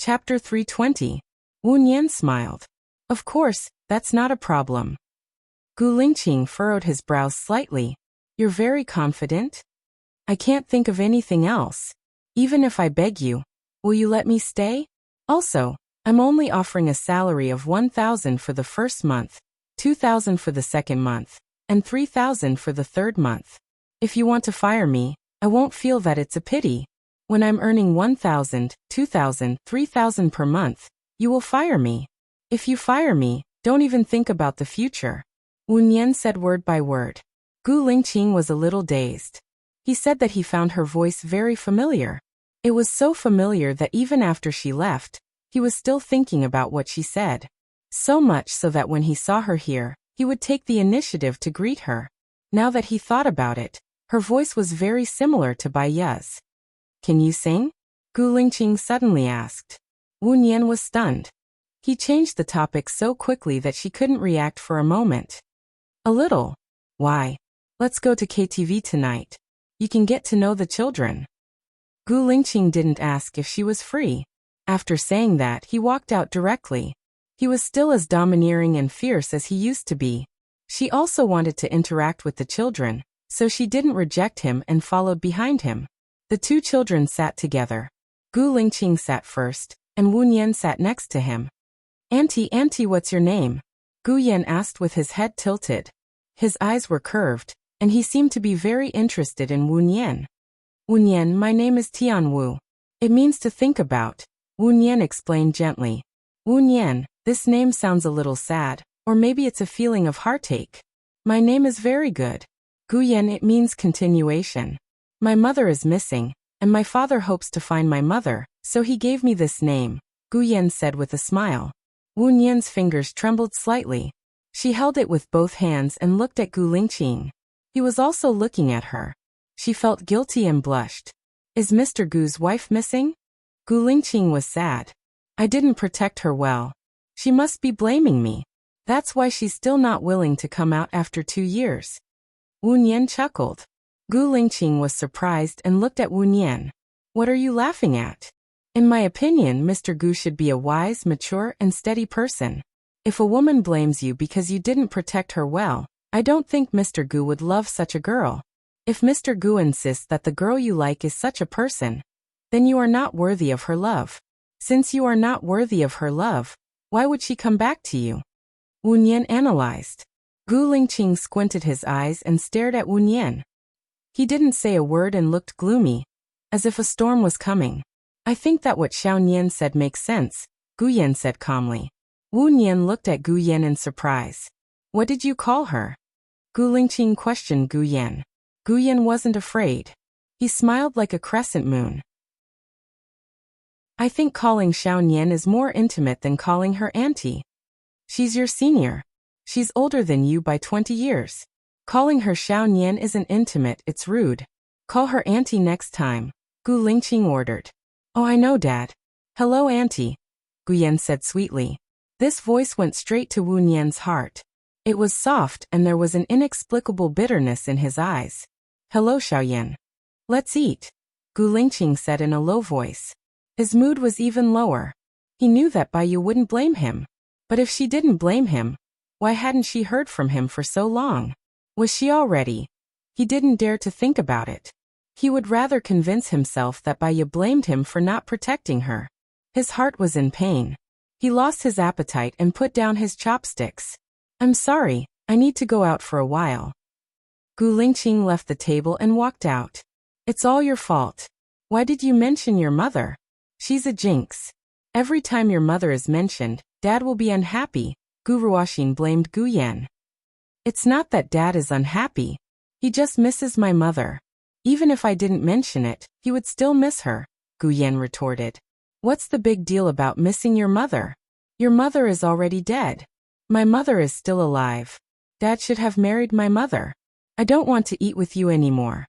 Chapter 320. Wu Nian smiled. Of course, that's not a problem. Gu Lingqing furrowed his brows slightly. You're very confident? I can't think of anything else. Even if I beg you, will you let me stay? Also, I'm only offering a salary of 1,000 for the first month, 2,000 for the second month, and 3,000 for the third month. If you want to fire me, I won't feel that it's a pity. When I'm earning 1,000, 2,000, 3,000 per month, you will fire me. If you fire me, don't even think about the future. Wu Nian said word by word. Gu Lingqing was a little dazed. He said that he found her voice very familiar. It was so familiar that even after she left, he was still thinking about what she said. So much so that when he saw her here, he would take the initiative to greet her. Now that he thought about it, her voice was very similar to Bai Ye's. Can you sing? Gu Lingqing suddenly asked. Wu Nian was stunned. He changed the topic so quickly that she couldn't react for a moment. A little. Why? Let's go to KTV tonight. You can get to know the children. Gu Lingqing didn't ask if she was free. After saying that, he walked out directly. He was still as domineering and fierce as he used to be. She also wanted to interact with the children, so she didn't reject him and followed behind him. The two children sat together. Gu Lingqing sat first, and Wu Nian sat next to him. Auntie, what's your name? Gu Yan asked with his head tilted. His eyes were curved, and he seemed to be very interested in Wu Nian. Wu Nian, my name is Tian Wu. It means to think about, Wu Nian explained gently. Wu Nian, this name sounds a little sad, or maybe it's a feeling of heartache. My name is very good. Gu Yan, it means continuation. My mother is missing, and my father hopes to find my mother, so he gave me this name, Gu Yan said with a smile. Wu Nian's fingers trembled slightly. She held it with both hands and looked at Gu Lingqing. He was also looking at her. She felt guilty and blushed. Is Mr. Gu's wife missing? Gu Lingqing was sad. I didn't protect her well. She must be blaming me. That's why she's still not willing to come out after 2 years. Wu Nian chuckled. Gu Lingqing was surprised and looked at Wu Nian. What are you laughing at? In my opinion, Mr. Gu should be a wise, mature, and steady person. If a woman blames you because you didn't protect her well, I don't think Mr. Gu would love such a girl. If Mr. Gu insists that the girl you like is such a person, then you are not worthy of her love. Since you are not worthy of her love, why would she come back to you? Wu Nian analyzed. Gu Lingqing squinted his eyes and stared at Wu Nian. He didn't say a word and looked gloomy, as if a storm was coming. I think that what Xiao Nian said makes sense, Gu Yan said calmly. Wu Nian looked at Gu Yan in surprise. What did you call her? Gu Lingqing questioned Gu Yan. Gu Yan wasn't afraid. He smiled like a crescent moon. I think calling Xiao Nian is more intimate than calling her auntie. She's your senior. She's older than you by 20 years. Calling her Xiao Nian isn't intimate, it's rude. Call her auntie next time, Gu Lingqing ordered. Oh, I know, Dad. Hello, auntie, Gu Yan said sweetly. This voice went straight to Wu Nian's heart. It was soft and there was an inexplicable bitterness in his eyes. Hello, Xiaoyan. Let's eat, Gu Lingqing said in a low voice. His mood was even lower. He knew that Bai Yu wouldn't blame him. But if she didn't blame him, why hadn't she heard from him for so long? Was she already? He didn't dare to think about it. He would rather convince himself that Bai Yu blamed him for not protecting her. His heart was in pain. He lost his appetite and put down his chopsticks. I'm sorry, I need to go out for a while. Gu Lingqing left the table and walked out. It's all your fault. Why did you mention your mother? She's a jinx. Every time your mother is mentioned, Dad will be unhappy, Gu Ruoxin blamed Gu Yan. It's not that Dad is unhappy. He just misses my mother. Even if I didn't mention it, he would still miss her, Gu Yan retorted. What's the big deal about missing your mother? Your mother is already dead. My mother is still alive. Dad should have married my mother. I don't want to eat with you anymore.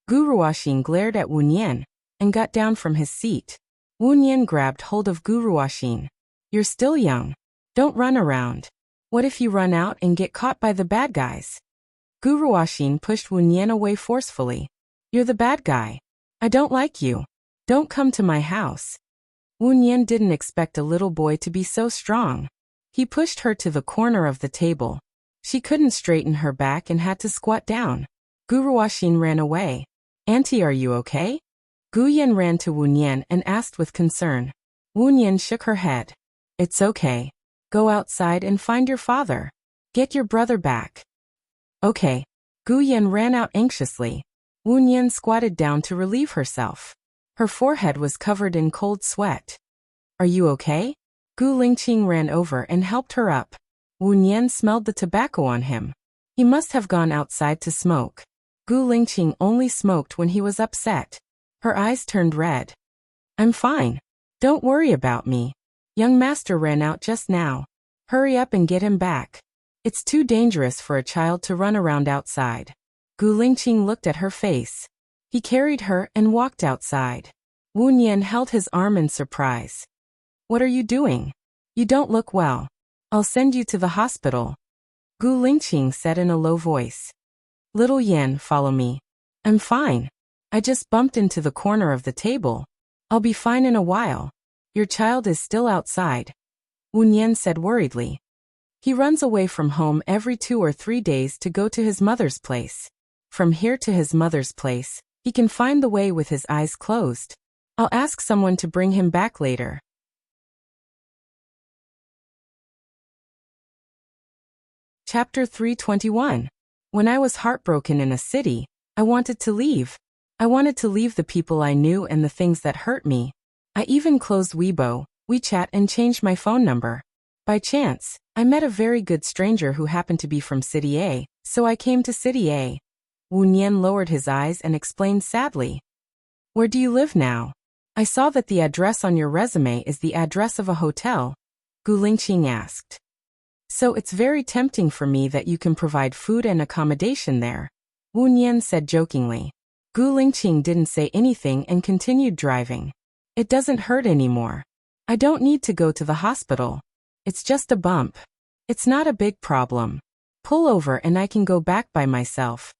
Gu Ruoxin glared at Wu Nian and got down from his seat. Wu Nian grabbed hold of Gu Ruoxin. You're still young. Don't run around. What if you run out and get caught by the bad guys? Gu Ruoxin pushed Wu Nian away forcefully. You're the bad guy. I don't like you. Don't come to my house. Wu Nian didn't expect a little boy to be so strong. He pushed her to the corner of the table. She couldn't straighten her back and had to squat down. Gu Ruoxin ran away. Auntie, are you okay? Gu Yan ran to Wu Nian and asked with concern. Wu Nian shook her head. It's okay. Go outside and find your father. Get your brother back. Okay. Gu Yan ran out anxiously. Wu Nian squatted down to relieve herself. Her forehead was covered in cold sweat. Are you okay? Gu Lingqing ran over and helped her up. Wu Nian smelled the tobacco on him. He must have gone outside to smoke. Gu Lingqing only smoked when he was upset. Her eyes turned red. I'm fine. Don't worry about me. Young master ran out just now. Hurry up and get him back. It's too dangerous for a child to run around outside. Gu Lingqing looked at her face. He carried her and walked outside. Wu Nian held his arm in surprise. What are you doing? You don't look well. I'll send you to the hospital. Gu Lingqing said in a low voice. Little Yan, follow me. I'm fine. I just bumped into the corner of the table. I'll be fine in a while. Your child is still outside. Wu Nian said worriedly. He runs away from home every 2 or 3 days to go to his mother's place. From here to his mother's place, he can find the way with his eyes closed. I'll ask someone to bring him back later. Chapter 321. When I was heartbroken in a city, I wanted to leave. I wanted to leave the people I knew and the things that hurt me. I even closed Weibo, WeChat and changed my phone number. By chance, I met a very good stranger who happened to be from City A, so I came to City A. Wu Nian lowered his eyes and explained sadly. Where do you live now? I saw that the address on your resume is the address of a hotel. Gu Lingqing asked. So it's very tempting for me that you can provide food and accommodation there. Wu Nian said jokingly. Gu Lingqing didn't say anything and continued driving. It doesn't hurt anymore. I don't need to go to the hospital. It's just a bump. It's not a big problem. Pull over and I can go back by myself.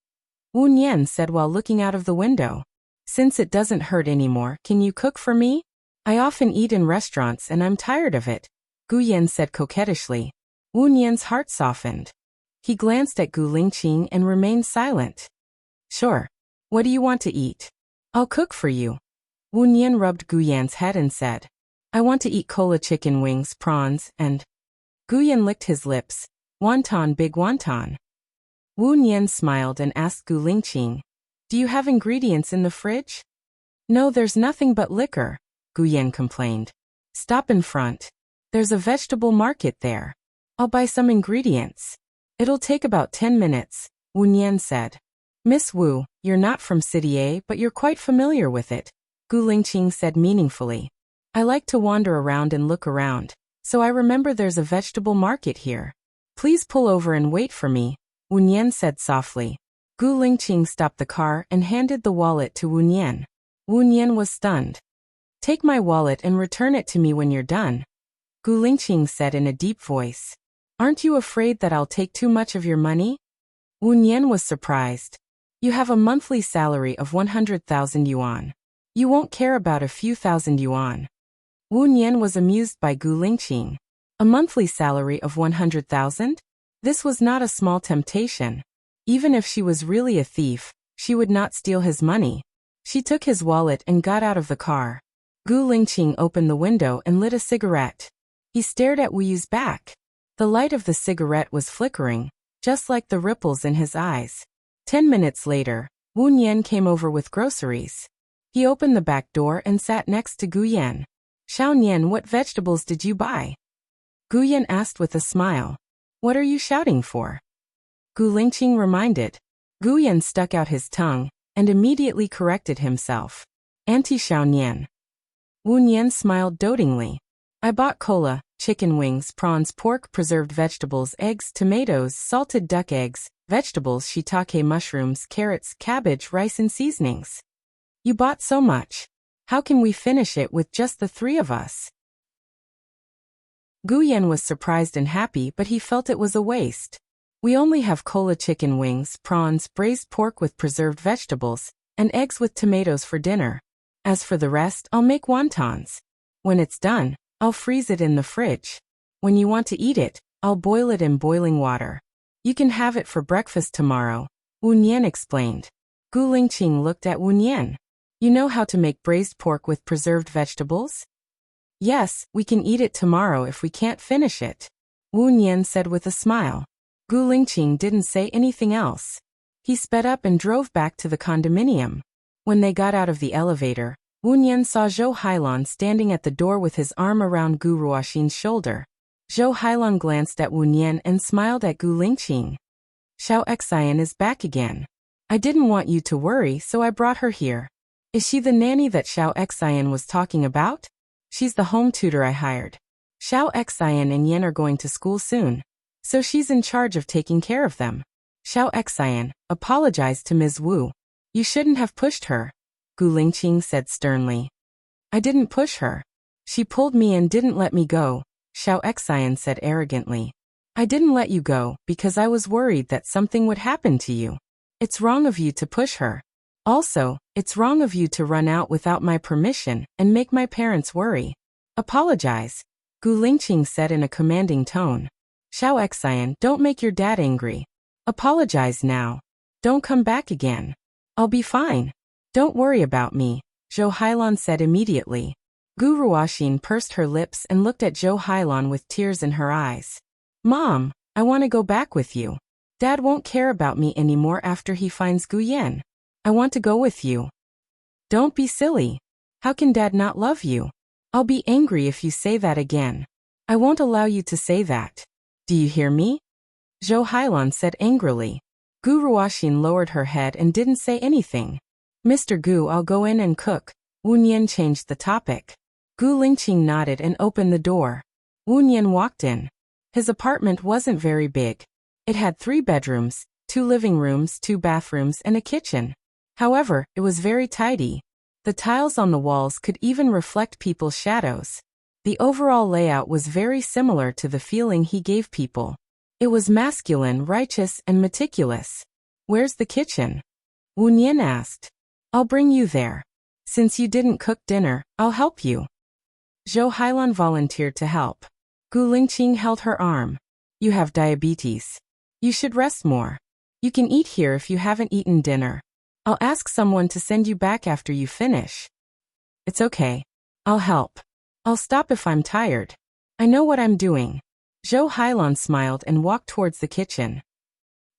Wu Nian said while looking out of the window. Since it doesn't hurt anymore, can you cook for me? I often eat in restaurants and I'm tired of it. Gu Yan said coquettishly. Wu Nian's heart softened. He glanced at Gu Lingqing and remained silent. Sure. What do you want to eat? I'll cook for you. Wu Nian rubbed Gu Yan's head and said. I want to eat cola chicken wings, prawns, and... Gu Yan licked his lips. Wonton, big wonton. Wu Nian smiled and asked Gu Lingqing. Do you have ingredients in the fridge? No, there's nothing but liquor, Gu Yan complained. Stop in front. There's a vegetable market there. I'll buy some ingredients. It'll take about 10 minutes, Wu Nian said. Miss Wu, you're not from City A, but you're quite familiar with it, Gu Lingqing said meaningfully. I like to wander around and look around, so I remember there's a vegetable market here. Please pull over and wait for me, Wu Nian said softly. Gu Lingqing stopped the car and handed the wallet to Wu Nian. Wu Nian was stunned. Take my wallet and return it to me when you're done, Gu Lingqing said in a deep voice. Aren't you afraid that I'll take too much of your money? Wu Nian was surprised. You have a monthly salary of 100,000 yuan. You won't care about a few thousand yuan. Wu Nian was amused by Gu Lingqing. A monthly salary of 100,000? This was not a small temptation. Even if she was really a thief, she would not steal his money. She took his wallet and got out of the car. Gu Lingqing opened the window and lit a cigarette. He stared at Wu Yu's back. The light of the cigarette was flickering, just like the ripples in his eyes. 10 minutes later, Wu Nian came over with groceries. He opened the back door and sat next to Gu Yan. Xiao Nian, what vegetables did you buy? Gu Yan asked with a smile. What are you shouting for? Gu Lingqing reminded. Gu Yan stuck out his tongue and immediately corrected himself. Auntie Xiao Nian. Wu Nian smiled dotingly. I bought cola, chicken wings, prawns, pork, preserved vegetables, eggs, tomatoes, salted duck eggs, vegetables, shiitake mushrooms, carrots, cabbage, rice and seasonings. You bought so much. How can we finish it with just the 3 of us? Gu Yan was surprised and happy, but he felt it was a waste. We only have cola chicken wings, prawns, braised pork with preserved vegetables, and eggs with tomatoes for dinner. As for the rest, I'll make wontons. When it's done, I'll freeze it in the fridge. When you want to eat it, I'll boil it in boiling water. You can have it for breakfast tomorrow, Wu Nian explained. Gu Lingqing looked at Wu Nian. You know how to make braised pork with preserved vegetables? Yes, we can eat it tomorrow if we can't finish it, Wu Nian said with a smile. Gu Lingqing didn't say anything else. He sped up and drove back to the condominium. When they got out of the elevator, Wu Nian saw Zhou Hailan standing at the door with his arm around Gu Ruoxin's shoulder. Zhou Hailan glanced at Wu Nian and smiled at Gu Lingqing. Xiao Xian is back again. I didn't want you to worry, so I brought her here. Is she the nanny that Xiao Xian was talking about? She's the home tutor I hired. Xiao Xian and Yan are going to school soon, so she's in charge of taking care of them. Xiao Xian apologized to Ms. Wu. You shouldn't have pushed her, Gu Lingqing said sternly. I didn't push her. She pulled me and didn't let me go, Xiao Xian said arrogantly. I didn't let you go because I was worried that something would happen to you. It's wrong of you to push her. Also, it's wrong of you to run out without my permission and make my parents worry. Apologize, Gu Lingqing said in a commanding tone. Xiao Xian, don't make your dad angry. Apologize now. Don't come back again. I'll be fine. Don't worry about me, Zhou Hailan said immediately. Gu Ruoxin pursed her lips and looked at Zhou Hailan with tears in her eyes. Mom, I want to go back with you. Dad won't care about me anymore after he finds Gu Yan. I want to go with you. Don't be silly. How can Dad not love you? I'll be angry if you say that again. I won't allow you to say that. Do you hear me? Zhou Hailan said angrily. Gu Ruoxin lowered her head and didn't say anything. Mr. Gu, I'll go in and cook. Wu Nian changed the topic. Gu Lingqing nodded and opened the door. Wu Nian walked in. His apartment wasn't very big. It had 3 bedrooms, 2 living rooms, 2 bathrooms, and a kitchen. However, it was very tidy. The tiles on the walls could even reflect people's shadows. The overall layout was very similar to the feeling he gave people. It was masculine, righteous, and meticulous. Where's the kitchen? Wu Nian asked. I'll bring you there. Since you didn't cook dinner, I'll help you. Zhou Hailan volunteered to help. Gu Lingqing held her arm. You have diabetes. You should rest more. You can eat here if you haven't eaten dinner. I'll ask someone to send you back after you finish. It's okay. I'll help. I'll stop if I'm tired. I know what I'm doing. Zhou Hailan smiled and walked towards the kitchen.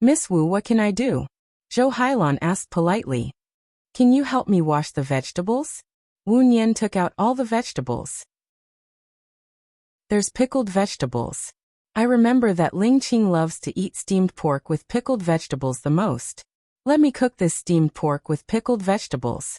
Miss Wu, what can I do? Zhou Hailan asked politely. Can you help me wash the vegetables? Wu Nian took out all the vegetables. There's pickled vegetables. I remember that Lingqing loves to eat steamed pork with pickled vegetables the most. Let me cook this steamed pork with pickled vegetables.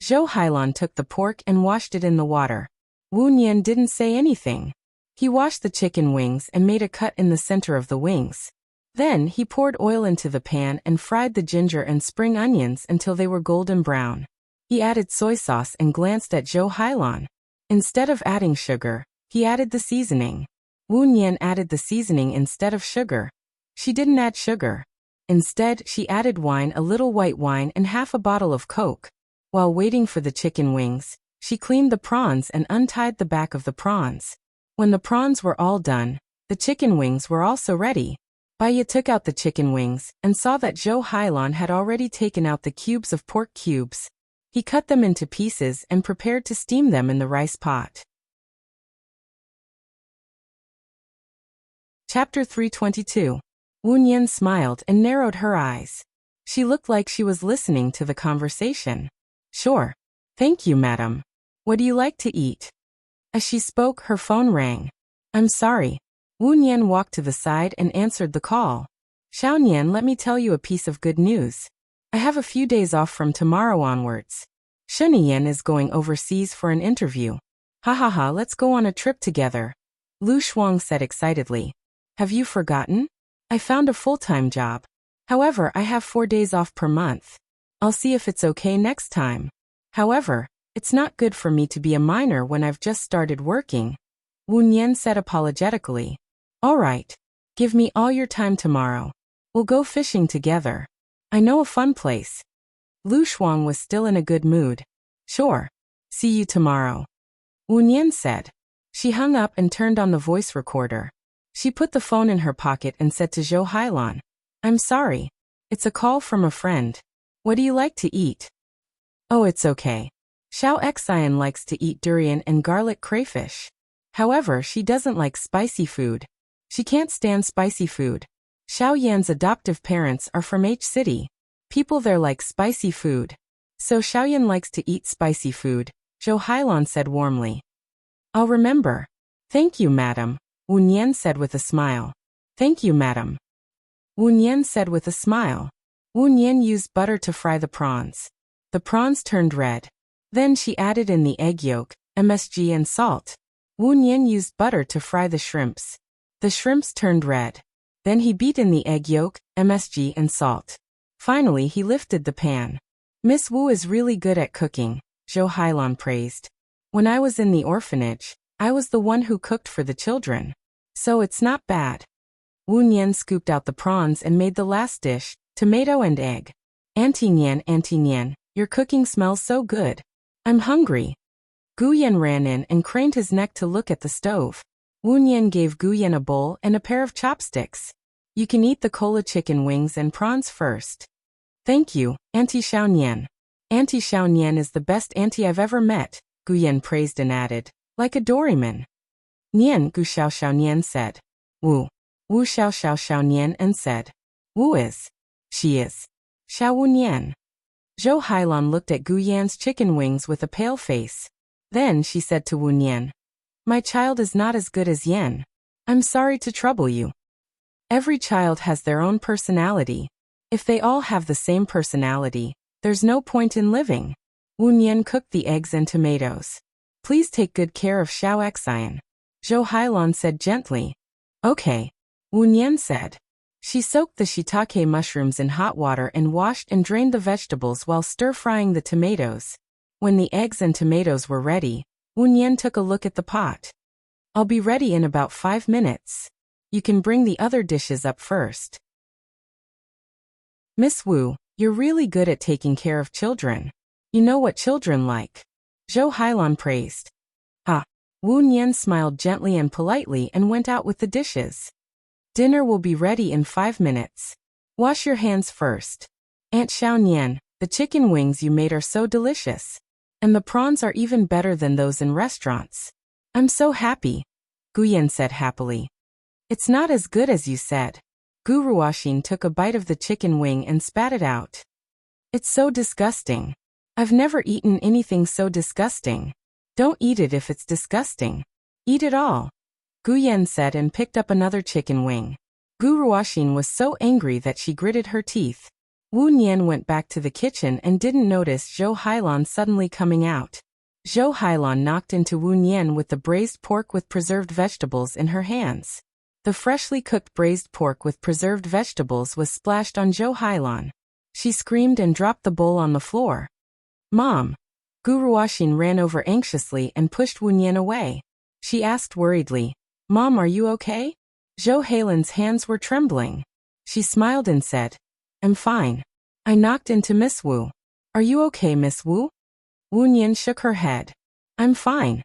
Zhou Hailan took the pork and washed it in the water. Wu Nian didn't say anything. He washed the chicken wings and made a cut in the center of the wings. Then he poured oil into the pan and fried the ginger and spring onions until they were golden brown. He added soy sauce and glanced at Zhou Hailan. Instead of adding sugar, he added the seasoning. Wu Nian added the seasoning instead of sugar. She didn't add sugar. Instead, she added wine, a little white wine, and half a bottle of Coke. While waiting for the chicken wings, she cleaned the prawns and untied the back of the prawns. When the prawns were all done, the chicken wings were also ready. Baiya took out the chicken wings and saw that Zhou Hailan had already taken out the cubes of pork cubes. He cut them into pieces and prepared to steam them in the rice pot. Chapter 322. Wu Nian smiled and narrowed her eyes. She looked like she was listening to the conversation. Sure. Thank you, madam. What do you like to eat? As she spoke, her phone rang. I'm sorry. Wu Nian walked to the side and answered the call. Xiao Nian, let me tell you a piece of good news. I have a few days off from tomorrow onwards. Shuni Yan is going overseas for an interview. Ha ha ha, let's go on a trip together. Lu Shuang said excitedly. Have you forgotten? I found a full-time job. However, I have 4 days off per month. I'll see if it's okay next time. However, it's not good for me to be a minor when I've just started working. Wu Nian said apologetically. All right. Give me all your time tomorrow. We'll go fishing together. I know a fun place. Lu Shuang was still in a good mood. Sure. See you tomorrow. Wu Nian said. She hung up and turned on the voice recorder. She put the phone in her pocket and said to Zhou Hailan, I'm sorry. It's a call from a friend. What do you like to eat? Oh, it's okay. Xiao Xian likes to eat durian and garlic crayfish. However, she doesn't like spicy food. She can't stand spicy food. Xiao Yan's adoptive parents are from H City. People there like spicy food. So Xiao Yan likes to eat spicy food, Zhou Hailan said warmly. I'll remember. Thank you, madam, Wu Nian said with a smile. Thank you, madam. Wu Nian said with a smile. Wu Nian used butter to fry the prawns. The prawns turned red. Then she added in the egg yolk, MSG and salt. Wu Nian used butter to fry the shrimps. The shrimps turned red. Then he beat in the egg yolk, MSG and salt. Finally he lifted the pan. Miss Wu is really good at cooking, Zhou Hailan praised. When I was in the orphanage, I was the one who cooked for the children. So it's not bad. Wu Nian scooped out the prawns and made the last dish, tomato and egg. Auntie Nian, your cooking smells so good. I'm hungry. Gu Yan ran in and craned his neck to look at the stove. Wu Nian gave Gu Yan a bowl and a pair of chopsticks. You can eat the cola chicken wings and prawns first. Thank you, Auntie Xiao Nian. Auntie Xiao Nian is the best auntie I've ever met, Gu Yan praised and added, like a doryman. Nian, Gu Xiao Xiao Nian said. Wu Xiao Xiao Xiao Nian and said. Wu is. She is. Xiao Wu Nian. Zhou Hailan looked at Gu Yan's chicken wings with a pale face. Then she said to Wu Nian. My child is not as good as Yan. I'm sorry to trouble you. Every child has their own personality. If they all have the same personality, there's no point in living. Wu Nian cooked the eggs and tomatoes. Please take good care of Xiao Xian. Zhou Hailan said gently. Okay. Wu Nian said. She soaked the shiitake mushrooms in hot water and washed and drained the vegetables while stir-frying the tomatoes. When the eggs and tomatoes were ready, Wu Nian took a look at the pot. I'll be ready in about 5 minutes. You can bring the other dishes up first. Miss Wu, you're really good at taking care of children. You know what children like. Zhou Hailan praised. Ah. Wu Nian smiled gently and politely and went out with the dishes. Dinner will be ready in 5 minutes. Wash your hands first. Aunt Xiao Nian, the chicken wings you made are so delicious. And the prawns are even better than those in restaurants. I'm so happy, Gu Yan said happily. It's not as good as you said. Gu Ruoxin took a bite of the chicken wing and spat it out. It's so disgusting. I've never eaten anything so disgusting. Don't eat it if it's disgusting. Eat it all, Gu Yan said and picked up another chicken wing. Gu Ruoxin was so angry that she gritted her teeth. Wu Nian went back to the kitchen and didn't notice Zhou Hailan suddenly coming out. Zhou Hailan knocked into Wu Nian with the braised pork with preserved vegetables in her hands. The freshly cooked braised pork with preserved vegetables was splashed on Zhou Hailan. She screamed and dropped the bowl on the floor. Mom! Gu Ruoxin ran over anxiously and pushed Wu Nian away. She asked worriedly, Mom, are you okay? Zhou Hailan's hands were trembling. She smiled and said, I'm fine. I knocked into Miss Wu. Are you okay, Miss Wu? Wu Nian shook her head. I'm fine.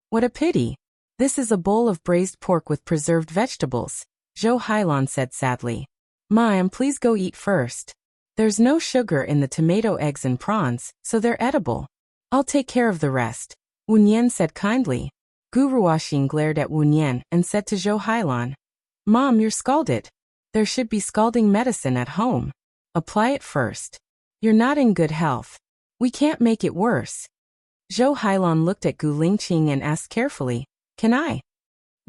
What a pity. This is a bowl of braised pork with preserved vegetables, Zhou Hailan said sadly. Ma'am, please go eat first. There's no sugar in the tomato eggs and prawns, so they're edible. I'll take care of the rest, Wu Nian said kindly. Gu Ruoxin glared at Wu Nian and said to Zhou Hailan, Mom, you're scalded. There should be scalding medicine at home. Apply it first. You're not in good health. We can't make it worse. Zhou Hailan looked at Gu Lingqing and asked carefully, Can I?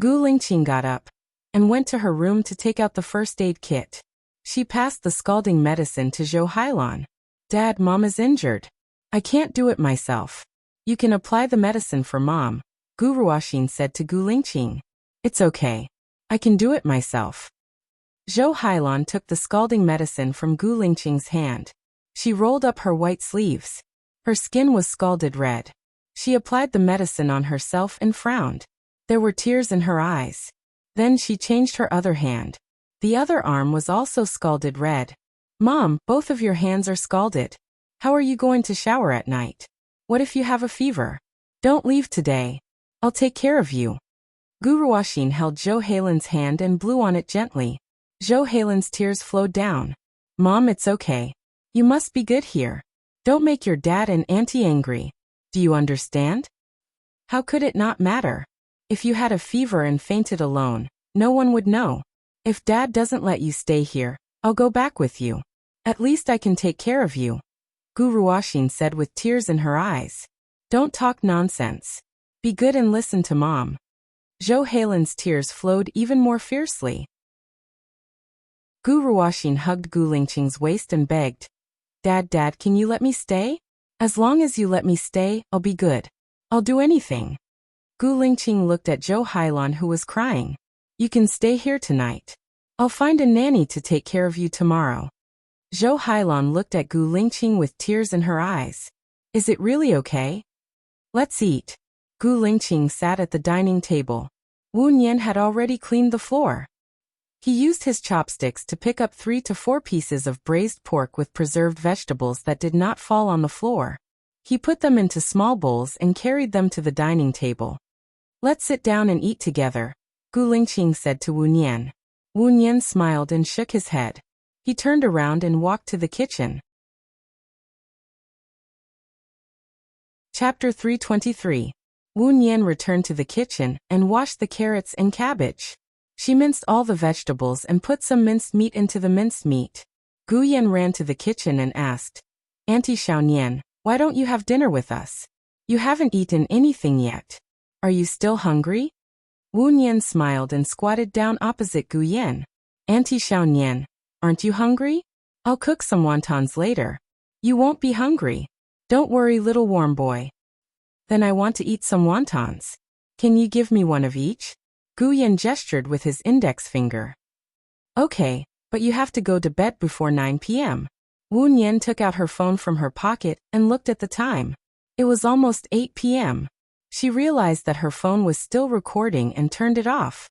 Gu Lingqing got up and went to her room to take out the first aid kit. She passed the scalding medicine to Zhou Hailan. Dad, Mom is injured. I can't do it myself. You can apply the medicine for Mom, Gu Ruoxin said to Gu Lingqing. It's okay. I can do it myself. Zhou Hailan took the scalding medicine from Gu Lingqing's hand. She rolled up her white sleeves. Her skin was scalded red. She applied the medicine on herself and frowned. There were tears in her eyes. Then she changed her other hand. The other arm was also scalded red. Mom, both of your hands are scalded. How are you going to shower at night? What if you have a fever? Don't leave today. I'll take care of you. Gu Ruoxin held Zhou Heilin's hand and blew on it gently. Zhou Heilin's tears flowed down. Mom, it's okay. You must be good here. Don't make your dad and auntie angry. Do you understand? How could it not matter? If you had a fever and fainted alone, no one would know. If dad doesn't let you stay here, I'll go back with you. At least I can take care of you. Gu Ruoxin said with tears in her eyes. Don't talk nonsense. Be good and listen to Mom. Zhou Heilin's tears flowed even more fiercely. Gu Ruoxin hugged Gu Lingqing's waist and begged, Dad, can you let me stay? As long as you let me stay, I'll be good. I'll do anything. Gu Lingqing looked at Zhou Heilan, who was crying. You can stay here tonight. I'll find a nanny to take care of you tomorrow. Zhou Heilan looked at Gu Lingqing with tears in her eyes. Is it really okay? Let's eat. Gu Lingqing sat at the dining table. Wu Nian had already cleaned the floor. He used his chopsticks to pick up 3 to 4 pieces of braised pork with preserved vegetables that did not fall on the floor. He put them into small bowls and carried them to the dining table. Let's sit down and eat together, Gu Lingqing said to Wu Nian. Wu Nian smiled and shook his head. He turned around and walked to the kitchen. Chapter 323. Wu Nian returned to the kitchen and washed the carrots and cabbage. She minced all the vegetables and put some minced meat into the minced meat. Gu Yan ran to the kitchen and asked, Auntie Xiaonian, why don't you have dinner with us? You haven't eaten anything yet. Are you still hungry? Wu Nian smiled and squatted down opposite Gu Yan. Auntie Xiaonian, aren't you hungry? I'll cook some wontons later. You won't be hungry. Don't worry, little warm boy. Then I want to eat some wontons. Can you give me one of each? Gu Yan gestured with his index finger. Okay, but you have to go to bed before 9 p.m. Wu Nian took out her phone from her pocket and looked at the time. It was almost 8 p.m. She realized that her phone was still recording and turned it off.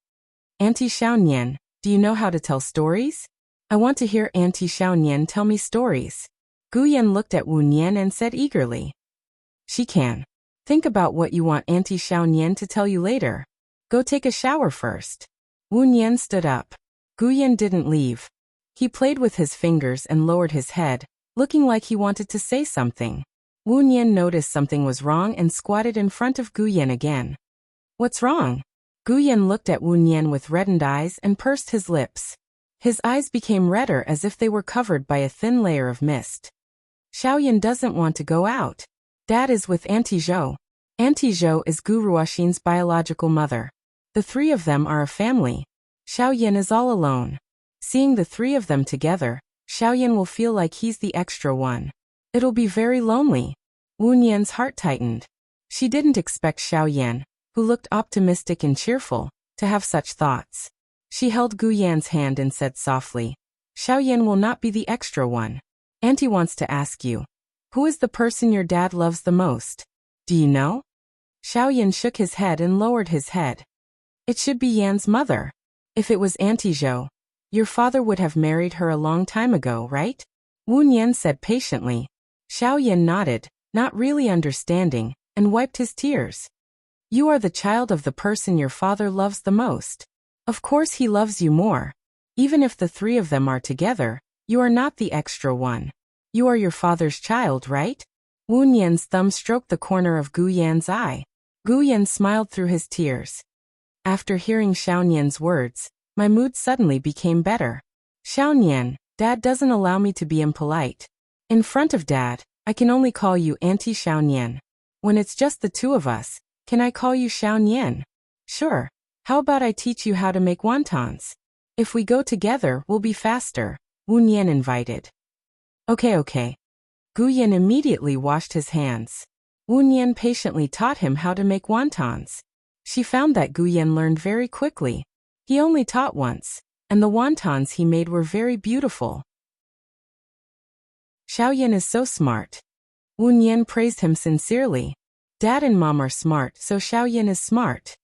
Auntie Xiaonian, do you know how to tell stories? I want to hear Auntie Xiaonian tell me stories. Gu Yan looked at Wu Nian and said eagerly. She can. Think about what you want Auntie Xiaonian to tell you later. Go take a shower first. Wu Nian stood up. Gu Yan didn't leave. He played with his fingers and lowered his head, looking like he wanted to say something. Wu Nian noticed something was wrong and squatted in front of Gu Yan again. What's wrong? Gu Yan looked at Wu Nian with reddened eyes and pursed his lips. His eyes became redder as if they were covered by a thin layer of mist. Xiaoyan doesn't want to go out. Dad is with Auntie Zhou. Auntie Zhou is Gu Ruoxin's biological mother. The 3 of them are a family. Xiaoyan is all alone. Seeing the 3 of them together, Xiaoyan will feel like he's the extra one. It'll be very lonely. Wu Nian's heart tightened. She didn't expect Xiaoyan, who looked optimistic and cheerful, to have such thoughts. She held Gu Yan's hand and said softly, Xiaoyan will not be the extra one. Auntie wants to ask you, who is the person your dad loves the most? Do you know? Xiaoyan shook his head and lowered his head. It should be Yan's mother. If it was Auntie Zhou, your father would have married her a long time ago, right? Wu Nian said patiently. Xiaoyan nodded, not really understanding, and wiped his tears. You are the child of the person your father loves the most. Of course he loves you more. Even if the 3 of them are together, you are not the extra one. You are your father's child, right? Wu Nian's thumb stroked the corner of Gu Yan's eye. Gu Yan smiled through his tears. After hearing Xiaonian's words, my mood suddenly became better. Xiaonian, Dad doesn't allow me to be impolite. In front of Dad, I can only call you Auntie Xiaonian. When it's just the 2 of us, can I call you Xiaonian? Sure. How about I teach you how to make wontons? If we go together, we'll be faster, Wu Nian invited. Okay. Gu Yan immediately washed his hands. Wu Nian patiently taught him how to make wontons. She found that Gu Yan learned very quickly. He only taught once, and the wontons he made were very beautiful. Xiaoyan is so smart. Wu Nian praised him sincerely. Dad and Mom are smart, so Xiaoyan is smart.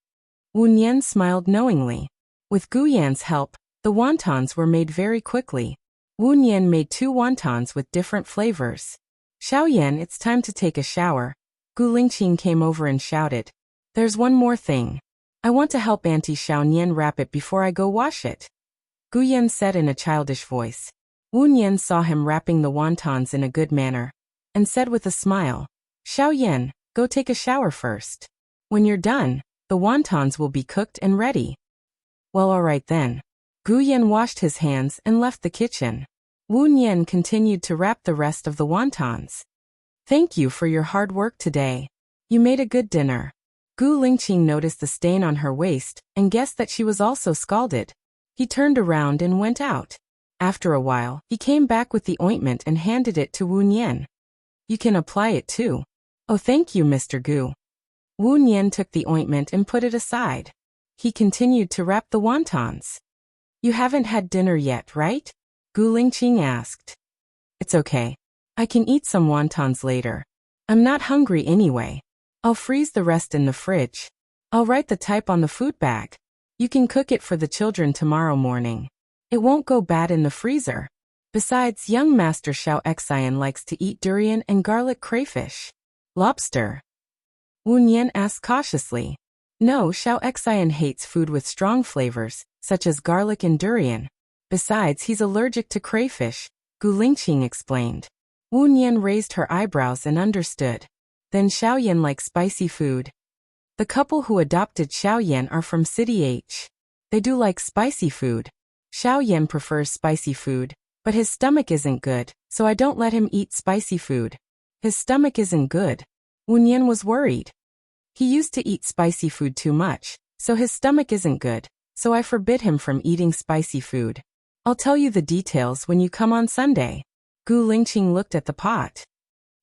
Wu Nian smiled knowingly. With Gu Yan's help, the wontons were made very quickly. Wu Nian made 2 wontons with different flavors. Xiaoyan, it's time to take a shower. Gu Lingqing came over and shouted. There's one more thing. I want to help Auntie Xiaonian wrap it before I go wash it. Gu Yan said in a childish voice. Wu Nian saw him wrapping the wontons in a good manner, and said with a smile, Xiaoyan, go take a shower first. When you're done, the wontons will be cooked and ready. Well, all right then. Gu Yan washed his hands and left the kitchen. Wu Nian continued to wrap the rest of the wontons. Thank you for your hard work today. You made a good dinner. Gu Lingqing noticed the stain on her waist and guessed that she was also scalded. He turned around and went out. After a while, he came back with the ointment and handed it to Wu Nian. You can apply it too. Oh, thank you, Mr. Gu. Wu Nian took the ointment and put it aside. He continued to wrap the wontons. You haven't had dinner yet, right? Gu Lingqing asked. It's okay. I can eat some wontons later. I'm not hungry anyway. I'll freeze the rest in the fridge. I'll write the type on the food bag. You can cook it for the children tomorrow morning. It won't go bad in the freezer. Besides, young Master Xiao Xian likes to eat durian and garlic crayfish. Lobster? Wu Nian asked cautiously. No, Xiao Xian hates food with strong flavors, such as garlic and durian. Besides, he's allergic to crayfish, Gu Lingqing explained. Wu Nian raised her eyebrows and understood. Then Xiaoyan likes spicy food. The couple who adopted Xiaoyan are from City H. They do like spicy food. Xiaoyan prefers spicy food, but his stomach isn't good, so I don't let him eat spicy food. His stomach isn't good. Wu Nian was worried. He used to eat spicy food too much, so his stomach isn't good, so I forbid him from eating spicy food. I'll tell you the details when you come on Sunday. Gu Lingqing looked at the pot.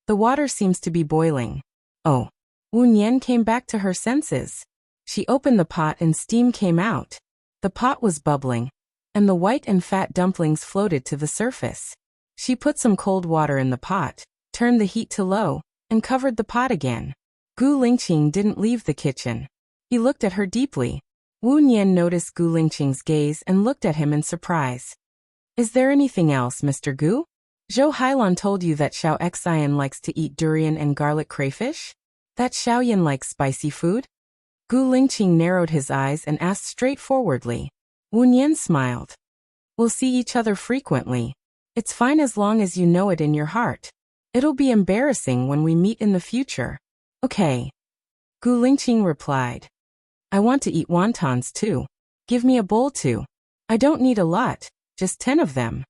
The water seems to be boiling. Oh. Wu Nian came back to her senses. She opened the pot and steam came out. The pot was bubbling, and the white and fat dumplings floated to the surface. She put some cold water in the pot, turned the heat to low, and covered the pot again. Gu Lingqing didn't leave the kitchen. He looked at her deeply. Wu Nian noticed Gu Lingqing's gaze and looked at him in surprise. Is there anything else, Mr. Gu? Zhou Hailan told you that Xiao Xian likes to eat durian and garlic crayfish? That Xiaoyan likes spicy food? Gu Lingqing narrowed his eyes and asked straightforwardly. Wu Nian smiled. We'll see each other frequently. It's fine as long as you know it in your heart. It'll be embarrassing when we meet in the future. Okay. Gu Lingqing replied. I want to eat wontons too. Give me a bowl too. I don't need a lot, just 10 of them.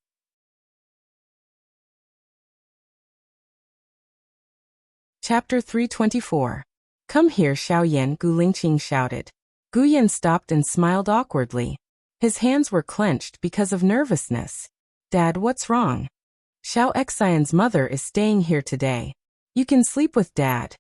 Chapter 324. Come here, Xiaoyan, Gu Lingqing shouted. Gu Yan stopped and smiled awkwardly. His hands were clenched because of nervousness. Dad, what's wrong? Xiao Xian's mother is staying here today. You can sleep with Dad.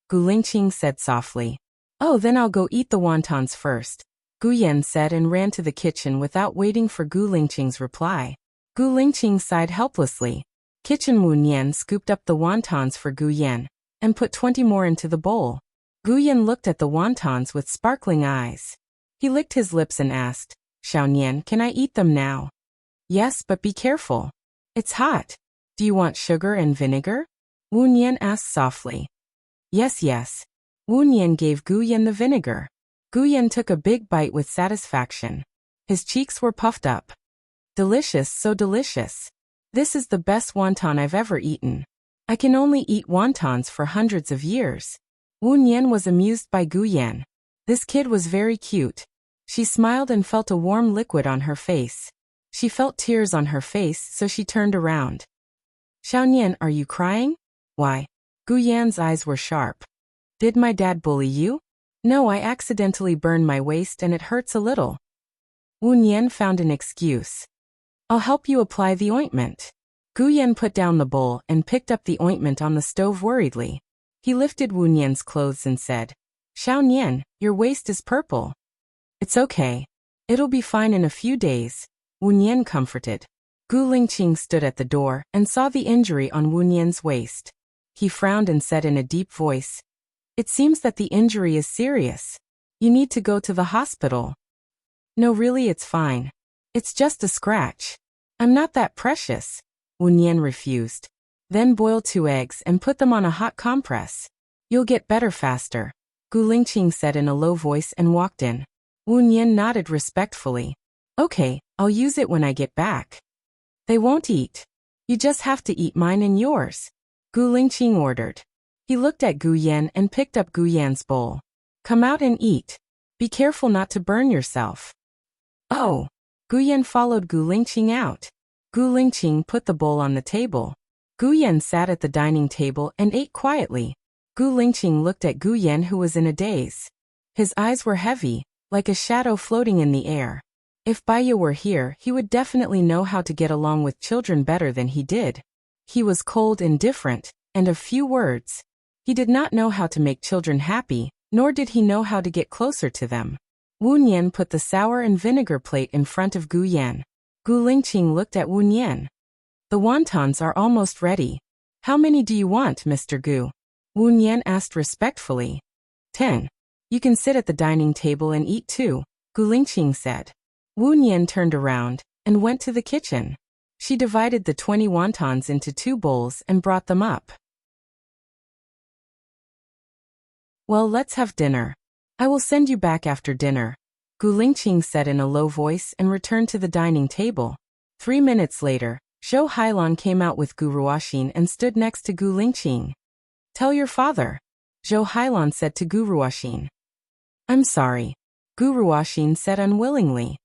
Gu Lingqing said softly. Oh, then I'll go eat the wontons first, Gu Yan said and ran to the kitchen without waiting for Gu Lingqing's reply. Gu Lingqing sighed helplessly. Kitchen Wu Nian scooped up the wontons for Gu Yan and put 20 more into the bowl. Gu Yan looked at the wontons with sparkling eyes. He licked his lips and asked, Xiaonian, can I eat them now? Yes, but be careful. It's hot. Do you want sugar and vinegar? Wu Nian asked softly. Yes, yes. Wu Nian gave Gu Yan the vinegar. Gu Yan took a big bite with satisfaction. His cheeks were puffed up. Delicious, so delicious. This is the best wonton I've ever eaten. I can only eat wontons for hundreds of years. Wu Nian was amused by Gu Yan. This kid was very cute. She smiled and felt a warm liquid on her face. She felt tears on her face, so she turned around. Xiaonian, are you crying? Why? Gu Yan's eyes were sharp. Did my dad bully you? No, I accidentally burned my waist and it hurts a little. Wu Nian found an excuse. I'll help you apply the ointment. Gu Yan put down the bowl and picked up the ointment on the stove worriedly. He lifted Wu Nian's clothes and said, Xiaonian, your waist is purple. It's okay. It'll be fine in a few days, Wu Nian comforted. Gu Lingqing stood at the door and saw the injury on Wu Nian's waist. He frowned and said in a deep voice, It seems that the injury is serious. You need to go to the hospital. No, really, it's fine. It's just a scratch. I'm not that precious. Wu Nian refused. Then boil 2 eggs and put them on a hot compress. You'll get better faster. Gu Lingqing said in a low voice and walked in. Wu Nian nodded respectfully. Okay, I'll use it when I get back. They won't eat. You just have to eat mine and yours, Gu Lingqing ordered. He looked at Gu Yan and picked up Gu Yan's bowl. Come out and eat. Be careful not to burn yourself. Oh. Gu Yan followed Gu Lingqing out. Gu Lingqing put the bowl on the table. Gu Yan sat at the dining table and ate quietly. Gu Lingqing looked at Gu Yan, who was in a daze. His eyes were heavy, like a shadow floating in the air. If Baiya were here, he would definitely know how to get along with children better than he did. He was cold, indifferent, and of few words. He did not know how to make children happy, nor did he know how to get closer to them. Wu Nian put the sour and vinegar plate in front of Gu Yan. Gu Lingqing looked at Wu Nian. The wontons are almost ready. How many do you want, Mr. Gu? Wu Nian asked respectfully. 10. You can sit at the dining table and eat too, Gu Lingqing said. Wu Nian turned around and went to the kitchen. She divided the 20 wontons into 2 bowls and brought them up. Well, let's have dinner. I will send you back after dinner, Gu Lingqing said in a low voice and returned to the dining table. 3 minutes later, Zhou Hailan came out with Gu Ruoxin and stood next to Gu Lingqing. Tell your father, Zhou Hailan said to Gu Ruoxin. I'm sorry, Gu Ruoxin said unwillingly.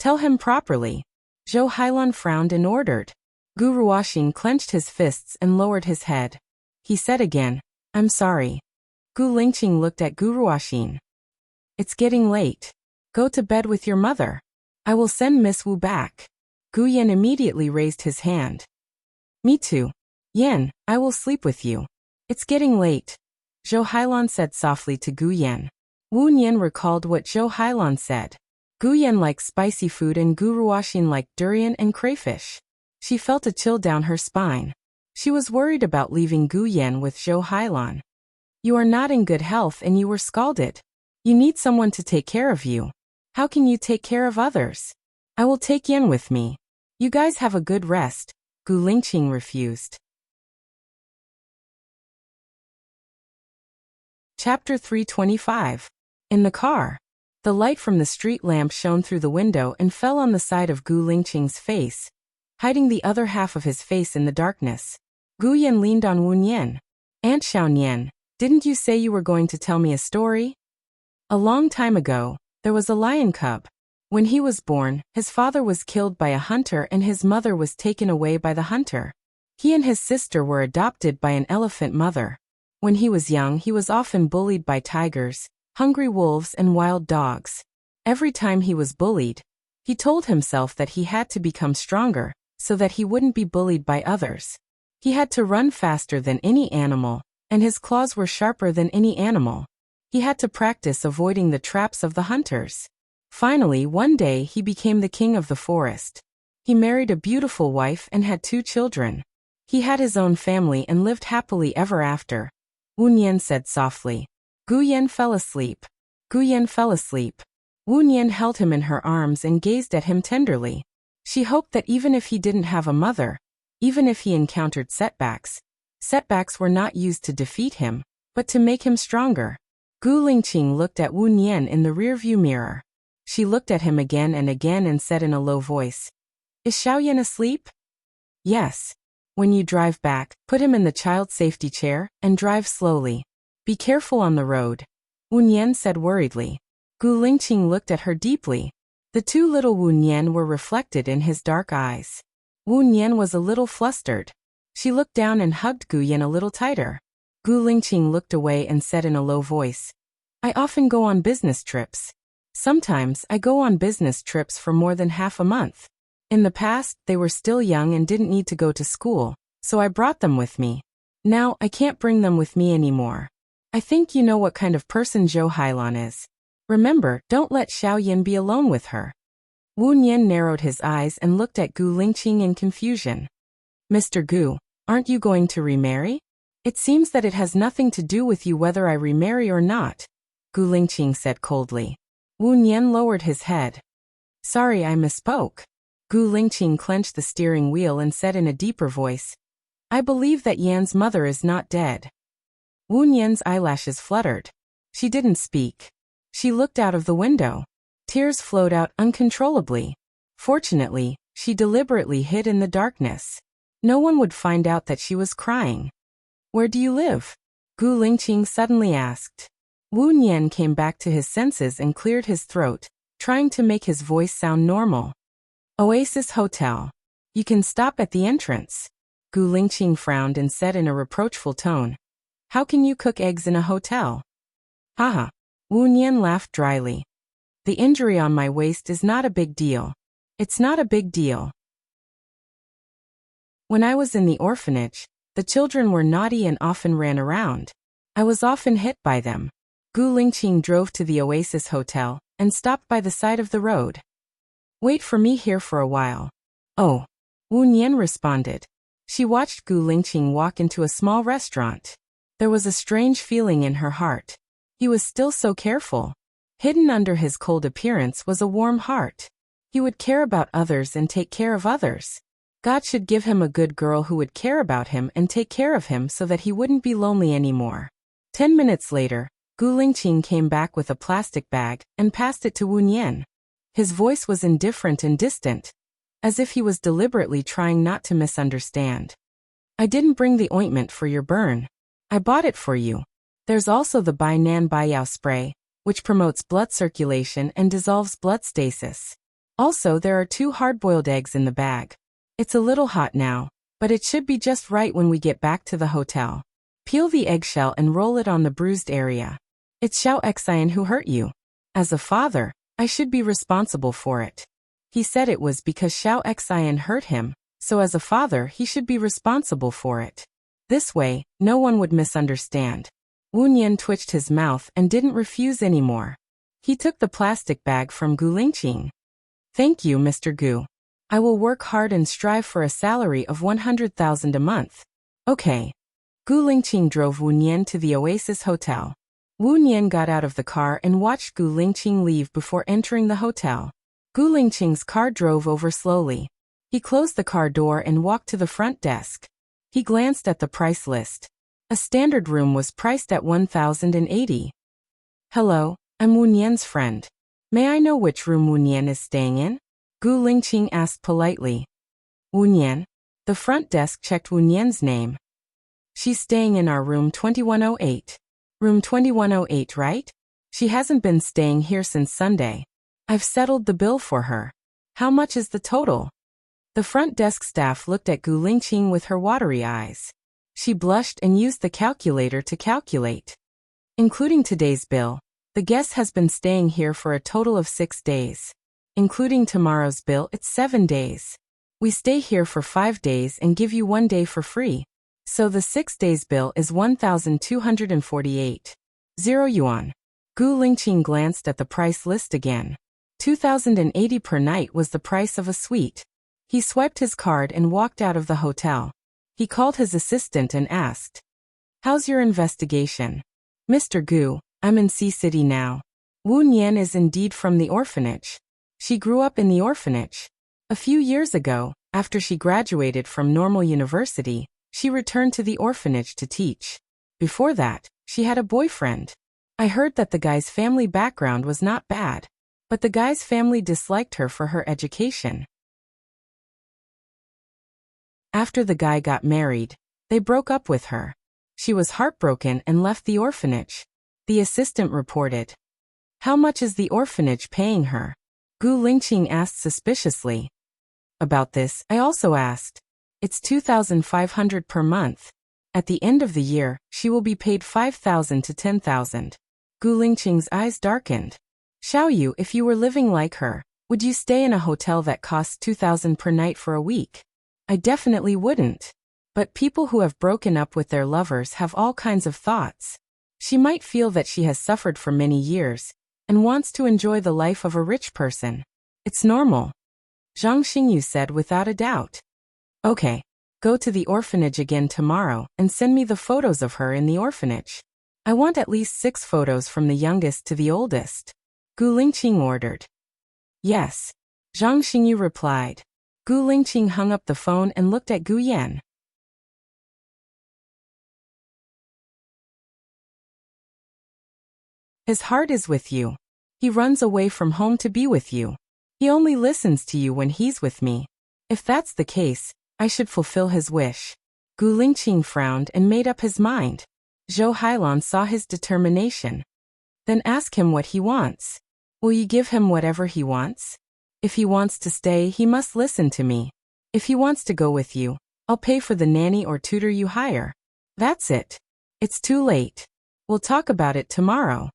Tell him properly, Zhou Hailan frowned and ordered. Gu Ruoxin clenched his fists and lowered his head. He said again, I'm sorry. Gu Lingqing looked at Gu Ruoxin. It's getting late. Go to bed with your mother. I will send Miss Wu back. Gu Yan immediately raised his hand. Me too. Yan, I will sleep with you. It's getting late, Zhou Hailan said softly to Gu Yan. Wu Nian recalled what Zhou Hailan said. Gu Yan liked spicy food and Gu Ruoxin liked durian and crayfish. She felt a chill down her spine. She was worried about leaving Gu Yan with Zhou Hailan. You are not in good health and you were scalded. You need someone to take care of you. How can you take care of others? I will take Yan with me. You guys have a good rest, Gu Lingqing refused. Chapter 325. In the car. The light from the street lamp shone through the window and fell on the side of Gu Lingqing's face, hiding the other half of his face in the darkness. Gu Yan leaned on Wu Nian. Aunt Xiaonian, didn't you say you were going to tell me a story? A long time ago, there was a lion cub. When he was born, his father was killed by a hunter and his mother was taken away by the hunter. He and his sister were adopted by an elephant mother. When he was young, he was often bullied by tigers, hungry wolves and wild dogs. Every time he was bullied, he told himself that he had to become stronger, so that he wouldn't be bullied by others. He had to run faster than any animal, and his claws were sharper than any animal. He had to practice avoiding the traps of the hunters. Finally, one day he became the king of the forest. He married a beautiful wife and had 2 children. He had his own family and lived happily ever after. Wu Nian said softly. Gu Yan fell asleep. Gu Yan fell asleep. Wu Nian held him in her arms and gazed at him tenderly. She hoped that even if he didn't have a mother, even if he encountered setbacks were not used to defeat him, but to make him stronger. Gu Lingqing looked at Wu Nian in the rearview mirror. She looked at him again and said in a low voice, Is Xiaoyan asleep? Yes. When you drive back, put him in the child safety chair and drive slowly. Be careful on the road, Wu Nian said worriedly. Gu Lingqing looked at her deeply. The 2 little Wu Nian were reflected in his dark eyes. Wu Nian was a little flustered. She looked down and hugged Gu Yan a little tighter. Gu Lingqing looked away and said in a low voice, I often go on business trips. Sometimes I go on business trips for more than half a month. In the past, they were still young and didn't need to go to school, so I brought them with me. Now, I can't bring them with me anymore. I think you know what kind of person Zhou Hailan is. Remember, don't let Xiaoyan be alone with her. Wu Nian narrowed his eyes and looked at Gu Lingqing in confusion. Mr. Gu, aren't you going to remarry? It seems that it has nothing to do with you whether I remarry or not, Gu Lingqing said coldly. Wu Nian lowered his head. Sorry, I misspoke. Gu Lingqing clenched the steering wheel and said in a deeper voice, I believe that Yan's mother is not dead. Wu Nian's eyelashes fluttered. She didn't speak. She looked out of the window. Tears flowed out uncontrollably. Fortunately, she deliberately hid in the darkness. No one would find out that she was crying. Where do you live? Gu Lingqing suddenly asked. Wu Nian came back to his senses and cleared his throat, trying to make his voice sound normal. Oasis Hotel. You can stop at the entrance. Gu Lingqing frowned and said in a reproachful tone. How can you cook eggs in a hotel? Haha. Wu Nian laughed dryly. The injury on my waist is not a big deal. It's not a big deal. When I was in the orphanage, the children were naughty and often ran around. I was often hit by them. Gu Lingqing drove to the Oasis Hotel and stopped by the side of the road. Wait for me here for a while. Oh. Wu Nian responded. She watched Gu Lingqing walk into a small restaurant. There was a strange feeling in her heart. He was still so careful. Hidden under his cold appearance was a warm heart. He would care about others and take care of others. God should give him a good girl who would care about him and take care of him so that he wouldn't be lonely anymore. 10 minutes later, Gu Lingqing came back with a plastic bag and passed it to Wu Nian. His voice was indifferent and distant, as if he was deliberately trying not to misunderstand. I didn't bring the ointment for your burn. I bought it for you. There's also the Bai Nan Bai Yao spray, which promotes blood circulation and dissolves blood stasis. Also, there are 2 hard-boiled eggs in the bag. It's a little hot now, but it should be just right when we get back to the hotel. Peel the eggshell and roll it on the bruised area. It's Xiao Xian who hurt you. As a father, I should be responsible for it. He said it was because Xiao Xian hurt him, so as a father he should be responsible for it. This way, no one would misunderstand. Wu Nian twitched his mouth and didn't refuse anymore. He took the plastic bag from Gu Lingqing. Thank you, Mr. Gu. I will work hard and strive for a salary of 100,000 a month. Okay. Gu Lingqing drove Wu Nian to the Oasis Hotel. Wu Nian got out of the car and watched Gu Lingqing leave before entering the hotel. Gu Lingqing's car drove over slowly. He closed the car door and walked to the front desk. He glanced at the price list. A standard room was priced at 1,080. Hello, I'm Wu Nian's friend. May I know which room Wu Nian is staying in? Gu Lingqing asked politely. Wu Nian? The front desk checked Wu Nian's name. She's staying in our room 2108. Room 2108, right? She hasn't been staying here since Sunday. I've settled the bill for her. How much is the total? The front desk staff looked at Gu Lingqing with her watery eyes. She blushed and used the calculator to calculate. Including today's bill, the guest has been staying here for a total of 6 days. Including tomorrow's bill, it's 7 days. We stay here for 5 days and give you 1 day for free. So the 6 days bill is 1,248. 0 yuan. Gu Lingqing glanced at the price list again. 2,080 per night was the price of a suite. He swiped his card and walked out of the hotel. He called his assistant and asked, How's your investigation? Mr. Gu, I'm in C City now. Wu Nian is indeed from the orphanage. She grew up in the orphanage. A few years ago, after she graduated from normal university, she returned to the orphanage to teach. Before that, she had a boyfriend. I heard that the guy's family background was not bad, but the guy's family disliked her for her education. After the guy got married, they broke up with her. She was heartbroken and left the orphanage. The assistant reported. How much is the orphanage paying her? Gu Lingqing asked suspiciously. About this, I also asked. It's 2,500 per month. At the end of the year, she will be paid 5,000 to 10,000. Gu Lingqing's eyes darkened. Xiaoyu, if you were living like her, would you stay in a hotel that costs 2,000 per night for a week? I definitely wouldn't. But people who have broken up with their lovers have all kinds of thoughts. She might feel that she has suffered for many years and wants to enjoy the life of a rich person. It's normal. Zhang Xingyu said without a doubt. Okay, go to the orphanage again tomorrow and send me the photos of her in the orphanage. I want at least 6 photos from the youngest to the oldest. Gu Lingqing ordered. Yes. Zhang Xingyu replied. Gu Lingqing hung up the phone and looked at Gu Yan. His heart is with you. He runs away from home to be with you. He only listens to you when he's with me. If that's the case, I should fulfill his wish. Gu Lingqing frowned and made up his mind. Zhou Hailan saw his determination. Then ask him what he wants. Will you give him whatever he wants? If he wants to stay, he must listen to me. If he wants to go with you, I'll pay for the nanny or tutor you hire. That's it. It's too late. We'll talk about it tomorrow.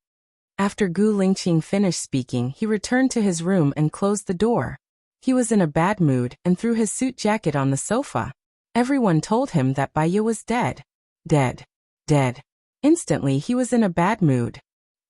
After Gu Lingqing finished speaking, he returned to his room and closed the door. He was in a bad mood and threw his suit jacket on the sofa. Everyone told him that Baiya was dead. Dead. Dead. Instantly he was in a bad mood.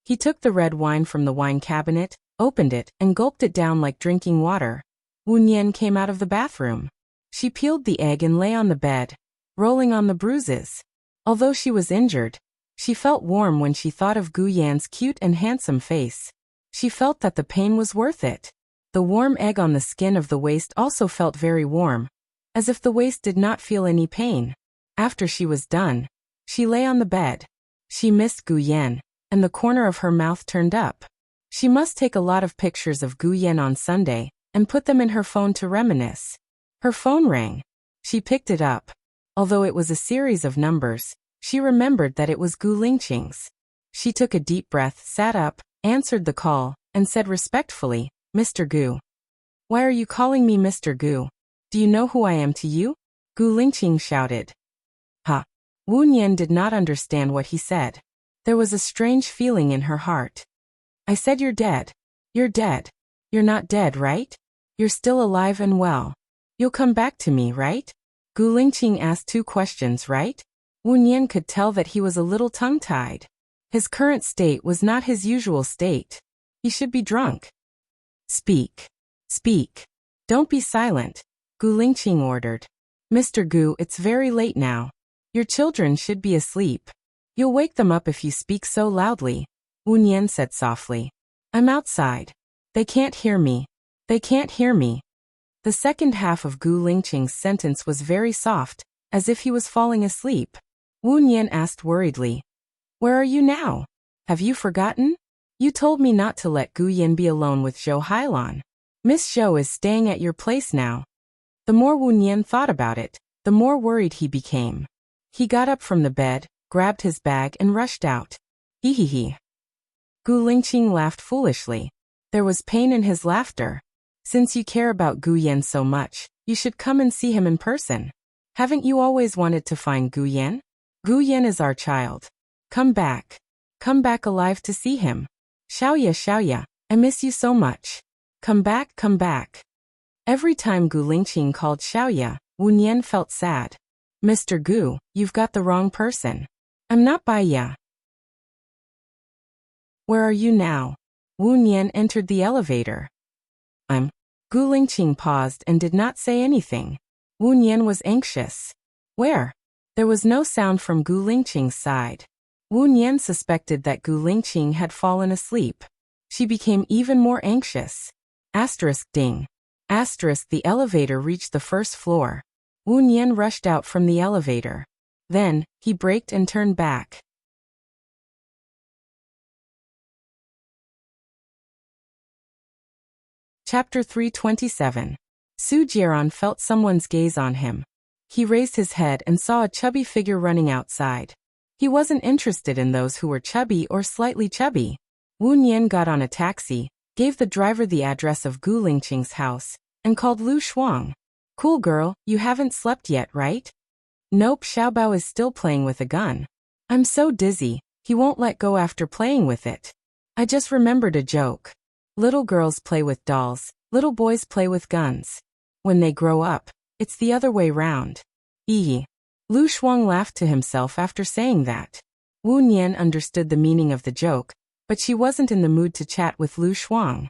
He took the red wine from the wine cabinet, opened it, and gulped it down like drinking water. Wu Nian came out of the bathroom. She peeled the egg and lay on the bed, rolling on the bruises. Although she was injured, she felt warm when she thought of Gu Yan's cute and handsome face. She felt that the pain was worth it. The warm egg on the skin of the waist also felt very warm, as if the waist did not feel any pain. After she was done, she lay on the bed. She missed Gu Yan, and the corner of her mouth turned up. She must take a lot of pictures of Gu Yan on Sunday and put them in her phone to reminisce. Her phone rang. She picked it up. Although it was a series of numbers, she remembered that it was Gu Lingqing's. She took a deep breath, sat up, answered the call, and said respectfully, "Mr. Gu." "Why are you calling me Mr. Gu? Do you know who I am to you?" Gu Lingqing shouted. "Ha." Wu Nian did not understand what he said. There was a strange feeling in her heart. "I said you're dead. You're dead. You're not dead, right? You're still alive and well. You'll come back to me, right?" Gu Lingqing asked two questions, right? Wu Nian could tell that he was a little tongue-tied. His current state was not his usual state. He should be drunk. "Speak. Speak. Don't be silent," Gu Lingqing ordered. "Mr. Gu, it's very late now. Your children should be asleep. You'll wake them up if you speak so loudly," Wu Nian said softly. "I'm outside. They can't hear me. They can't hear me." The second half of Gu Lingqing's sentence was very soft, as if he was falling asleep. Wu Nian asked worriedly, "Where are you now? Have you forgotten? You told me not to let Gu Yan be alone with Zhou Hailan. Miss Zhou is staying at your place now." The more Wu Nian thought about it, the more worried he became. He got up from the bed, grabbed his bag and rushed out. Hee. Gu Lingqing laughed foolishly. There was pain in his laughter. "Since you care about Gu Yan so much, you should come and see him in person. Haven't you always wanted to find Gu Yan? Gu Yan is our child. Come back. Come back alive to see him. Xiaoya, I miss you so much. Come back, come back." Every time Gu Lingqing called Xiaoya, Wu Nian felt sad. "Mr. Gu, you've got the wrong person. I'm not Baiya." "Where are you now?" Wu Nian entered the elevator. "I'm." Gu Lingqing paused and did not say anything. Wu Nian was anxious. "Where?" There was no sound from Gu Lingqing's side. Wu Nian suspected that Gu Lingqing had fallen asleep. She became even more anxious. Ding. The elevator reached the first floor. Wu Nian rushed out from the elevator. Then, he braked and turned back. Chapter 327. Su Jiaran felt someone's gaze on him. He raised his head and saw a chubby figure running outside. He wasn't interested in those who were chubby or slightly chubby. Wu Nian got on a taxi, gave the driver the address of Gu Lingqing's house, and called Lu Shuang. "Cool girl, you haven't slept yet, right?" "Nope, Xiaobao is still playing with a gun. I'm so dizzy, he won't let go after playing with it. I just remembered a joke. Little girls play with dolls, little boys play with guns. When they grow up, it's the other way round." Lu Shuang laughed to himself after saying that. Wu Nian understood the meaning of the joke, but she wasn't in the mood to chat with Lu Shuang.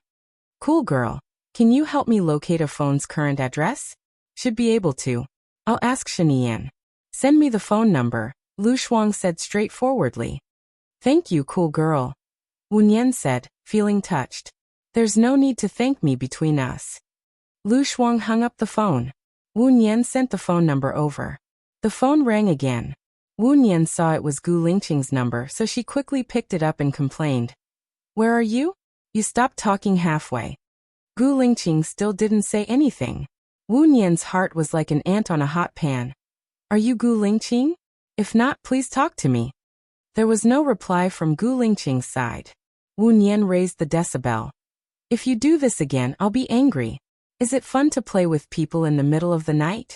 "Cool girl, can you help me locate a phone's current address?" "Should be able to. I'll ask Shinian." "Send me the phone number," Lu Shuang said straightforwardly. "Thank you, cool girl," Wu Nian said, feeling touched. "There's no need to thank me between us." Lu Shuang hung up the phone. Wu Nian sent the phone number over. The phone rang again. Wu Nian saw it was Gu Lingqing's number, so she quickly picked it up and complained. Where are you? You stopped talking halfway. Gu Lingqing still didn't say anything. Wu Nian's heart was like an ant on a hot pan. Are you Gu Lingqing? If not, please talk to me. There was no reply from Gu Lingqing's side. Wu Nian raised the decibel. If you do this again, I'll be angry. Is it fun to play with people in the middle of the night?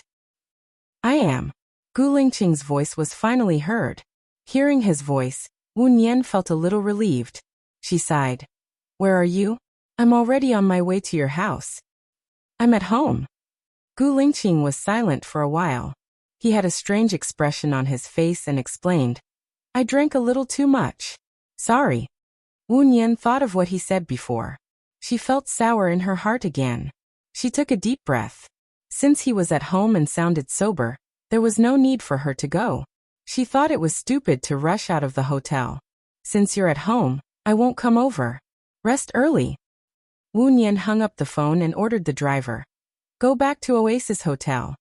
I am. Gu Lingqing's voice was finally heard. Hearing his voice, Wu Nian felt a little relieved. She sighed. Where are you? I'm already on my way to your house. I'm at home. Gu Lingqing was silent for a while. He had a strange expression on his face and explained, I drank a little too much. Sorry. Wu Nian thought of what he said before. She felt sour in her heart again. She took a deep breath. Since he was at home and sounded sober, there was no need for her to go. She thought it was stupid to rush out of the hotel. Since you're at home, I won't come over. Rest early. Wu Nian hung up the phone and ordered the driver. Go back to Oasis Hotel.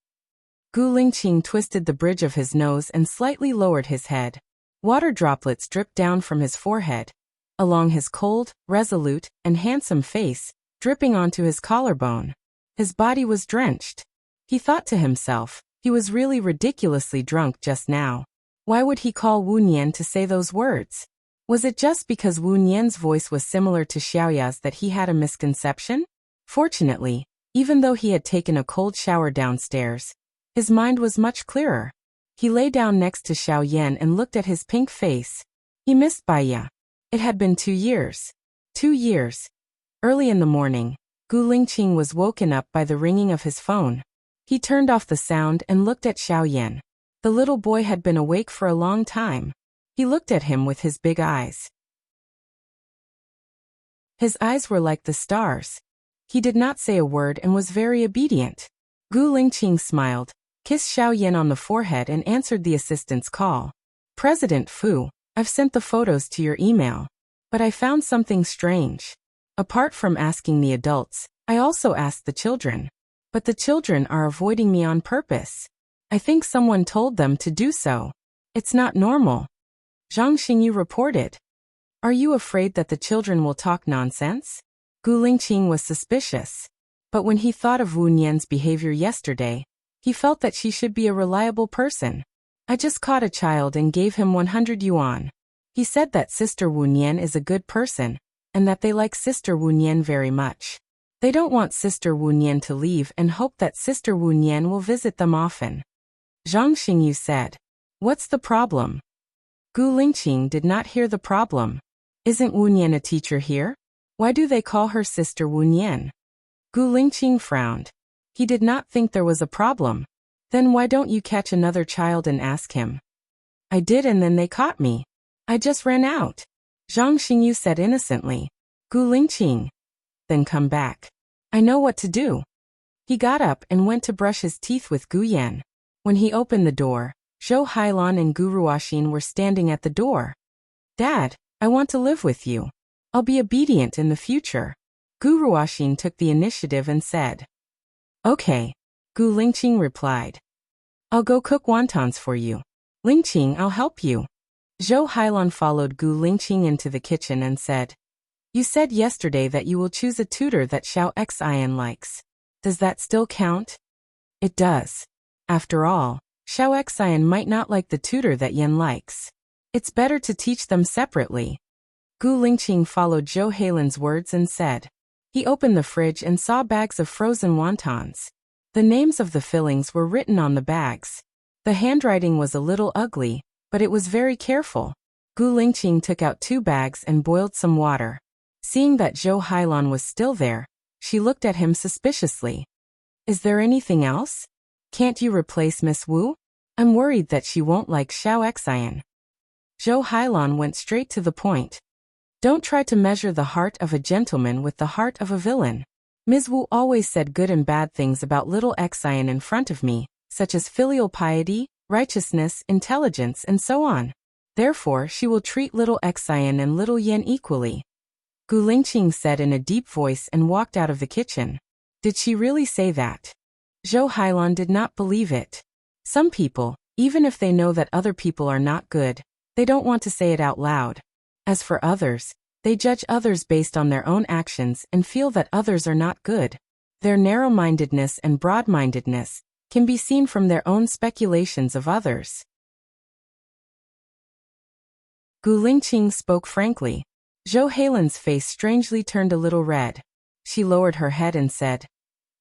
Gu Lingqing twisted the bridge of his nose and slightly lowered his head. Water droplets dripped down from his forehead, along his cold, resolute, and handsome face, dripping onto his collarbone. His body was drenched. He thought to himself, he was really ridiculously drunk just now. Why would he call Wu Nian to say those words? Was it just because Wu Nian's voice was similar to Xiaoya's that he had a misconception? Fortunately, even though he had taken a cold shower downstairs, his mind was much clearer. He lay down next to Xiao Yan and looked at his pink face. He missed Baiya. It had been 2 years. 2 years. Early in the morning, Gu Lingqing was woken up by the ringing of his phone. He turned off the sound and looked at Xiao Yan. The little boy had been awake for a long time. He looked at him with his big eyes. His eyes were like the stars. He did not say a word and was very obedient. Gu Lingqing smiled, kissed Xiao Yan on the forehead and answered the assistant's call. President Fu, I've sent the photos to your email. But I found something strange. Apart from asking the adults, I also asked the children. But the children are avoiding me on purpose. I think someone told them to do so. It's not normal. Zhang Xingyu reported. Are you afraid that the children will talk nonsense? Gu Lingqing was suspicious. But when he thought of Wu Nian's behavior yesterday, he felt that she should be a reliable person. I just caught a child and gave him 100 yuan. He said that Sister Wu Nian is a good person, and that they like Sister Wu Nian very much. They don't want Sister Wu Nian to leave and hope that Sister Wu Nian will visit them often. Zhang Xingyu said. What's the problem? Gu Lingqing did not hear the problem. Isn't Wu Nian a teacher here? Why do they call her Sister Wu Nian? Gu Lingqing frowned. He did not think there was a problem. Then why don't you catch another child and ask him? I did and then they caught me. I just ran out. Zhang Xingyu said innocently. Gu Lingqing. Then come back. I know what to do. He got up and went to brush his teeth with Gu Yan. When he opened the door, Zhou Hailan and Gu Ruoxin were standing at the door. Dad, I want to live with you. I'll be obedient in the future. Gu Ruoxin took the initiative and said. Okay. Gu Lingqing replied. I'll go cook wontons for you. Lingqing, I'll help you. Zhou Hailan followed Gu Lingqing into the kitchen and said. You said yesterday that you will choose a tutor that Xiao Xian likes. Does that still count? It does. After all, Xiao Xian might not like the tutor that Yan likes. It's better to teach them separately. Gu Lingqing followed Zhou Hailan's words and said. He opened the fridge and saw bags of frozen wontons. The names of the fillings were written on the bags. The handwriting was a little ugly, but it was very careful. Gu Lingqing took out 2 bags and boiled some water. Seeing that Zhou Hailan was still there, she looked at him suspiciously. Is there anything else? Can't you replace Miss Wu? I'm worried that she won't like Xiao Xian. Zhou Hailan went straight to the point. Don't try to measure the heart of a gentleman with the heart of a villain. Ms. Wu always said good and bad things about little Xian in front of me, such as filial piety, righteousness, intelligence, and so on. Therefore, she will treat little Xian and little Yan equally. Gu Lingqing said in a deep voice and walked out of the kitchen. Did she really say that? Zhou Hailan did not believe it. Some people, even if they know that other people are not good, they don't want to say it out loud. As for others, They judge others based on their own actions and feel that others are not good. Their narrow-mindedness and broad-mindedness can be seen from their own speculations of others. Gu Lingqing spoke frankly. Zhou Heilan's face strangely turned a little red. She lowered her head and said,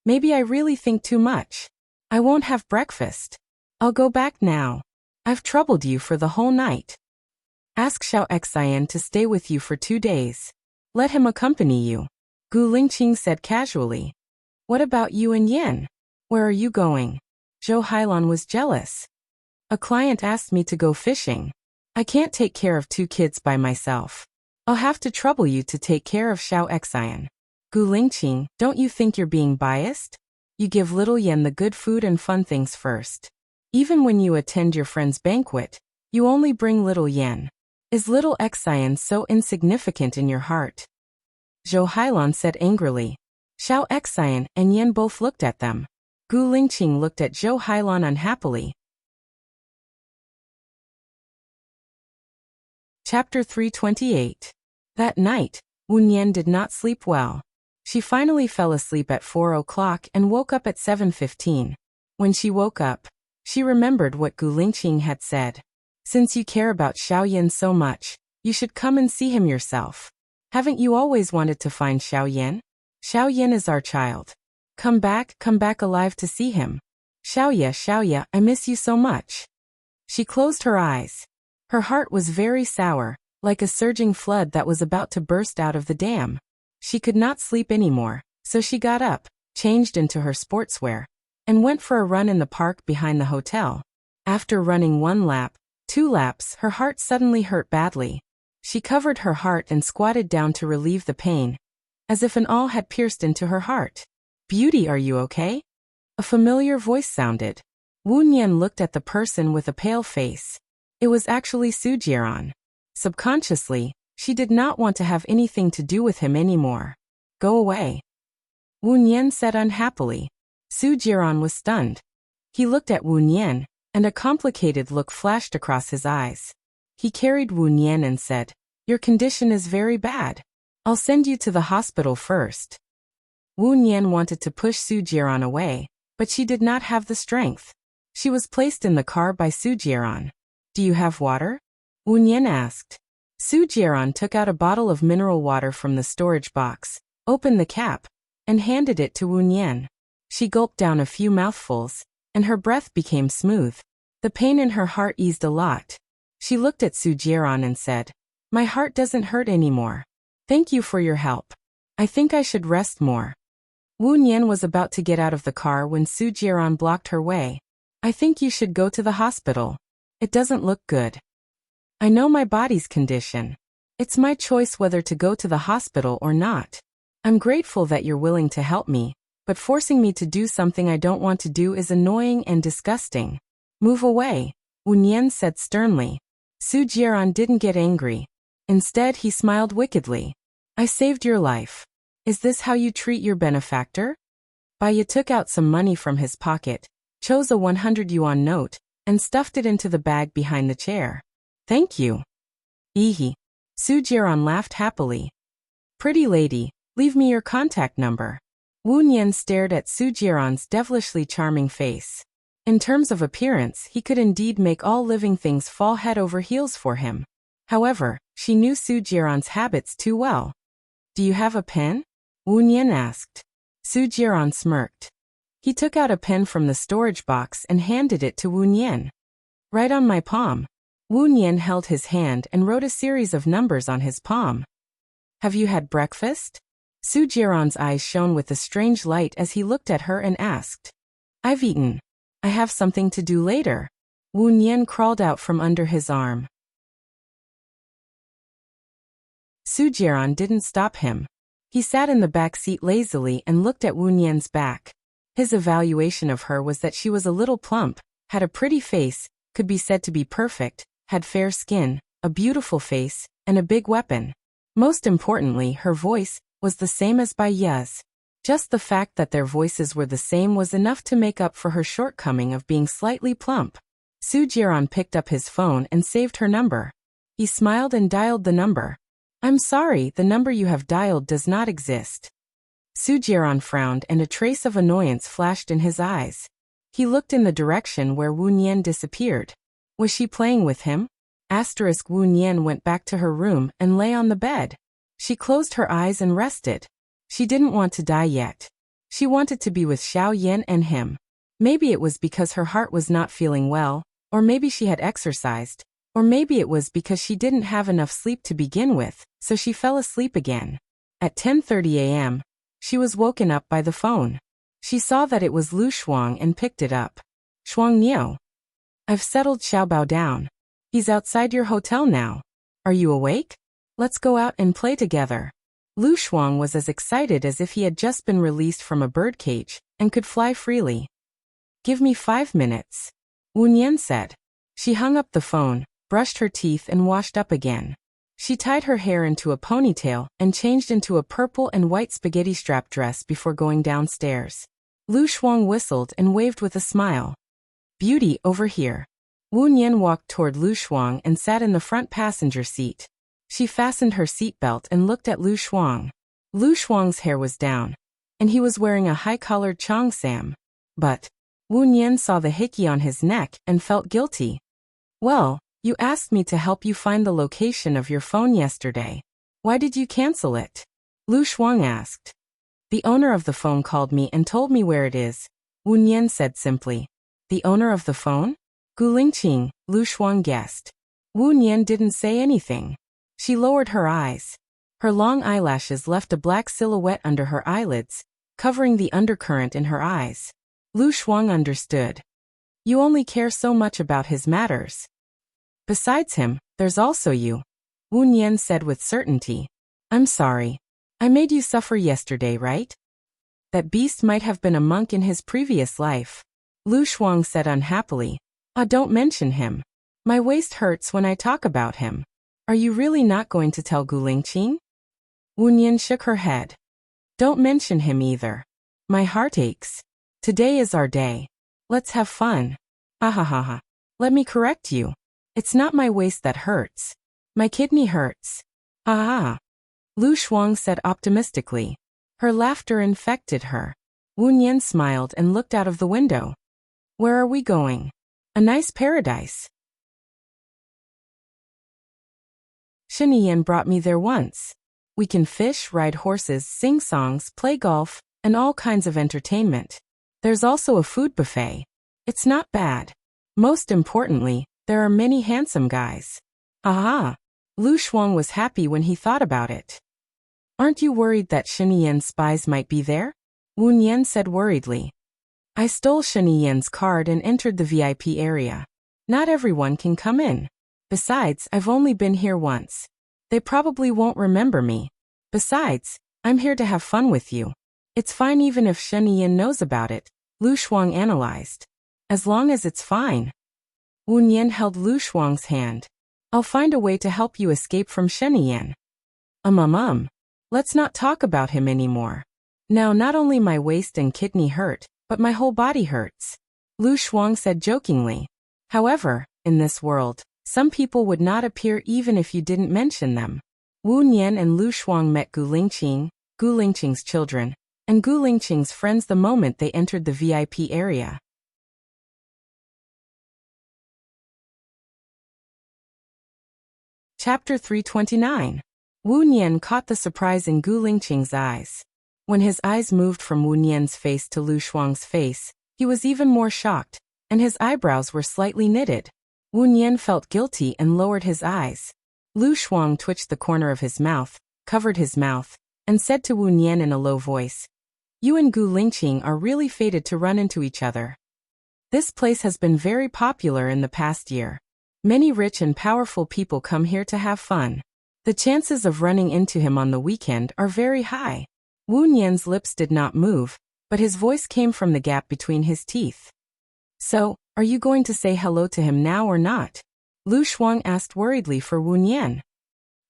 "Maybe I really think too much. I won't have breakfast. I'll go back now. I've troubled you for the whole night. Ask Xiao Xian to stay with you for 2 days. Let him accompany you," Gu Lingqing said casually. "What about you and Yin? Where are you going?" Zhou Heilan was jealous. "A client asked me to go fishing. I can't take care of 2 kids by myself. I'll have to trouble you to take care of Xiao Xian." "Gu Lingqing, don't you think you're being biased? You give little Yen the good food and fun things first. Even when you attend your friend's banquet, you only bring little Yen. Is little Xian so insignificant in your heart?" Zhou Heilan said angrily. Xiao Xian and Yen both looked at them. Gu Lingqing looked at Zhou Heilan unhappily. Chapter 328. That night, Wu Nian did not sleep well. She finally fell asleep at 4 o'clock and woke up at 7:15. When she woke up, she remembered what Gu Lingqing had said. "Since you care about Xiao Yin so much, you should come and see him yourself. Haven't you always wanted to find Xiao Yin? Xiao Yin is our child. Come back alive to see him. Xiaoya, I miss you so much." She closed her eyes. Her heart was very sour, like a surging flood that was about to burst out of the dam. She could not sleep anymore, so she got up, changed into her sportswear, and went for a run in the park behind the hotel. After running 1 lap, 2 laps, her heart suddenly hurt badly. She covered her heart and squatted down to relieve the pain, as if an awl had pierced into her heart. "Beauty, are you okay?" A familiar voice sounded. Wu Nian looked at the person with a pale face. It was actually Su Jiran. Subconsciously, she did not want to have anything to do with him anymore. "Go away," Wu Nian said unhappily. Su Jiran was stunned. He looked at Wu Nian, and a complicated look flashed across his eyes. He carried Wu Nian and said, "Your condition is very bad. I'll send you to the hospital first." Wu Nian wanted to push Su Jiran away, but she did not have the strength. She was placed in the car by Su Jiran. "Do you have water?" Wu Nian asked. Su Jiran took out a bottle of mineral water from the storage box, opened the cap, and handed it to Wu Nian. She gulped down a few mouthfuls, and her breath became smooth. The pain in her heart eased a lot. She looked at Su Jiran and said, "My heart doesn't hurt anymore. Thank you for your help. I think I should rest more." Wu Nian was about to get out of the car when Su Jiran blocked her way. "I think you should go to the hospital. It doesn't look good. I know my body's condition. It's my choice whether to go to the hospital or not. I'm grateful that you're willing to help me, but forcing me to do something I don't want to do is annoying and disgusting. Move away," Wu Nian said sternly. Su Jiran didn't get angry. Instead, he smiled wickedly. "I saved your life. Is this how you treat your benefactor?" Baiya took out some money from his pocket, chose a 100 yuan note, and stuffed it into the bag behind the chair. "Thank you." "Ehe." Su Jiran laughed happily. "Pretty lady, leave me your contact number." Wu Nian stared at Su Jiran's devilishly charming face. In terms of appearance, he could indeed make all living things fall head over heels for him. However, she knew Su Jiran's habits too well. "Do you have a pen?" Wu Nian asked. Su Jiran smirked. He took out a pen from the storage box and handed it to Wu Nian. "Write on my palm." Wu Nian held his hand and wrote a series of numbers on his palm. "Have you had breakfast?" Su Jiran's eyes shone with a strange light as he looked at her and asked. "I've eaten. I have something to do later." Wu Nian crawled out from under his arm. Su Jiran didn't stop him. He sat in the back seat lazily and looked at Wu Nian's back. His evaluation of her was that she was a little plump, had a pretty face, could be said to be perfect, had fair skin, a beautiful face, and a big weapon. Most importantly, her voice was the same as Baiya's. Just the fact that their voices were the same was enough to make up for her shortcoming of being slightly plump. Su Jiran picked up his phone and saved her number. He smiled and dialed the number. I'm sorry, the number you have dialed does not exist. Su Jiaran frowned and a trace of annoyance flashed in his eyes. He looked in the direction where Wu Nian disappeared. Was she playing with him? Wu Nian went back to her room and lay on the bed. She closed her eyes and rested. She didn't want to die yet. She wanted to be with Xiao Yan and him. Maybe it was because her heart was not feeling well, or maybe she had exercised, or maybe it was because she didn't have enough sleep to begin with, so she fell asleep again. At 10:30 a.m., she was woken up by the phone. She saw that it was Lu Shuang and picked it up. Shuang Niu. I've settled Xiaobao down. He's outside your hotel now. Are you awake? Let's go out and play together. Lu Shuang was as excited as if he had just been released from a birdcage and could fly freely. Give me 5 minutes. Wu Nian said. She hung up the phone, brushed her teeth and washed up again. She tied her hair into a ponytail and changed into a purple and white spaghetti strap dress before going downstairs. Lu Shuang whistled and waved with a smile. Beauty, over here. Wu Nian walked toward Lu Shuang and sat in the front passenger seat. She fastened her seatbelt and looked at Lu Shuang. Lu Shuang's hair was down, and he was wearing a high-collared cheongsam. But Wu Nian saw the hickey on his neck and felt guilty. Well, you asked me to help you find the location of your phone yesterday. Why did you cancel it? Lu Shuang asked. The owner of the phone called me and told me where it is, Wu Nian said simply. The owner of the phone? Gu Lingqing, Lu Shuang guessed. Wu Nian didn't say anything. She lowered her eyes. Her long eyelashes left a black silhouette under her eyelids, covering the undercurrent in her eyes. Lu Shuang understood. You only care so much about his matters. Besides him, there's also you, Wu Nian said with certainty. I'm sorry. I made you suffer yesterday, right? That beast might have been a monk in his previous life. Lu Shuang said unhappily. Don't mention him. My waist hurts when I talk about him. Are you really not going to tell Gu Lingqing? Wu Nian shook her head. Don't mention him either. My heart aches. Today is our day. Let's have fun. Ha. Let me correct you. It's not my waist that hurts. My kidney hurts. Ah. Lu Shuang said optimistically. Her laughter infected her. Wu Nian smiled and looked out of the window. Where are we going? A nice paradise. Shiniyan brought me there once. We can fish, ride horses, sing songs, play golf, and all kinds of entertainment. There's also a food buffet. It's not bad. Most importantly, there are many handsome guys. Aha! Lu Shuang was happy when he thought about it. Aren't you worried that Shiniyan's spies might be there? Wu Nian said worriedly. I stole Shiniyan's card and entered the VIP area. Not everyone can come in. Besides, I've only been here once. They probably won't remember me. Besides, I'm here to have fun with you. It's fine even if Shiniyan knows about it, Lu Shuang analyzed. As long as it's fine. Wu Nian held Lu Shuang's hand. I'll find a way to help you escape from Shiniyan. Let's not talk about him anymore. Now not only my waist and kidney hurt, but my whole body hurts. Lu Shuang said jokingly. However, in this world, some people would not appear even if you didn't mention them. Wu Nian and Lu Shuang met Gu Lingqing's children, and Gu Lingqing's friends the moment they entered the VIP area. Chapter 329. Wu Nian caught the surprise in Gu Lingqing's eyes. When his eyes moved from Wu Nian's face to Lu Shuang's face, he was even more shocked, and his eyebrows were slightly knitted. Wu Nian felt guilty and lowered his eyes. Lu Shuang twitched the corner of his mouth, covered his mouth, and said to Wu Nian in a low voice, You and Gu Lingqing are really fated to run into each other. This place has been very popular in the past year. Many rich and powerful people come here to have fun. The chances of running into him on the weekend are very high. Wu Nian's lips did not move, but his voice came from the gap between his teeth. So, are you going to say hello to him now or not? Lu Shuang asked worriedly for Wu Nian.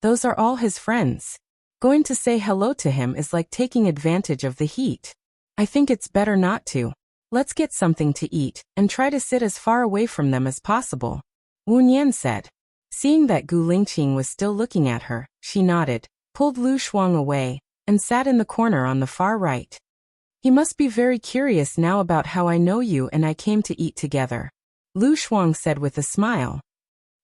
Those are all his friends. Going to say hello to him is like taking advantage of the heat. I think it's better not to. Let's get something to eat and try to sit as far away from them as possible, Wu Nian said. Seeing that Gu Lingqing was still looking at her, She nodded, pulled Lu Shuang away, and sat in the corner on the far right. He must be very curious now about how I know you and I came to eat together, Lu Shuang said with a smile.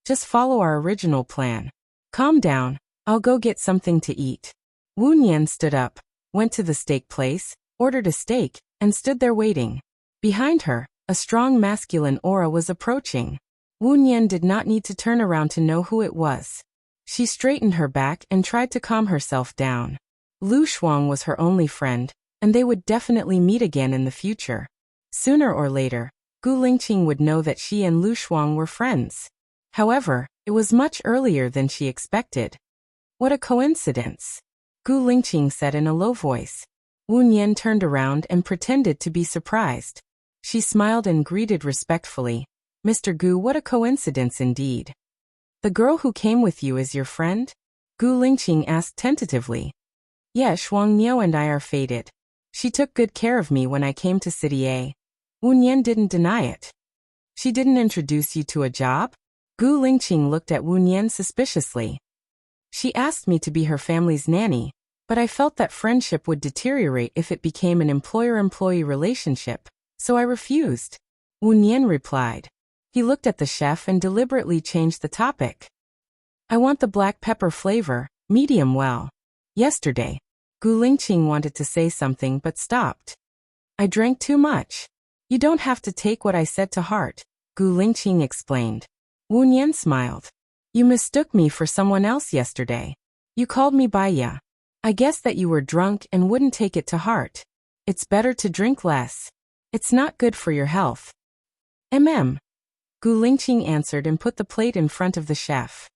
Just follow our original plan. Calm down, I'll go get something to eat. Wu Nian stood up, went to the steak place, ordered a steak, and stood there waiting. Behind her, a strong masculine aura was approaching. Wu Nian did not need to turn around to know who it was. She straightened her back and tried to calm herself down. Lu Shuang was her only friend, and they would definitely meet again in the future. Sooner or later, Gu Lingqing would know that she and Lu Shuang were friends. However, it was much earlier than she expected. What a coincidence, Gu Lingqing said in a low voice. Wu Nian turned around and pretended to be surprised. She smiled and greeted respectfully. Mr. Gu, what a coincidence indeed. The girl who came with you is your friend? Gu Lingqing asked tentatively. Yes, Shuang Niu and I are fated. She took good care of me when I came to City A. Wu Nian didn't deny it. She didn't introduce you to a job? Gu Lingqing looked at Wu Nian suspiciously. She asked me to be her family's nanny, but I felt that friendship would deteriorate if it became an employer-employee relationship, so I refused. Wu Nian replied. He looked at the chef and deliberately changed the topic. I want the black pepper flavor, medium well. Yesterday, Gu Lingqing wanted to say something but stopped. I drank too much. You don't have to take what I said to heart, Gu Lingqing explained. Wu Nian smiled. You mistook me for someone else yesterday. You called me Baiya. I guess that you were drunk and wouldn't take it to heart. It's better to drink less. It's not good for your health. Gu Lingqing answered and put the plate in front of the chef.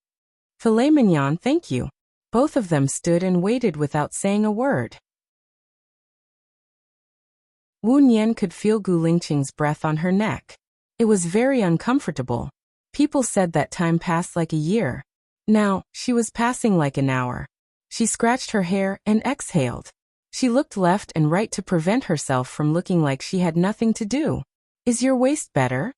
Filet mignon, thank you. Both of them stood and waited without saying a word. Wu Nian could feel Gu Lingqing's breath on her neck. It was very uncomfortable. People said that time passed like a year. Now, she was passing like an hour. She scratched her hair and exhaled. She looked left and right to prevent herself from looking like she had nothing to do. Is your waist better?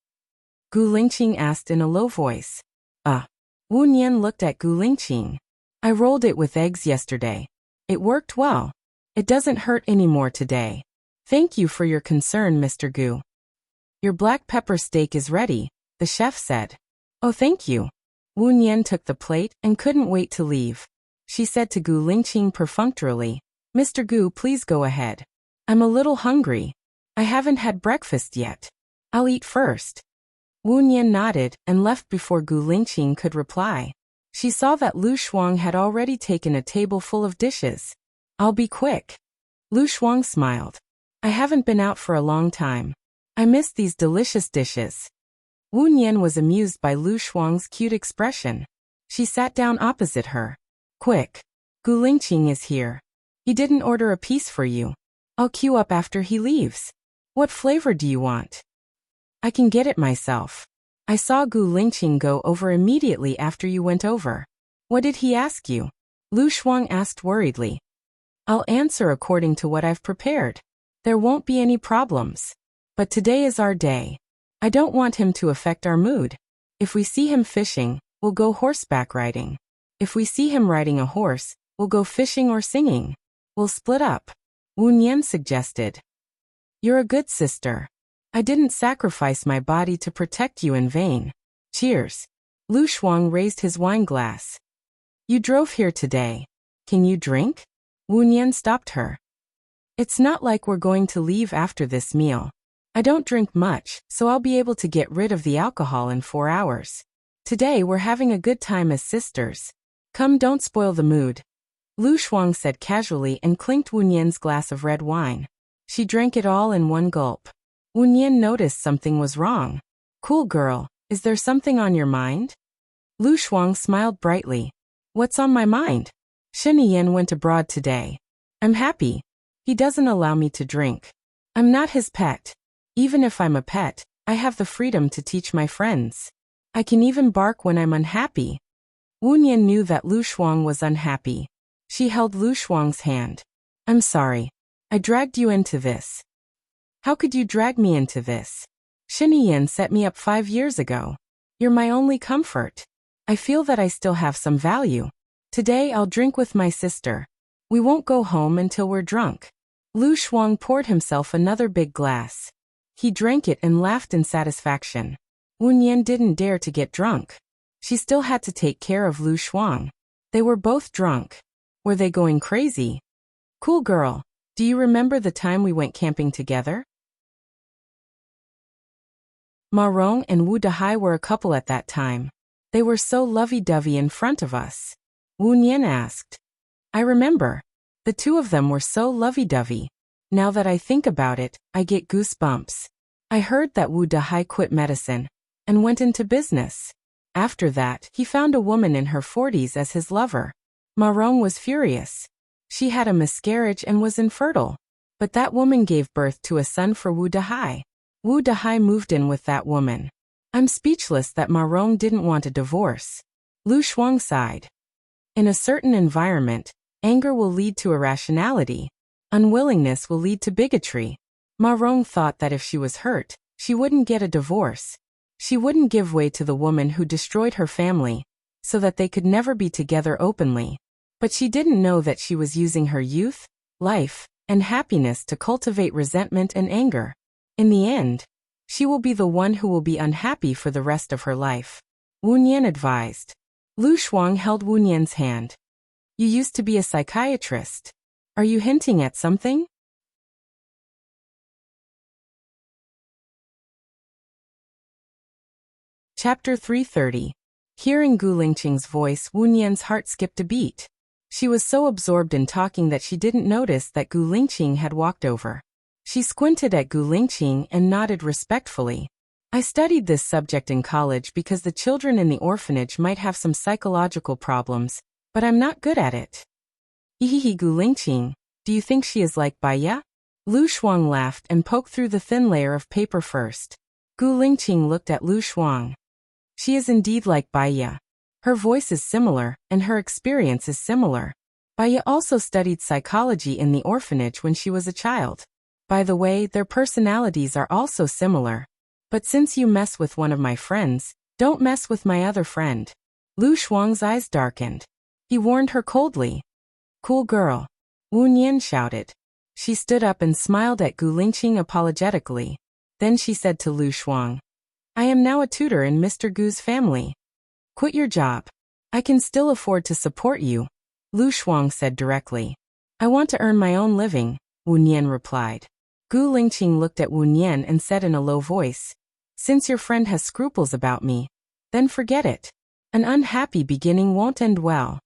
Gu Lingqing asked in a low voice. Wu Nian looked at Gu Lingqing. I rolled it with eggs yesterday. It worked well. It doesn't hurt anymore today. Thank you for your concern, Mr. Gu. Your black pepper steak is ready, the chef said. Oh, thank you. Wu Nian took the plate and couldn't wait to leave. She said to Gu Lingqing perfunctorily, Mr. Gu, please go ahead. I'm a little hungry. I haven't had breakfast yet. I'll eat first. Wu Nian nodded and left before Gu Lingqing could reply. She saw that Lu Shuang had already taken a table full of dishes. I'll be quick. Lu Shuang smiled. I haven't been out for a long time. I miss these delicious dishes. Wu Nian was amused by Lu Shuang's cute expression. She sat down opposite her. Quick. Gu Lingqing is here. He didn't order a piece for you. I'll queue up after he leaves. What flavor do you want? I can get it myself. I saw Gu Lingqing go over immediately after you went over. What did he ask you? Lu Shuang asked worriedly. I'll answer according to what I've prepared. There won't be any problems. But today is our day. I don't want him to affect our mood. If we see him fishing, we'll go horseback riding. If we see him riding a horse, we'll go fishing or singing. We'll split up. Wu Nian suggested. You're a good sister. I didn't sacrifice my body to protect you in vain. Cheers. Lu Shuang raised his wine glass. You drove here today. Can you drink? Wu Nian stopped her. It's not like we're going to leave after this meal. I don't drink much, so I'll be able to get rid of the alcohol in 4 hours. Today we're having a good time as sisters. Come, don't spoil the mood. Lu Shuang said casually and clinked Wu Nian's glass of red wine. She drank it all in one gulp. Wu Nian noticed something was wrong. Cool girl, is there something on your mind? Lu Shuang smiled brightly. What's on my mind? Shen Yan went abroad today. I'm happy. He doesn't allow me to drink. I'm not his pet. Even if I'm a pet, I have the freedom to teach my friends. I can even bark when I'm unhappy. Wu Nian knew that Lu Shuang was unhappy. She held Lu Shuang's hand. I'm sorry. I dragged you into this. How could you drag me into this? Shen Yan set me up 5 years ago. You're my only comfort. I feel that I still have some value. Today I'll drink with my sister. We won't go home until we're drunk. Lu Shuang poured himself another big glass. He drank it and laughed in satisfaction. Wu Nian didn't dare to get drunk. She still had to take care of Lu Shuang. They were both drunk. Were they going crazy? Cool girl, do you remember the time we went camping together? Ma Rong and Wu Dahai were a couple at that time. They were so lovey-dovey in front of us. Wu Nian asked. I remember. The two of them were so lovey-dovey. Now that I think about it, I get goosebumps. I heard that Wu Dahai quit medicine and went into business. After that, he found a woman in her 40s as his lover. Ma Rong was furious. She had a miscarriage and was infertile. But that woman gave birth to a son for Wu Dahai. Wu Dahai moved in with that woman. I'm speechless that Ma Rong didn't want a divorce. Lu Shuang sighed. In a certain environment, anger will lead to irrationality. Unwillingness will lead to bigotry. Ma Rong thought that if she was hurt, she wouldn't get a divorce. She wouldn't give way to the woman who destroyed her family, so that they could never be together openly. But she didn't know that she was using her youth, life, and happiness to cultivate resentment and anger. In the end, she will be the one who will be unhappy for the rest of her life. Wu Nian advised. Lu Shuang held Wu Nian's hand. You used to be a psychiatrist. Are you hinting at something? Chapter 330. Hearing Gu Lingqing's voice, Wu Nian's heart skipped a beat. She was so absorbed in talking that she didn't notice that Gu Lingqing had walked over. She squinted at Gu Lingqing and nodded respectfully. I studied this subject in college because the children in the orphanage might have some psychological problems, but I'm not good at it. Hehehe, Gu Lingqing, do you think she is like Baiya? Lu Shuang laughed and poked through the thin layer of paper first. Gu Lingqing looked at Lu Shuang. She is indeed like Baiya. Her voice is similar, and her experience is similar. Baiya also studied psychology in the orphanage when she was a child. By the way, their personalities are also similar. But since you mess with one of my friends, don't mess with my other friend. Lu Shuang's eyes darkened. He warned her coldly. Cool girl. Wu Nian shouted. She stood up and smiled at Gu Lingqing apologetically. Then she said to Lu Shuang, I am now a tutor in Mr. Gu's family. Quit your job. I can still afford to support you, Lu Shuang said directly. I want to earn my own living, Wu Nian replied. Gu Lingqing looked at Wu Nian and said in a low voice, Since your friend has scruples about me, then forget it. An unhappy beginning won't end well.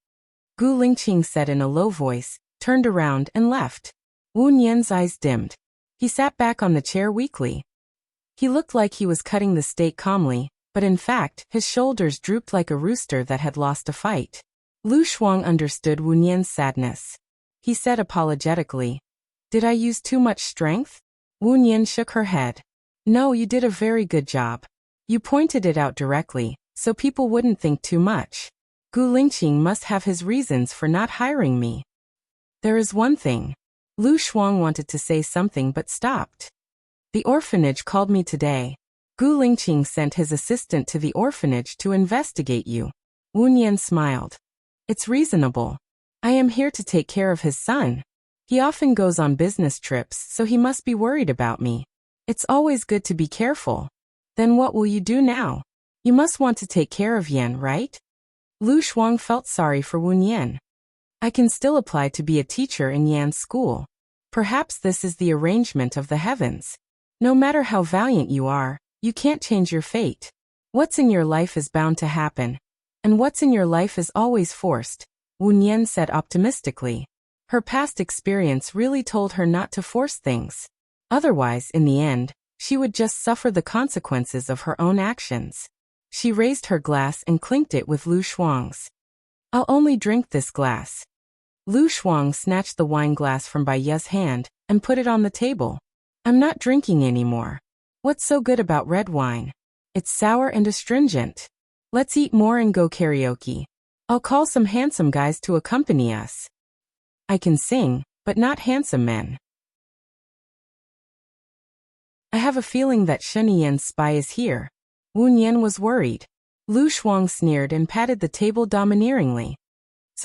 Gu Lingqing said in a low voice, turned around and left. Wu Nian's eyes dimmed. He sat back on the chair weakly. He looked like he was cutting the steak calmly, but in fact, his shoulders drooped like a rooster that had lost a fight. Lu Shuang understood Wu Nian's sadness. He said apologetically, Did I use too much strength? Wu Nian shook her head. No, you did a very good job. You pointed it out directly, so people wouldn't think too much. Gu Lingqing must have his reasons for not hiring me. There is one thing. Lu Shuang wanted to say something but stopped. The orphanage called me today. Gu Lingqing sent his assistant to the orphanage to investigate you. Wu Nian smiled. It's reasonable. I am here to take care of his son. He often goes on business trips, so he must be worried about me. It's always good to be careful. Then what will you do now? You must want to take care of Yan, right? Lu Shuang felt sorry for Wu Nian. I can still apply to be a teacher in Yan's school. Perhaps this is the arrangement of the heavens. No matter how valiant you are, you can't change your fate. What's in your life is bound to happen. And what's in your life is always forced, Wu Nian said optimistically. Her past experience really told her not to force things. Otherwise, in the end, she would just suffer the consequences of her own actions. She raised her glass and clinked it with Lu Shuang's. I'll only drink this glass. Lu Shuang snatched the wine glass from Baiya's hand and put it on the table. I'm not drinking anymore. What's so good about red wine? It's sour and astringent. Let's eat more and go karaoke. I'll call some handsome guys to accompany us. I can sing, but not handsome men. I have a feeling that Sheniyan's spy is here. Wu Nian was worried. Lu Shuang sneered and patted the table domineeringly.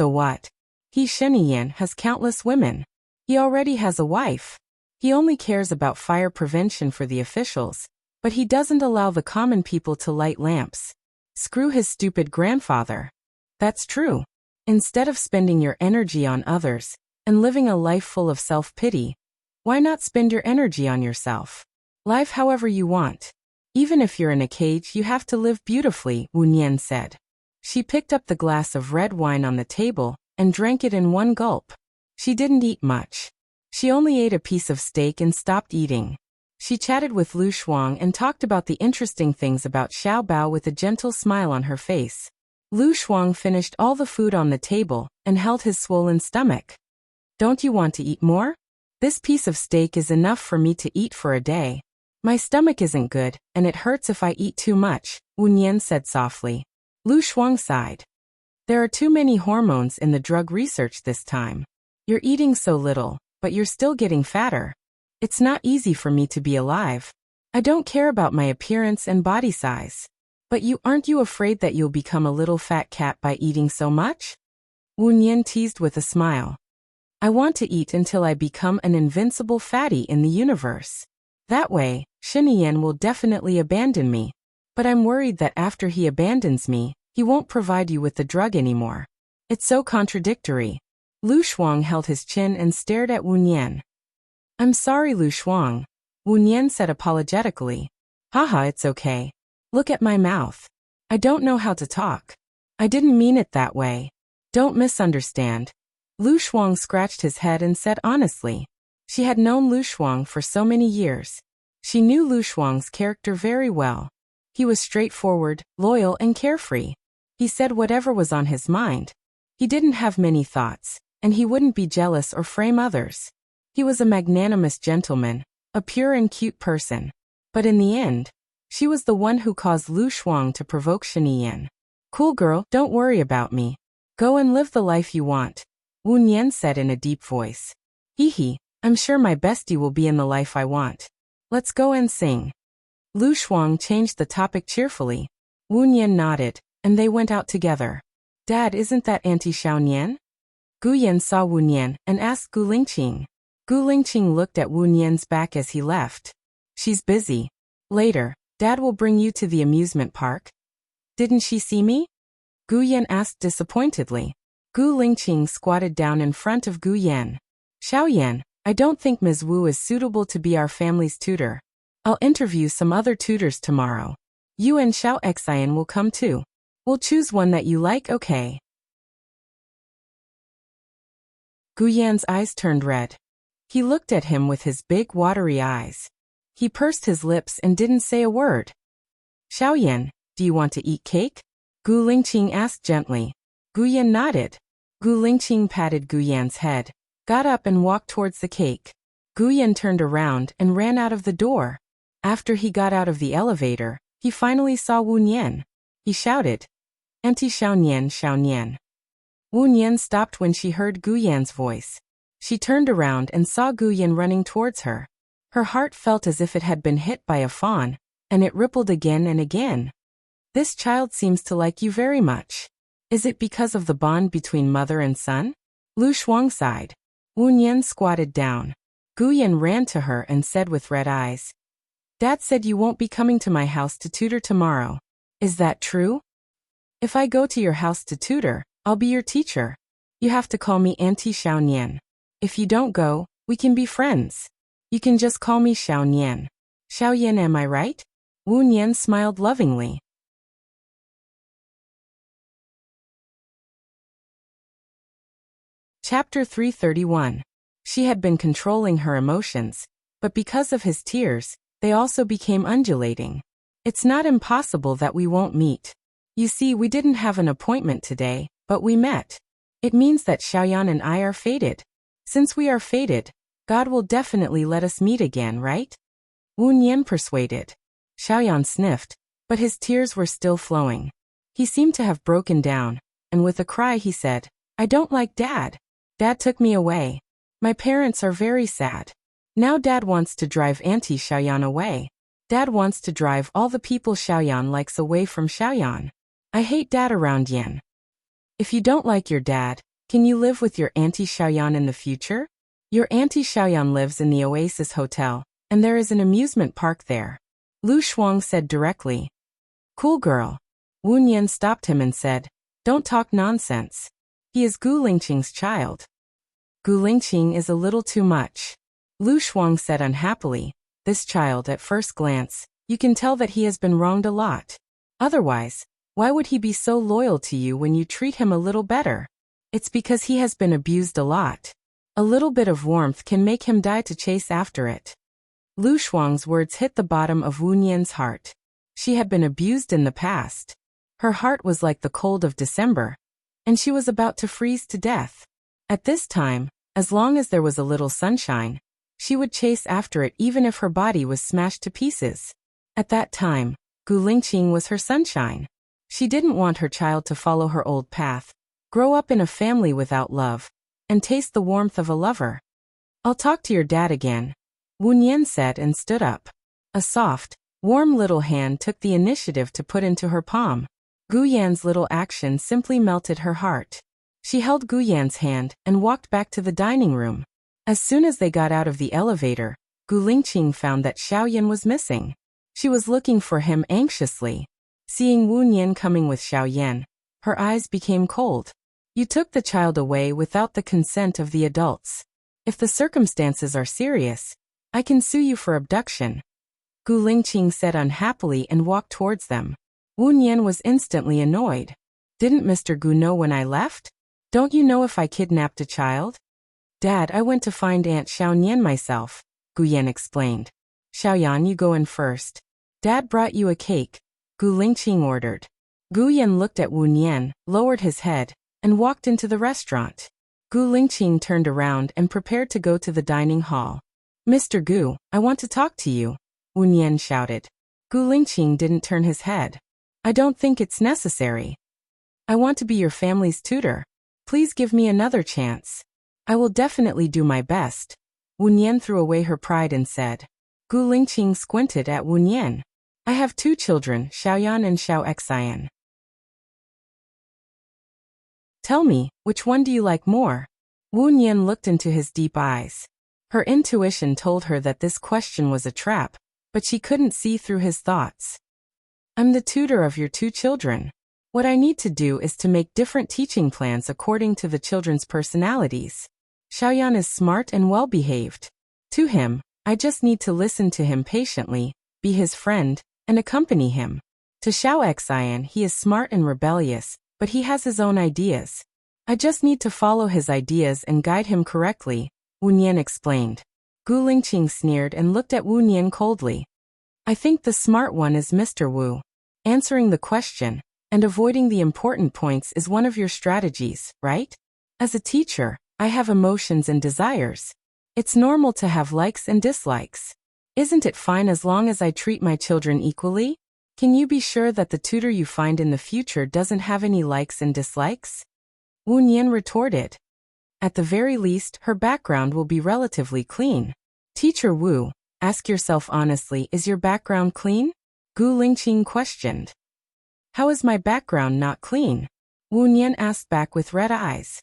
So what? He Sheniyan has countless women. He already has a wife. He only cares about fire prevention for the officials, but he doesn't allow the common people to light lamps. Screw his stupid grandfather. That's true. Instead of spending your energy on others and living a life full of self-pity, why not spend your energy on yourself? Live however you want. Even if you're in a cage, you have to live beautifully, Wu Nian said. She picked up the glass of red wine on the table and drank it in one gulp. She didn't eat much. She only ate a piece of steak and stopped eating. She chatted with Lu Shuang and talked about the interesting things about Xiao Bao with a gentle smile on her face. Lu Shuang finished all the food on the table and held his swollen stomach. Don't you want to eat more? This piece of steak is enough for me to eat for a day. My stomach isn't good, and it hurts if I eat too much, Wu Nian said softly. Lu Shuang sighed. There are too many hormones in the drug research this time. You're eating so little, but you're still getting fatter. It's not easy for me to be alive. I don't care about my appearance and body size. But aren't you afraid that you'll become a little fat cat by eating so much? Wu Nian teased with a smile. I want to eat until I become an invincible fatty in the universe. That way, Shinian will definitely abandon me. But I'm worried that after he abandons me, he won't provide you with the drug anymore. It's so contradictory. Lu Shuang held his chin and stared at Wu Nian. I'm sorry, Lu Shuang, Wu Nian said apologetically. Haha, it's okay. Look at my mouth. I don't know how to talk. I didn't mean it that way. Don't misunderstand. Lu Shuang scratched his head and said honestly. She had known Lu Shuang for so many years. She knew Lu Shuang's character very well. He was straightforward, loyal, and carefree. He said whatever was on his mind. He didn't have many thoughts, and he wouldn't be jealous or frame others. He was a magnanimous gentleman, a pure and cute person. But in the end, she was the one who caused Lu Shuang to provoke Shinian. Cool girl, don't worry about me. Go and live the life you want, Wu Nian said in a deep voice. Hee, I'm sure my bestie will be in the life I want. Let's go and sing. Lu Shuang changed the topic cheerfully. Wu Nian nodded, and they went out together. Dad, isn't that Auntie Xiao Nian? Gu Yan saw Wu Nian and asked Gu Lingqing. Gu Lingqing looked at Wu Nian's back as he left. She's busy. Later, Dad will bring you to the amusement park. Didn't she see me? Gu Yan asked disappointedly. Gu Lingqing squatted down in front of Gu Yan. Xiao Yan, I don't think Ms. Wu is suitable to be our family's tutor. I'll interview some other tutors tomorrow. You and Xiao Xian will come too. We'll choose one that you like, okay? Gu Yan's eyes turned red. He looked at him with his big watery eyes. He pursed his lips and didn't say a word. Xiao Yan, do you want to eat cake? Gu Lingqing asked gently. Gu Yan nodded. Gu Lingqing patted Gu Yan's head, got up and walked towards the cake. Gu Yan turned around and ran out of the door. After he got out of the elevator, he finally saw Wu Nian. He shouted, Auntie Xiao Nian, Xiao Nian. Wu Nian stopped when she heard Gu Yan's voice. She turned around and saw Gu Yan running towards her. Her heart felt as if it had been hit by a fawn, and it rippled again and again. This child seems to like you very much. Is it because of the bond between mother and son? Lu Shuang sighed. Wu Nian squatted down. Gu Yan ran to her and said with red eyes, Dad said you won't be coming to my house to tutor tomorrow. Is that true? If I go to your house to tutor, I'll be your teacher. You have to call me Auntie Xiao Nian. If you don't go, we can be friends. You can just call me Xiao Nian. Xiao Yan, am I right? Wu Nian smiled lovingly. Chapter 331. She had been controlling her emotions, but because of his tears, they also became undulating. It's not impossible that we won't meet. You see, we didn't have an appointment today, but we met. It means that Xiaoyan and I are fated. Since we are fated, God will definitely let us meet again, right? Wu Nian persuaded. Xiaoyan sniffed, but his tears were still flowing. He seemed to have broken down, and with a cry he said, I don't like Dad. Dad took me away. My parents are very sad. Now Dad wants to drive Auntie Xiaoyan away. Dad wants to drive all the people Xiaoyan likes away from Xiaoyan. I hate Dad around Yan. If you don't like your dad, Can you live with your Auntie Xiaoyan in the future? Your Auntie Xiaoyan lives in the Oasis Hotel, and there is an amusement park there. Lu Shuang said directly. Cool girl. Wu Nian stopped him and said, don't talk nonsense. He is Gu Lingqing's child. Gu Lingqing is a little too much. Lu Shuang said unhappily. This child, at first glance, you can tell that he has been wronged a lot. Otherwise, why would he be so loyal to you when you treat him a little better? It's because he has been abused a lot. A little bit of warmth can make him die to chase after it. Lu Shuang's words hit the bottom of Wu Nian's heart. She had been abused in the past. Her heart was like the cold of December, and she was about to freeze to death. At this time, as long as there was a little sunshine, she would chase after it even if her body was smashed to pieces. At that time, Gu Lingqing was her sunshine. She didn't want her child to follow her old path, grow up in a family without love, and taste the warmth of a lover. I'll talk to your dad again, Wu Nian said and stood up. A soft, warm little hand took the initiative to put into her palm. Gu Yan's little action simply melted her heart. She held Gu Yan's hand and walked back to the dining room. As soon as they got out of the elevator, Gu Lingqing found that Xiaoyan was missing. She was looking for him anxiously. Seeing Wu Nian coming with Xiaoyan, her eyes became cold. You took the child away without the consent of the adults. If the circumstances are serious, I can sue you for abduction. Gu Lingqing said unhappily and walked towards them. Wu Nian was instantly annoyed. Didn't Mr. Gu know when I left? Don't you know if I kidnapped a child? Dad, I went to find Aunt Xiaoyan myself, Gu Yan explained. Xiaoyan, you go in first. Dad brought you a cake, Gu Lingqing ordered. Gu Yan looked at Wu Nian, lowered his head, and walked into the restaurant. Gu Lingqing turned around and prepared to go to the dining hall. Mr. Gu, I want to talk to you, Wu Nian shouted. Gu Lingqing didn't turn his head. I don't think it's necessary. I want to be your family's tutor. Please give me another chance. I will definitely do my best. Wu Nian threw away her pride and said. Gu Lingqing squinted at Wu Nian. I have two children, Xiaoyan and Xiao Xian. Tell me, which one do you like more? Wu Nian looked into his deep eyes. Her intuition told her that this question was a trap, but she couldn't see through his thoughts. I'm the tutor of your two children. What I need to do is to make different teaching plans according to the children's personalities. Xiaoyan is smart and well-behaved. To him, I just need to listen to him patiently, be his friend, and accompany him. To Xiao Xian, he is smart and rebellious, but he has his own ideas. I just need to follow his ideas and guide him correctly, Wu Nian explained. Gu Lingqing sneered and looked at Wu Nian coldly. I think the smart one is Mr. Wu. Answering the question and avoiding the important points is one of your strategies, right? As a teacher, I have emotions and desires. It's normal to have likes and dislikes. Isn't it fine as long as I treat my children equally? Can you be sure that the tutor you find in the future doesn't have any likes and dislikes? Wu Nian retorted. At the very least, her background will be relatively clean. Teacher Wu, ask yourself honestly, is your background clean? Gu Lingqing questioned. How is my background not clean? Wu Nian asked back with red eyes.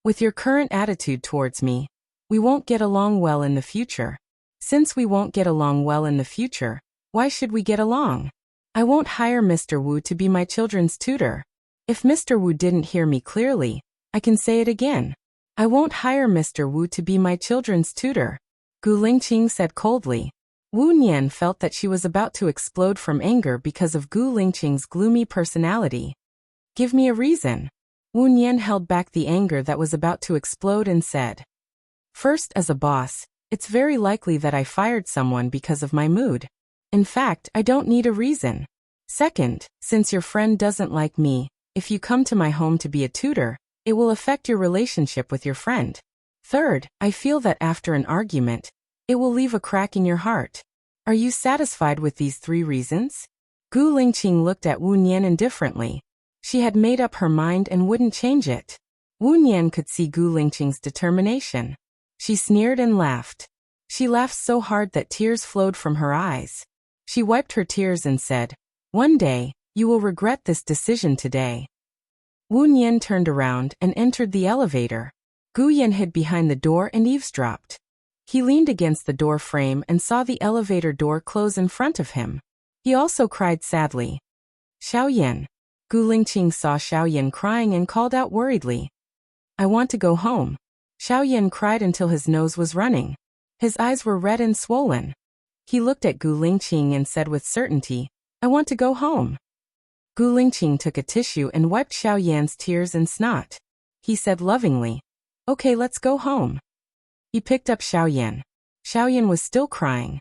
With your current attitude towards me, we won't get along well in the future. Since we won't get along well in the future, why should we get along? I won't hire Mr. Wu to be my children's tutor. If Mr. Wu didn't hear me clearly, I can say it again. I won't hire Mr. Wu to be my children's tutor, Gu Lingqing said coldly. Wu Nian felt that she was about to explode from anger because of Gu Lingqing's gloomy personality. Give me a reason. Wu Nian held back the anger that was about to explode and said. First, as a boss, it's very likely that I fired someone because of my mood. In fact, I don't need a reason. Second, since your friend doesn't like me, if you come to my home to be a tutor, it will affect your relationship with your friend. Third, I feel that after an argument, it will leave a crack in your heart. Are you satisfied with these three reasons? Gu Lingqing looked at Wu Nian indifferently. She had made up her mind and wouldn't change it. Wu Nian could see Gu Lingqing's determination. She sneered and laughed. She laughed so hard that tears flowed from her eyes. She wiped her tears and said, One day, you will regret this decision today. Wu Nian turned around and entered the elevator. Gu Yan hid behind the door and eavesdropped. He leaned against the door frame and saw the elevator door close in front of him. He also cried sadly. Xiaoyan. Gu Lingqing saw Xiaoyan crying and called out worriedly. I want to go home. Xiaoyan cried until his nose was running. His eyes were red and swollen. He looked at Gu Lingqing and said with certainty, I want to go home. Gu Lingqing took a tissue and wiped Xiaoyan's tears and snot. He said lovingly, Okay, let's go home. He picked up Xiaoyan. Xiaoyan was still crying.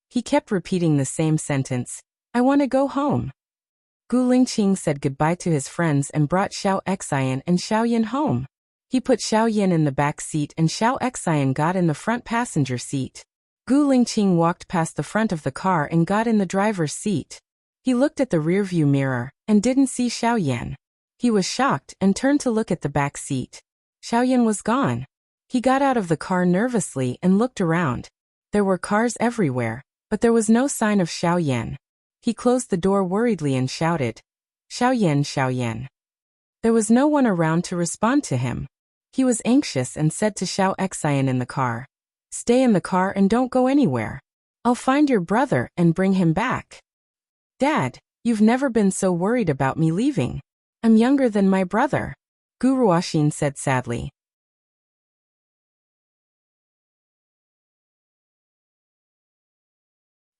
He kept repeating the same sentence, I want to go home. Gu Lingqing said goodbye to his friends and brought Xiao Xian and Xiaoyan home. He put Xiaoyan in the back seat and Xiao Xian got in the front passenger seat. Gu Lingqing walked past the front of the car and got in the driver's seat. He looked at the rearview mirror and didn't see Xiaoyan. He was shocked and turned to look at the back seat. Xiaoyan was gone. He got out of the car nervously and looked around. There were cars everywhere, but there was no sign of Xiaoyan. He closed the door worriedly and shouted, Xiaoyan, Xiaoyan. There was no one around to respond to him. He was anxious and said to Xiao Xian in the car, Stay in the car and don't go anywhere. I'll find your brother and bring him back. Dad, you've never been so worried about me leaving. I'm younger than my brother, Gu Ruoxin said sadly.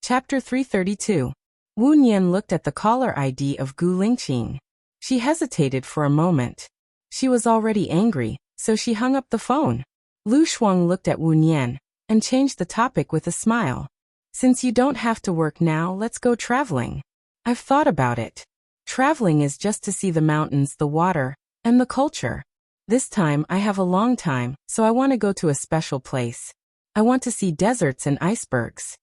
Chapter 332. Wu Nian looked at the caller ID of Gu Lingqing. She hesitated for a moment. She was already angry, so she hung up the phone. Lu Shuang looked at Wu Nian and changed the topic with a smile. Since you don't have to work now, let's go traveling. I've thought about it. Traveling is just to see the mountains, the water, and the culture. This time I have a long time, so I want to go to a special place. I want to see deserts and icebergs.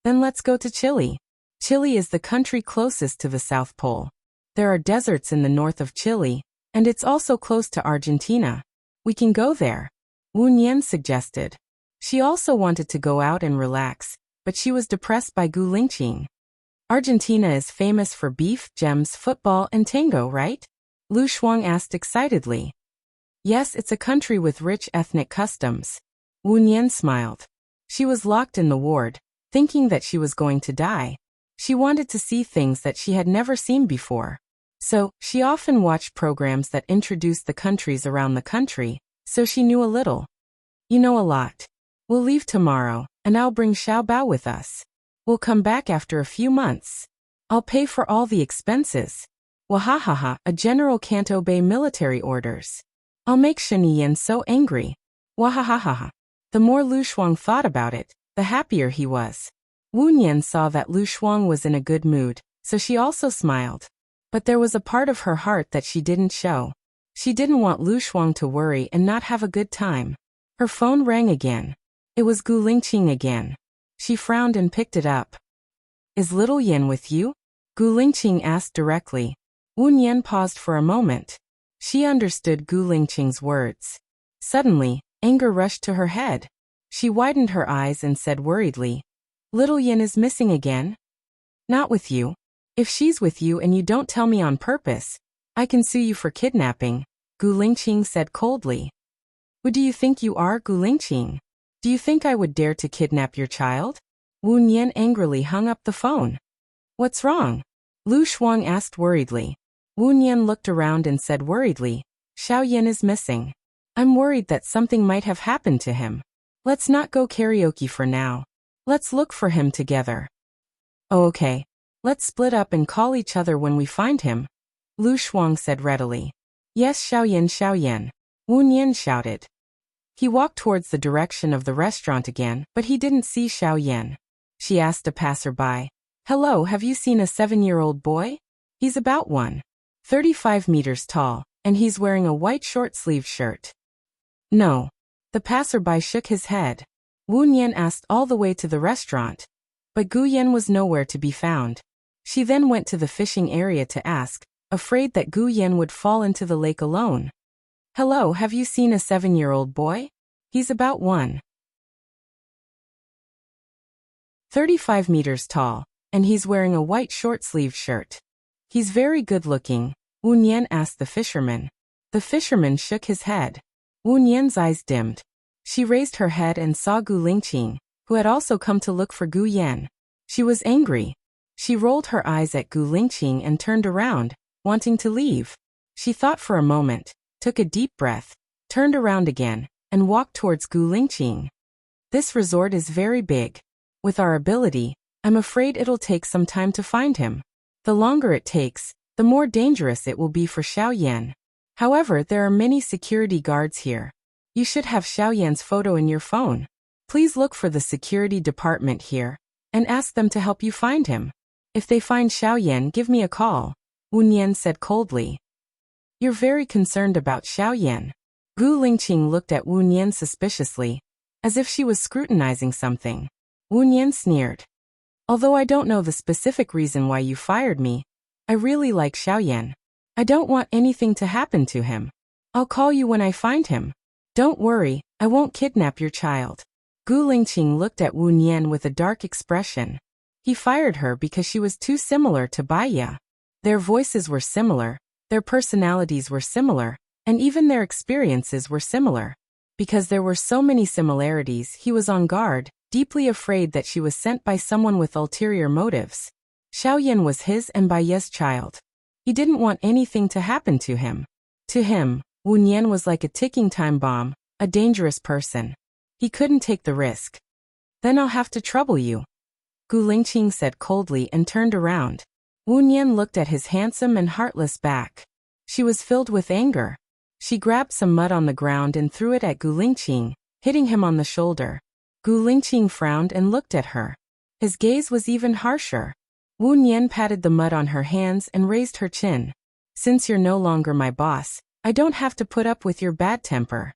Then let's go to Chile. Chile is the country closest to the South Pole. There are deserts in the north of Chile, and it's also close to Argentina. We can go there, Wu Nian suggested. She also wanted to go out and relax, but she was depressed by Gu Lingqing. Argentina is famous for beef, gems, football, and tango, right? Lu Shuang asked excitedly. Yes, it's a country with rich ethnic customs. Wu Nian smiled. She was locked in the ward, thinking that she was going to die. She wanted to see things that she had never seen before. So, she often watched programs that introduced the countries around the country, so she knew a little. You know a lot. We'll leave tomorrow, and I'll bring Xiao Bao with us. We'll come back after a few months. I'll pay for all the expenses. Wahahaha, a general can't obey military orders. I'll make Shiniyan so angry. Wahahaha. The more Lu Shuang thought about it, the happier he was. Wu Nian saw that Lu Shuang was in a good mood, so she also smiled. But there was a part of her heart that she didn't show. She didn't want Lu Shuang to worry and not have a good time. Her phone rang again. It was Gu Lingqing again. She frowned and picked it up. Is little Yin with you? Gu Lingqing asked directly. Wu Nian paused for a moment. She understood Gu Lingqing's words. Suddenly, anger rushed to her head. She widened her eyes and said worriedly, Little Yin is missing again? Not with you. If she's with you and you don't tell me on purpose, I can sue you for kidnapping, Gu Lingqing said coldly. Who do you think you are, Gu Lingqing? Do you think I would dare to kidnap your child? Wu Nian angrily hung up the phone. What's wrong? Lu Shuang asked worriedly. Wu Nian looked around and said worriedly, Xiaoyan is missing. I'm worried that something might have happened to him. Let's not go karaoke for now. Let's look for him together. Oh, okay. Let's split up and call each other when we find him, Lu Shuang said readily. Yes, Xiaoyan, Xiaoyan, Wu Nian shouted. He walked towards the direction of the restaurant again, but he didn't see Xiaoyan. She asked a passerby, Hello, have you seen a 7-year-old boy? He's about 1.35 meters tall, and he's wearing a white short-sleeved shirt. No. The passerby shook his head. Wu Nian asked all the way to the restaurant, but Gu Yan was nowhere to be found. She then went to the fishing area to ask, afraid that Gu Yan would fall into the lake alone. Hello, have you seen a 7-year-old boy? He's about 1.35 meters tall, and he's wearing a white short-sleeved shirt. He's very good-looking, Wu Nian asked the fisherman. The fisherman shook his head. Wu Nian's eyes dimmed. She raised her head and saw Gu Lingqing, who had also come to look for Gu Yan. She was angry. She rolled her eyes at Gu Lingqing and turned around, wanting to leave. She thought for a moment, took a deep breath, turned around again, and walked towards Gu Lingqing. This resort is very big. With our ability, I'm afraid it'll take some time to find him. The longer it takes, the more dangerous it will be for Xiao Yan. However, there are many security guards here. You should have Xiao Yan's photo in your phone. Please look for the security department here, and ask them to help you find him. If they find Xiao Yan, give me a call, Wu Nian said coldly. You're very concerned about Xiao Yan. Gu Lingqing looked at Wu Nian suspiciously, as if she was scrutinizing something. Wu Nian sneered. Although I don't know the specific reason why you fired me, I really like Xiao Yan. I don't want anything to happen to him. I'll call you when I find him. Don't worry, I won't kidnap your child. Gu Lingqing looked at Wu Nian with a dark expression. He fired her because she was too similar to Baiya. Their voices were similar, their personalities were similar, and even their experiences were similar. Because there were so many similarities, he was on guard, deeply afraid that she was sent by someone with ulterior motives. Xiao Yan was his and Baiya's child. He didn't want anything to happen to him. To him, Wu Nian was like a ticking time bomb, a dangerous person. He couldn't take the risk. Then I'll have to trouble you, Gu Lingqing said coldly and turned around. Wu Nian looked at his handsome and heartless back. She was filled with anger. She grabbed some mud on the ground and threw it at Gu Lingqing, hitting him on the shoulder. Gu Lingqing frowned and looked at her. His gaze was even harsher. Wu Nian patted the mud on her hands and raised her chin. Since you're no longer my boss, I don't have to put up with your bad temper.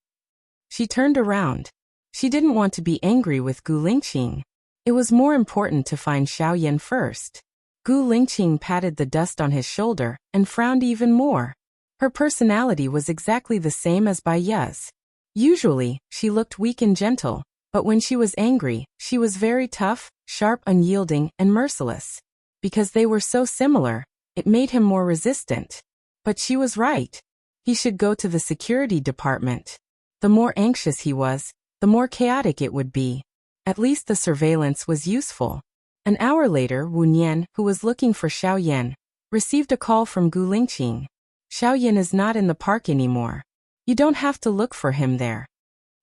She turned around. She didn't want to be angry with Gu Lingqing. It was more important to find Xiao Yan first. Gu Lingqing patted the dust on his shoulder and frowned even more. Her personality was exactly the same as Baiya's. Usually, she looked weak and gentle, but when she was angry, she was very tough, sharp, unyielding, and merciless. Because they were so similar, it made him more resistant. But she was right. He should go to the security department. The more anxious he was, the more chaotic it would be. At least the surveillance was useful. An hour later, Wu Nian, who was looking for Xiao Yan, received a call from Gu Lingqing. Xiao Yan is not in the park anymore. You don't have to look for him there.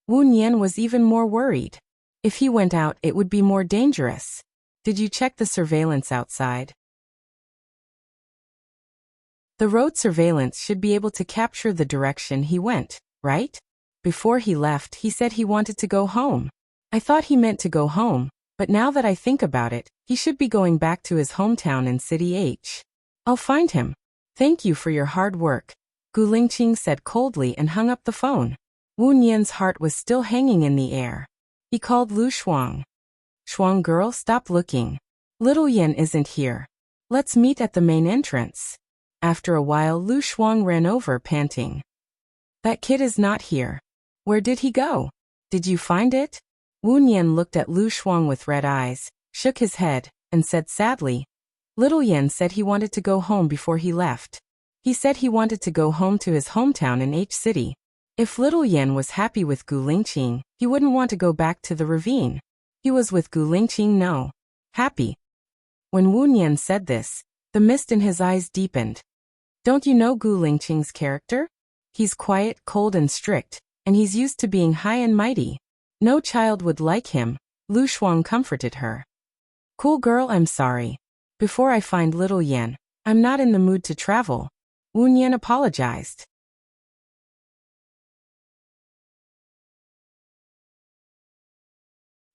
Wu Nian was even more worried. If he went out, it would be more dangerous. Did you check the surveillance outside? The road surveillance should be able to capture the direction he went, right? Before he left, he said he wanted to go home. I thought he meant to go home, but now that I think about it, he should be going back to his hometown in City H. I'll find him. Thank you for your hard work, Gu Lingqing said coldly and hung up the phone. Wu Nian's heart was still hanging in the air. He called Lu Shuang. Shuang girl, stop looking. Little Yan isn't here. Let's meet at the main entrance. After a while, Lu Shuang ran over, panting. That kid is not here. Where did he go? Did you find it? Wu Nian looked at Lu Shuang with red eyes, shook his head, and said sadly, Little Yan said he wanted to go home before he left. He said he wanted to go home to his hometown in H City. If Little Yan was happy with Gu Lingqing, he wouldn't want to go back to the ravine. He was with Gu Lingqing, no. Happy. When Wu Nian said this, the mist in his eyes deepened. Don't you know Gu Lingqing's character? He's quiet, cold, and strict, and he's used to being high and mighty. No child would like him, Lu Shuang comforted her. Cool girl, I'm sorry. Before I find Little Yan, I'm not in the mood to travel. Wu Nian apologized.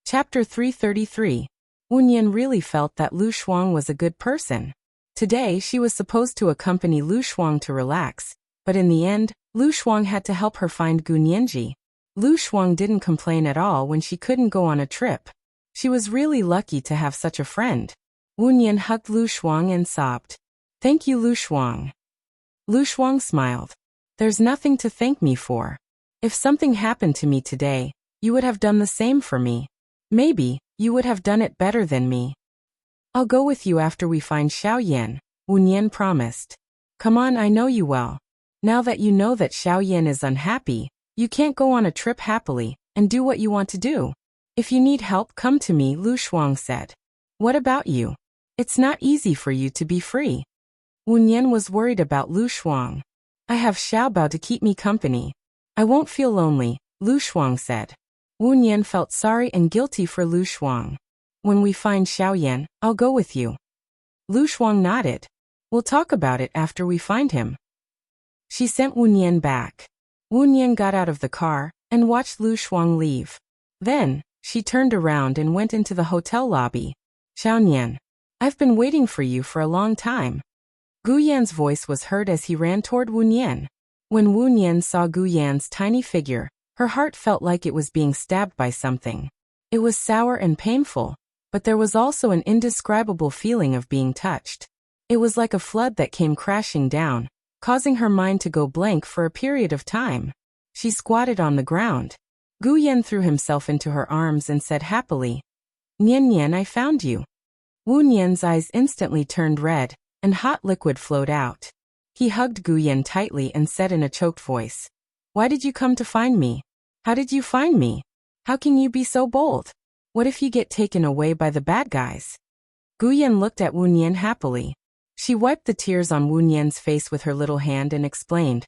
Chapter 333. Wu Nian really felt that Lu Shuang was a good person. Today she was supposed to accompany Lu Shuang to relax, but in the end, Lu Shuang had to help her find Gu Nianji. Lu Shuang didn't complain at all when she couldn't go on a trip. She was really lucky to have such a friend. Wu Nian hugged Lu Shuang and sobbed. Thank you, Lu Shuang. Lu Shuang smiled. There's nothing to thank me for. If something happened to me today, you would have done the same for me. Maybe, you would have done it better than me. I'll go with you after we find Xiao Yan, Wu Nian promised. Come on, I know you well. Now that you know that Xiaoyan is unhappy, you can't go on a trip happily and do what you want to do. If you need help, come to me, Lu Shuang said. What about you? It's not easy for you to be free. Wu Nian was worried about Lu Shuang. I have Xiaobao to keep me company. I won't feel lonely, Lu Shuang said. Wu Nian felt sorry and guilty for Lu Shuang. When we find Xiaoyan, I'll go with you. Lu Shuang nodded. We'll talk about it after we find him. She sent Wu Nian back. Wu Nian got out of the car and watched Lu Shuang leave. Then, she turned around and went into the hotel lobby. Xiaoyan, I've been waiting for you for a long time. Gu Yan's voice was heard as he ran toward Wu Nian. When Wu Nian saw Gu Yan's tiny figure, her heart felt like it was being stabbed by something. It was sour and painful, but there was also an indescribable feeling of being touched. It was like a flood that came crashing down, causing her mind to go blank for a period of time. She squatted on the ground. Gu Yan threw himself into her arms and said happily, Nian Nian, I found you. Wu Nian's eyes instantly turned red, and hot liquid flowed out. He hugged Gu Yan tightly and said in a choked voice, Why did you come to find me? How did you find me? How can you be so bold? What if you get taken away by the bad guys? Gu Yan looked at Wu Nian happily. She wiped the tears on Wu Nian's face with her little hand and explained,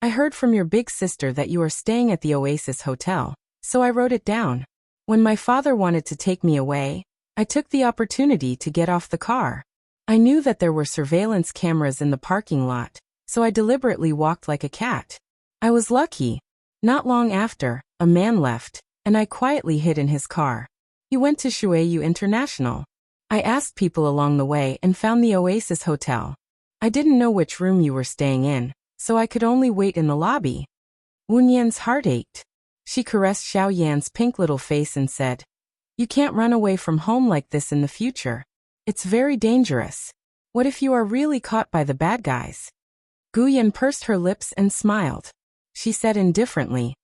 I heard from your big sister that you are staying at the Oasis Hotel, so I wrote it down. When my father wanted to take me away, I took the opportunity to get off the car. I knew that there were surveillance cameras in the parking lot, so I deliberately walked like a cat. I was lucky. Not long after, a man left, and I quietly hid in his car. He went to Shuiyu International. I asked people along the way and found the Oasis Hotel. I didn't know which room you were staying in, so I could only wait in the lobby. Wu Nian's heart ached. She caressed Xiaoyan's pink little face and said, You can't run away from home like this in the future. It's very dangerous. What if you are really caught by the bad guys? Gu Yan pursed her lips and smiled. She said indifferently,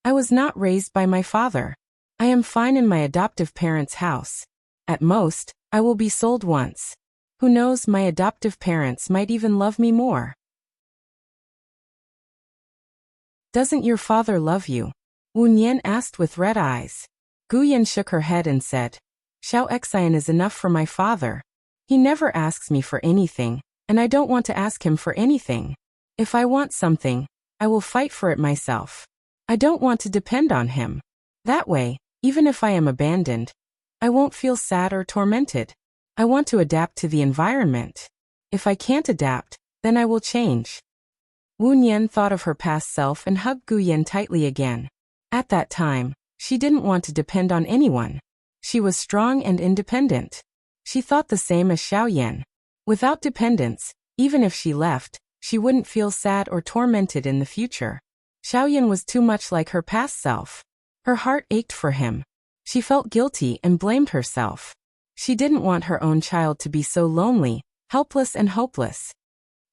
I was not raised by my father. I am fine in my adoptive parents' house. At most, I will be sold once. Who knows, my adoptive parents might even love me more. Doesn't your father love you? Wu Nian asked with red eyes. Gu Yan shook her head and said, Xiao Xian is enough for my father. He never asks me for anything, and I don't want to ask him for anything. If I want something, I will fight for it myself. I don't want to depend on him. That way, even if I am abandoned, I won't feel sad or tormented. I want to adapt to the environment. If I can't adapt, then I will change. Wu Nian thought of her past self and hugged Gu Yan tightly again. At that time, she didn't want to depend on anyone. She was strong and independent. She thought the same as Xiaoyan. Without dependence, even if she left, she wouldn't feel sad or tormented in the future. Xiaoyan was too much like her past self. Her heart ached for him. She felt guilty and blamed herself. She didn't want her own child to be so lonely, helpless and hopeless.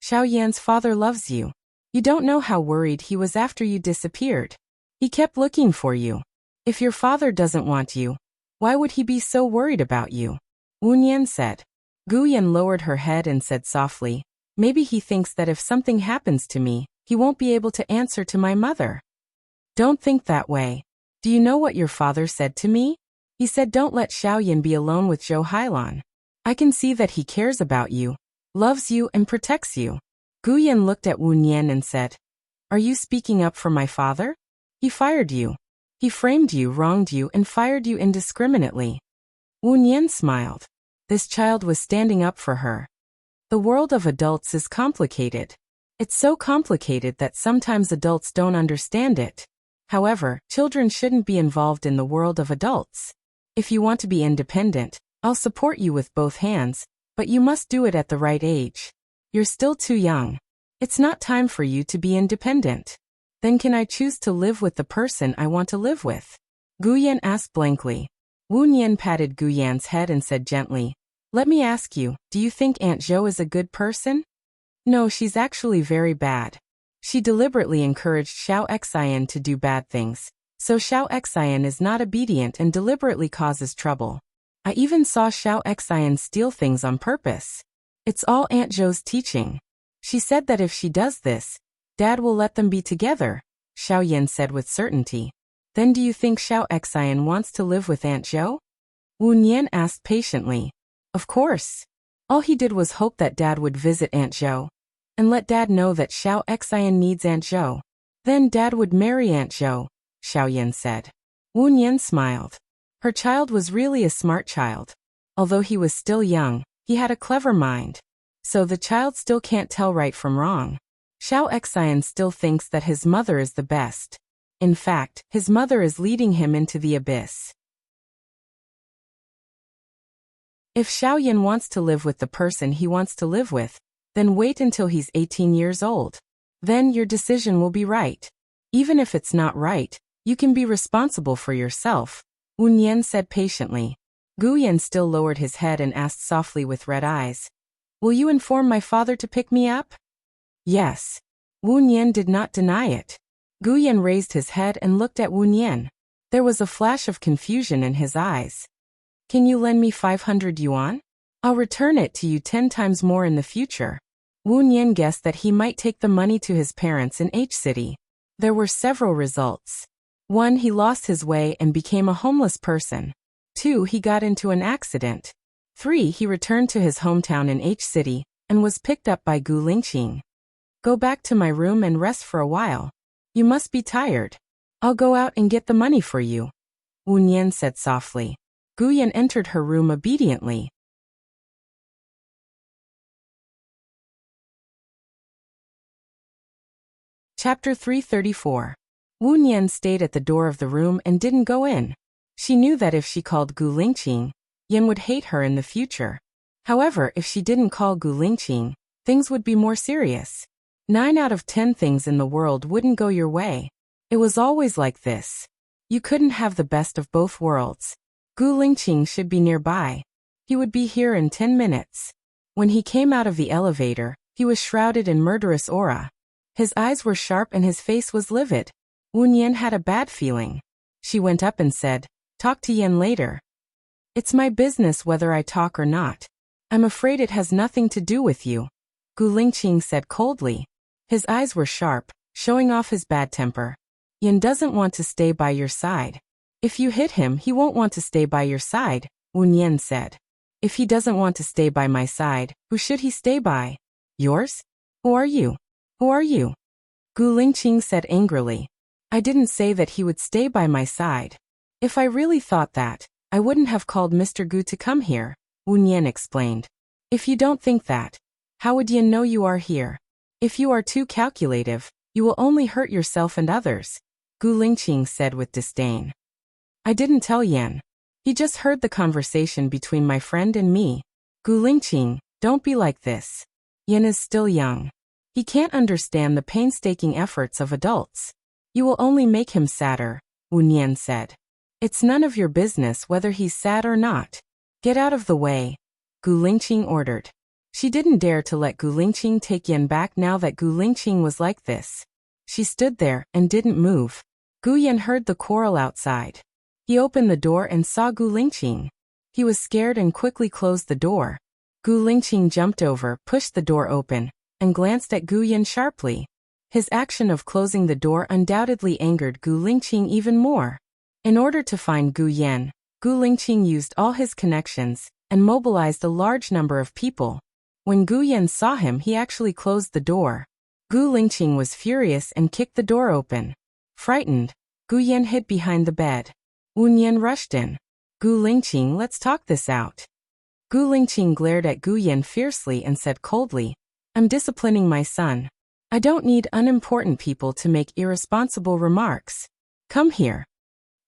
Xiaoyan's father loves you. You don't know how worried he was after you disappeared. He kept looking for you. If your father doesn't want you, why would he be so worried about you? Wu Nian said. Gu Yan lowered her head and said softly, Maybe he thinks that if something happens to me, he won't be able to answer to my mother. Don't think that way. Do you know what your father said to me? He said don't let Xiaoyan be alone with Zhou Hailan. I can see that he cares about you, loves you and protects you. Gu Yan looked at Wu Nian and said, Are you speaking up for my father? He fired you. He framed you, wronged you and fired you indiscriminately. Wu Nian smiled. This child was standing up for her. The world of adults is complicated. It's so complicated that sometimes adults don't understand it. However, children shouldn't be involved in the world of adults. If you want to be independent, I'll support you with both hands, but you must do it at the right age. You're still too young. It's not time for you to be independent. Then can I choose to live with the person I want to live with? Gu Yan asked blankly. Wu Nian patted Gu Yan's head and said gently, Let me ask you, do you think Aunt Zhou is a good person? No, she's actually very bad. She deliberately encouraged Xiao Xian to do bad things, so Xiao Xian is not obedient and deliberately causes trouble. I even saw Xiao Xian steal things on purpose. It's all Aunt Zhou's teaching. She said that if she does this, Dad will let them be together, Xiao Yan said with certainty. Then do you think Xiao Xian wants to live with Aunt Zhou? Wu Nian asked patiently. Of course. All he did was hope that Dad would visit Aunt Zhou and let Dad know that Xiao Xian needs Aunt Zhou. Then Dad would marry Aunt Zhou, Xiao Yan said. Wu Nian smiled. Her child was really a smart child. Although he was still young, he had a clever mind. So the child still can't tell right from wrong. Xiao Xian still thinks that his mother is the best. In fact, his mother is leading him into the abyss. If Xiao Yan wants to live with the person he wants to live with, then wait until he's 18 years old. Then your decision will be right. Even if it's not right, you can be responsible for yourself, Wu Nian said patiently. Gu Yan still lowered his head and asked softly with red eyes. Will you inform my father to pick me up? Yes. Wu Nian did not deny it. Gu Yan raised his head and looked at Wu Nian. There was a flash of confusion in his eyes. Can you lend me 500 yuan? I'll return it to you 10 times more in the future. Wu Nian guessed that he might take the money to his parents in H City. There were several results. 1. He lost his way and became a homeless person. 2. He got into an accident. 3. He returned to his hometown in H City and was picked up by Gu Lingqing. Go back to my room and rest for a while. You must be tired. I'll go out and get the money for you, Wu Nian said softly. Gu Yan entered her room obediently. Chapter 334. Wu Nian stayed at the door of the room and didn't go in. She knew that if she called Gu Lingqing, Yan would hate her in the future. However, if she didn't call Gu Lingqing, things would be more serious. 9 out of 10 things in the world wouldn't go your way. It was always like this. You couldn't have the best of both worlds. Gu Lingqing should be nearby. He would be here in 10 minutes. When he came out of the elevator, he was shrouded in murderous aura. His eyes were sharp and his face was livid. Wu Nian had a bad feeling. She went up and said, Talk to Yan later. It's my business whether I talk or not. I'm afraid it has nothing to do with you, Gu Lingqing said coldly. His eyes were sharp, showing off his bad temper. Yan doesn't want to stay by your side. If you hit him, he won't want to stay by your side, Wu Nian said. If he doesn't want to stay by my side, who should he stay by? Yours? Who are you? Who are you? Gu Lingqing said angrily. I didn't say that he would stay by my side. If I really thought that, I wouldn't have called Mr. Gu to come here, Wu Nian explained. If you don't think that, how would Yan know you are here? If you are too calculative, you will only hurt yourself and others, Gu Lingqing said with disdain. I didn't tell Yan. He just heard the conversation between my friend and me. Gu Lingqing, don't be like this. Yan is still young. He can't understand the painstaking efforts of adults. You will only make him sadder, Wu Nian said. It's none of your business whether he's sad or not. Get out of the way, Gu Lingqing ordered. She didn't dare to let Gu Lingqing take Yan back now that Gu Lingqing was like this. She stood there and didn't move. Gu Yan heard the quarrel outside. He opened the door and saw Gu Lingqing. He was scared and quickly closed the door. Gu Lingqing jumped over, pushed the door open, and glanced at Gu Yan sharply. His action of closing the door undoubtedly angered Gu Lingqing even more. In order to find Gu Yan, Gu Lingqing used all his connections and mobilized a large number of people. When Gu Yan saw him, he actually closed the door. Gu Lingqing was furious and kicked the door open. Frightened, Gu Yan hid behind the bed. Wu Nian rushed in. Gu Lingqing, let's talk this out. Gu Lingqing glared at Gu Yan fiercely and said coldly, I'm disciplining my son. I don't need unimportant people to make irresponsible remarks. Come here.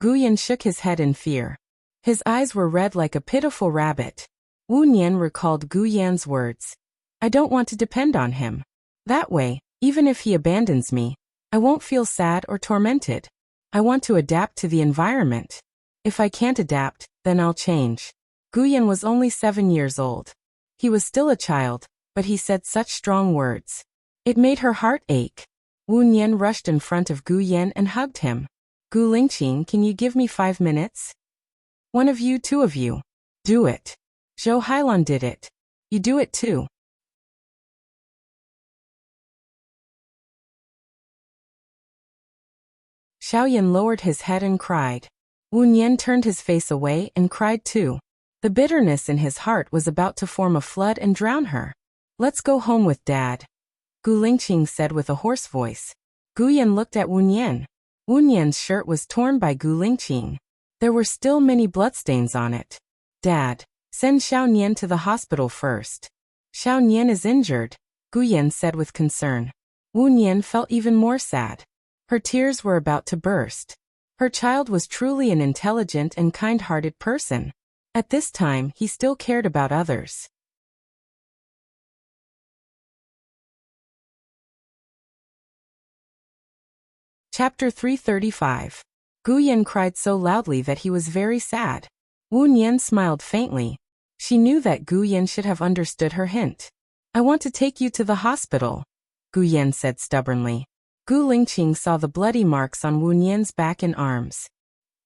Gu Yan shook his head in fear. His eyes were red like a pitiful rabbit. Wu Nian recalled Gu Yan's words. I don't want to depend on him. That way, even if he abandons me, I won't feel sad or tormented. I want to adapt to the environment. If I can't adapt, then I'll change. Gu Yan was only 7 years old. He was still a child, but he said such strong words. It made her heart ache. Wu Nian rushed in front of Gu Yan and hugged him. Gu Lingqing, can you give me 5 minutes? One of you, 2 of you. Do it. Zhou Hailan did it. You do it too. Xiaoyan lowered his head and cried. Wu Nian turned his face away and cried too. The bitterness in his heart was about to form a flood and drown her. Let's go home with Dad, Gu Lingqing said with a hoarse voice. Gu Yan looked at Wu Nian. Wu Nian's shirt was torn by Gu Lingqing. There were still many bloodstains on it. Dad, send Xiao Nian to the hospital first. Xiao Nian is injured, Gu Yan said with concern. Wu Nian felt even more sad. Her tears were about to burst. Her child was truly an intelligent and kind-hearted person. At this time, he still cared about others. Chapter 335. Gu Yan cried so loudly that he was very sad. Wu Nian smiled faintly. She knew that Gu Yan should have understood her hint. I want to take you to the hospital, Gu Yan said stubbornly. Gu Lingqing saw the bloody marks on Wu Nian's back and arms.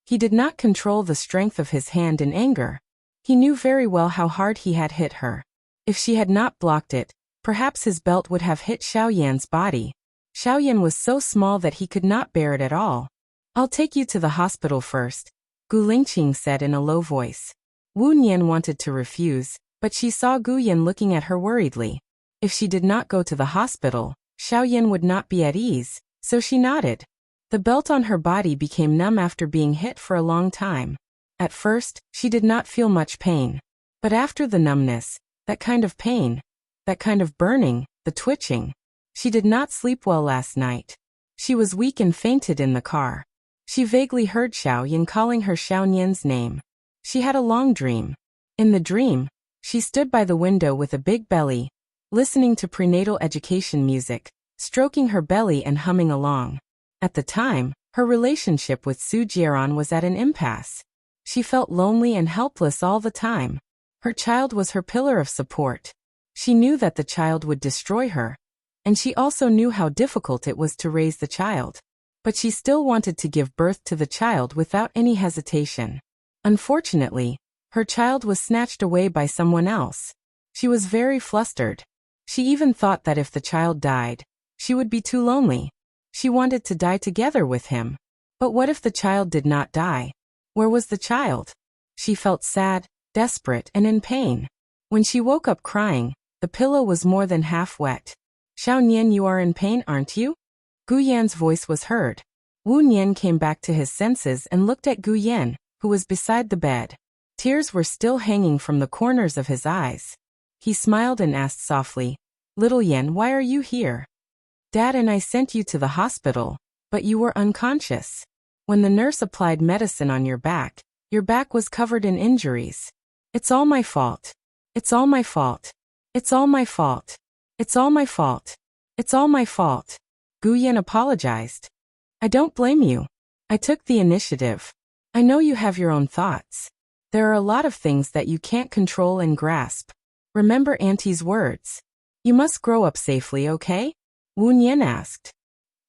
He did not control the strength of his hand in anger. He knew very well how hard he had hit her. If she had not blocked it, perhaps his belt would have hit Xiaoyan's body. Xiaoyan was so small that he could not bear it at all. I'll take you to the hospital first, Gu Lingqing said in a low voice. Wu Nian wanted to refuse, but she saw Gu Yan looking at her worriedly. If she did not go to the hospital, Xiaoyan would not be at ease, so she nodded. The belt on her body became numb after being hit for a long time. At first, she did not feel much pain. But after the numbness, that kind of pain, that kind of burning, the twitching. She did not sleep well last night. She was weak and fainted in the car. She vaguely heard Xiaoyan calling her Xiao Nian's name. She had a long dream. In the dream, she stood by the window with a big belly, listening to prenatal education music, stroking her belly and humming along. At the time, her relationship with Su Jieran was at an impasse. She felt lonely and helpless all the time. Her child was her pillar of support. She knew that the child would destroy her, and she also knew how difficult it was to raise the child. But she still wanted to give birth to the child without any hesitation. Unfortunately, her child was snatched away by someone else. She was very flustered. She even thought that if the child died, she would be too lonely. She wanted to die together with him. But what if the child did not die? Where was the child? She felt sad, desperate, and in pain. When she woke up crying, the pillow was more than half wet. Xiao Nian, you are in pain, aren't you? Gu Yan's voice was heard. Wu Nian came back to his senses and looked at Gu Yan, who was beside the bed. Tears were still hanging from the corners of his eyes. He smiled and asked softly, Little Yan, why are you here? Dad and I sent you to the hospital, but you were unconscious. When the nurse applied medicine on your back was covered in injuries. It's all my fault. It's all my fault. It's all my fault. It's all my fault. It's all my fault. Gu Yan apologized. I don't blame you. I took the initiative. I know you have your own thoughts. There are a lot of things that you can't control and grasp. Remember Auntie's words. You must grow up safely, okay? Wu Nian asked.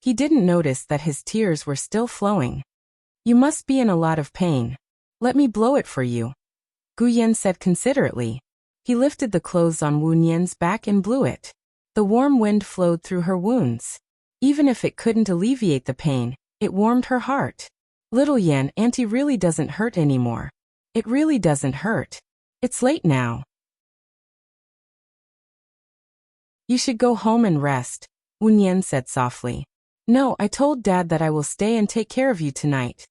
He didn't notice that his tears were still flowing. You must be in a lot of pain. Let me blow it for you, Gu Yan said considerately. He lifted the clothes on Wu Nian's back and blew it. The warm wind flowed through her wounds. Even if it couldn't alleviate the pain, it warmed her heart. Little Yan, Auntie really doesn't hurt anymore. It really doesn't hurt. It's late now. You should go home and rest, Wu Nian said softly. No, I told Dad that I will stay and take care of you tonight,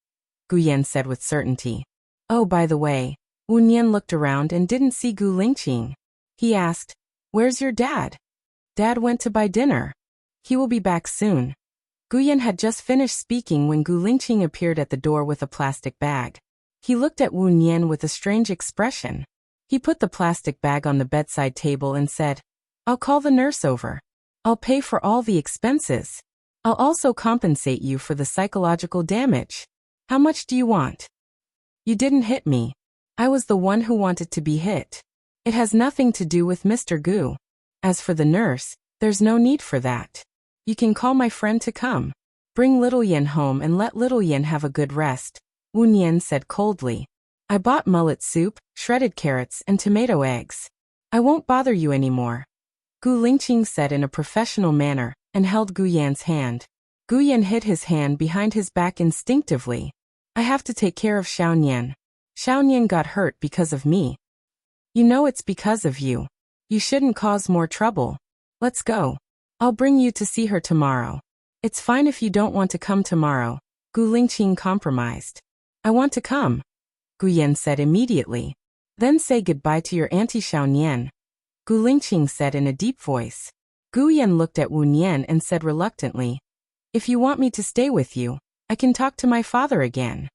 Gu Yan said with certainty. Oh, by the way, Wu Nian looked around and didn't see Gu Lingqing. He asked, Where's your dad? Dad went to buy dinner. He will be back soon. Gu Yan had just finished speaking when Gu Lingqing appeared at the door with a plastic bag. He looked at Wu Nian with a strange expression. He put the plastic bag on the bedside table and said, I'll call the nurse over. I'll pay for all the expenses. I'll also compensate you for the psychological damage. How much do you want? You didn't hit me. I was the one who wanted to be hit. It has nothing to do with Mr. Gu. As for the nurse, there's no need for that. You can call my friend to come. Bring Little Yan home and let Little Yan have a good rest, Wu Nian said coldly. I bought mullet soup, shredded carrots, and tomato eggs. I won't bother you anymore, Gu Lingqing said in a professional manner, and held Gu Yan's hand. Gu Yan hid his hand behind his back instinctively. I have to take care of Xiaonian. Xiaonian got hurt because of me. You know it's because of you. You shouldn't cause more trouble. Let's go. I'll bring you to see her tomorrow. It's fine if you don't want to come tomorrow, Gu Lingqing compromised. I want to come, Gu Yan said immediately. Then say goodbye to your auntie Xiaonian, Gu Lingqing said in a deep voice. Gu Yan looked at Wu Nian and said reluctantly, if you want me to stay with you, I can talk to my father again.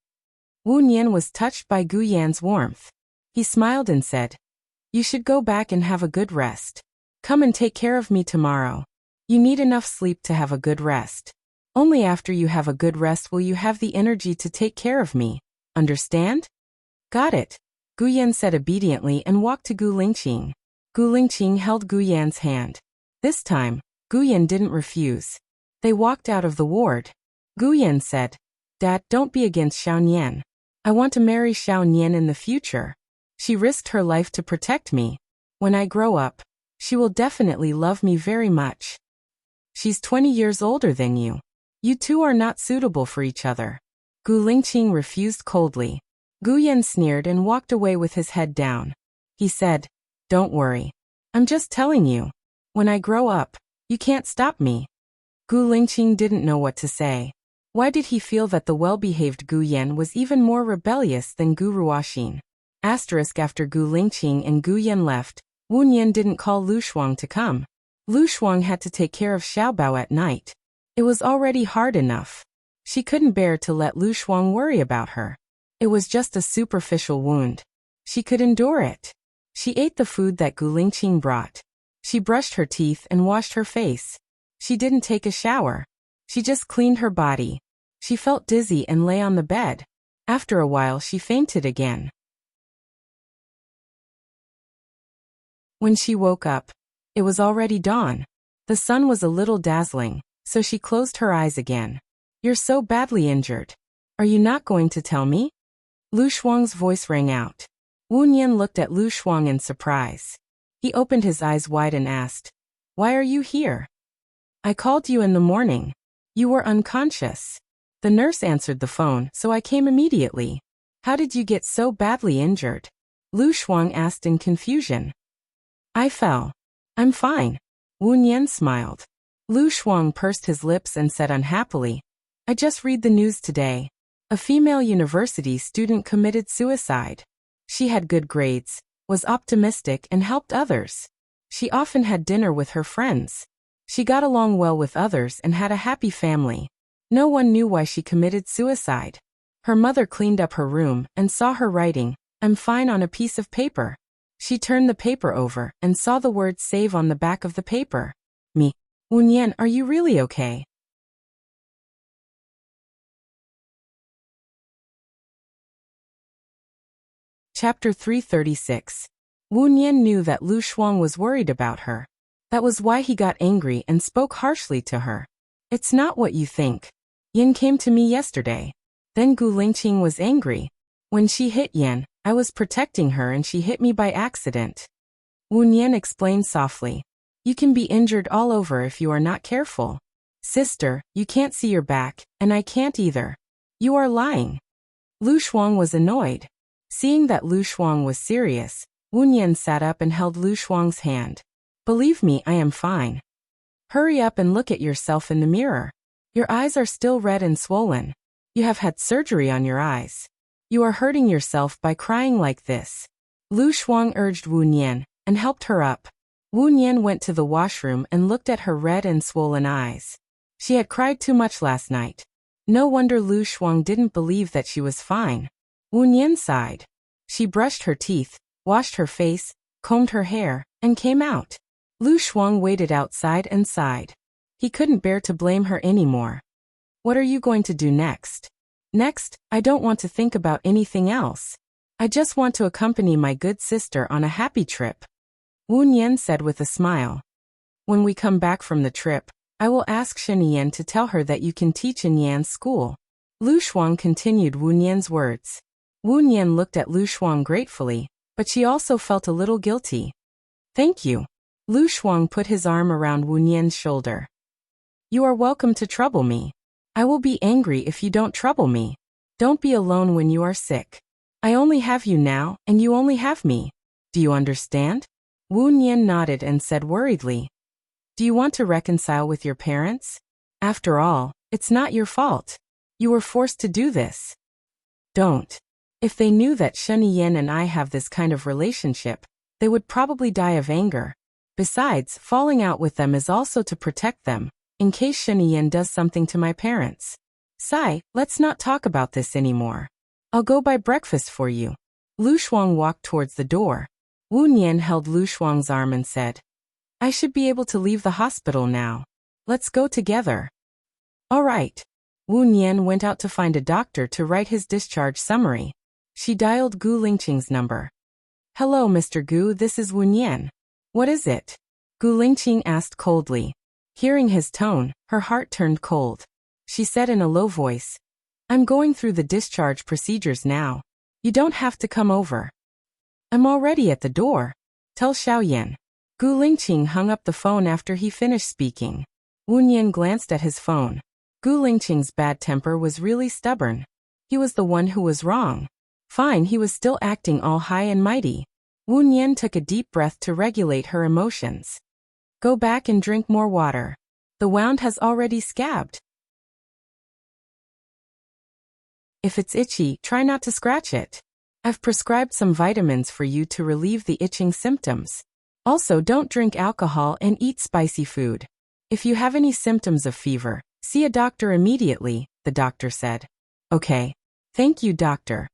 Wu Nian was touched by Gu Yan's warmth. He smiled and said, you should go back and have a good rest. Come and take care of me tomorrow. You need enough sleep to have a good rest. Only after you have a good rest will you have the energy to take care of me. Understand? Got it, Gu Yan said obediently and walked to Gu Lingqing. Gu Lingqing held Gu Yan's hand. This time, Gu Yan didn't refuse. They walked out of the ward. Gu Yan said, Dad, don't be against Xiaonian. I want to marry Xiaonian in the future. She risked her life to protect me. When I grow up, she will definitely love me very much. She's 20 years older than you. You two are not suitable for each other. Gu Lingqing refused coldly. Gu Yan sneered and walked away with his head down. He said, don't worry. I'm just telling you. When I grow up, you can't stop me. Gu Lingqing didn't know what to say. Why did he feel that the well-behaved Gu Yan was even more rebellious than Gu Ruoxin? After Gu Lingqing and Gu Yan left, Wu Nian didn't call Lu Shuang to come. Lu Shuang had to take care of Xiaobao at night. It was already hard enough. She couldn't bear to let Lu Shuang worry about her. It was just a superficial wound. She could endure it. She ate the food that Gu Lingqing brought. She brushed her teeth and washed her face. She didn't take a shower. She just cleaned her body. She felt dizzy and lay on the bed. After a while she fainted again. When she woke up, it was already dawn. The sun was a little dazzling, so she closed her eyes again. You're so badly injured. Are you not going to tell me? Lu Shuang's voice rang out. Wu Nian looked at Lu Shuang in surprise. He opened his eyes wide and asked, why are you here? I called you in the morning. You were unconscious. The nurse answered the phone, so I came immediately. How did you get so badly injured? Lu Shuang asked in confusion. I fell. I'm fine. Wu Nian smiled. Lu Shuang pursed his lips and said unhappily, I just read the news today. A female university student committed suicide. She had good grades, was optimistic and helped others. She often had dinner with her friends. She got along well with others and had a happy family. No one knew why she committed suicide. Her mother cleaned up her room and saw her writing, I'm fine on a piece of paper. She turned the paper over and saw the word save on the back of the paper. Me. Wu Nian, are you really okay? Chapter 336. Wu Nian knew that Lu Shuang was worried about her. That was why he got angry and spoke harshly to her. It's not what you think. Yin came to me yesterday. Then Gu Lingqing was angry. When she hit Yin, I was protecting her and she hit me by accident. Wu Nian explained softly. You can be injured all over if you are not careful. Sister, you can't see your back, and I can't either. You are lying. Lu Shuang was annoyed. Seeing that Lu Shuang was serious, Wu Nian sat up and held Lu Shuang's hand. Believe me, I am fine. Hurry up and look at yourself in the mirror. Your eyes are still red and swollen. You have had surgery on your eyes. You are hurting yourself by crying like this. Lu Shuang urged Wu Nian and helped her up. Wu Nian went to the washroom and looked at her red and swollen eyes. She had cried too much last night. No wonder Lu Shuang didn't believe that she was fine. Wu Nian sighed. She brushed her teeth, washed her face, combed her hair, and came out. Lu Shuang waited outside and sighed. He couldn't bear to blame her anymore. What are you going to do next? Next, I don't want to think about anything else. I just want to accompany my good sister on a happy trip. Wu Nian said with a smile. When we come back from the trip, I will ask Shenian to tell her that you can teach in Yan's school. Lu Shuang continued Wu Nian's words. Wu Nian looked at Lu Shuang gratefully, but she also felt a little guilty. Thank you. Lu Shuang put his arm around Wu Nian's shoulder. You are welcome to trouble me. I will be angry if you don't trouble me. Don't be alone when you are sick. I only have you now, and you only have me. Do you understand? Wu Nian nodded and said worriedly. Do you want to reconcile with your parents? After all, it's not your fault. You were forced to do this. Don't. If they knew that Sheniyen and I have this kind of relationship, they would probably die of anger. Besides, falling out with them is also to protect them, in case Sheniyen does something to my parents. Sai, let's not talk about this anymore. I'll go buy breakfast for you. Lu Shuang walked towards the door. Wu Nian held Lu Shuang's arm and said, I should be able to leave the hospital now. Let's go together. All right. Wu Nian went out to find a doctor to write his discharge summary. She dialed Gu Lingqing's number. Hello, Mr. Gu, this is Wu Nian. What is it? Gu Lingqing asked coldly. Hearing his tone, her heart turned cold. She said in a low voice, I'm going through the discharge procedures now. You don't have to come over. I'm already at the door. Tell Xiaoyan. Gu Lingqing hung up the phone after he finished speaking. Wu Nian glanced at his phone. Gu Lingqing's bad temper was really stubborn. He was the one who was wrong. Fine, he was still acting all high and mighty. Wu Nian took a deep breath to regulate her emotions. Go back and drink more water. The wound has already scabbed. If it's itchy, try not to scratch it. I've prescribed some vitamins for you to relieve the itching symptoms. Also, don't drink alcohol and eat spicy food. If you have any symptoms of fever, see a doctor immediately, the doctor said. Okay. Thank you, doctor.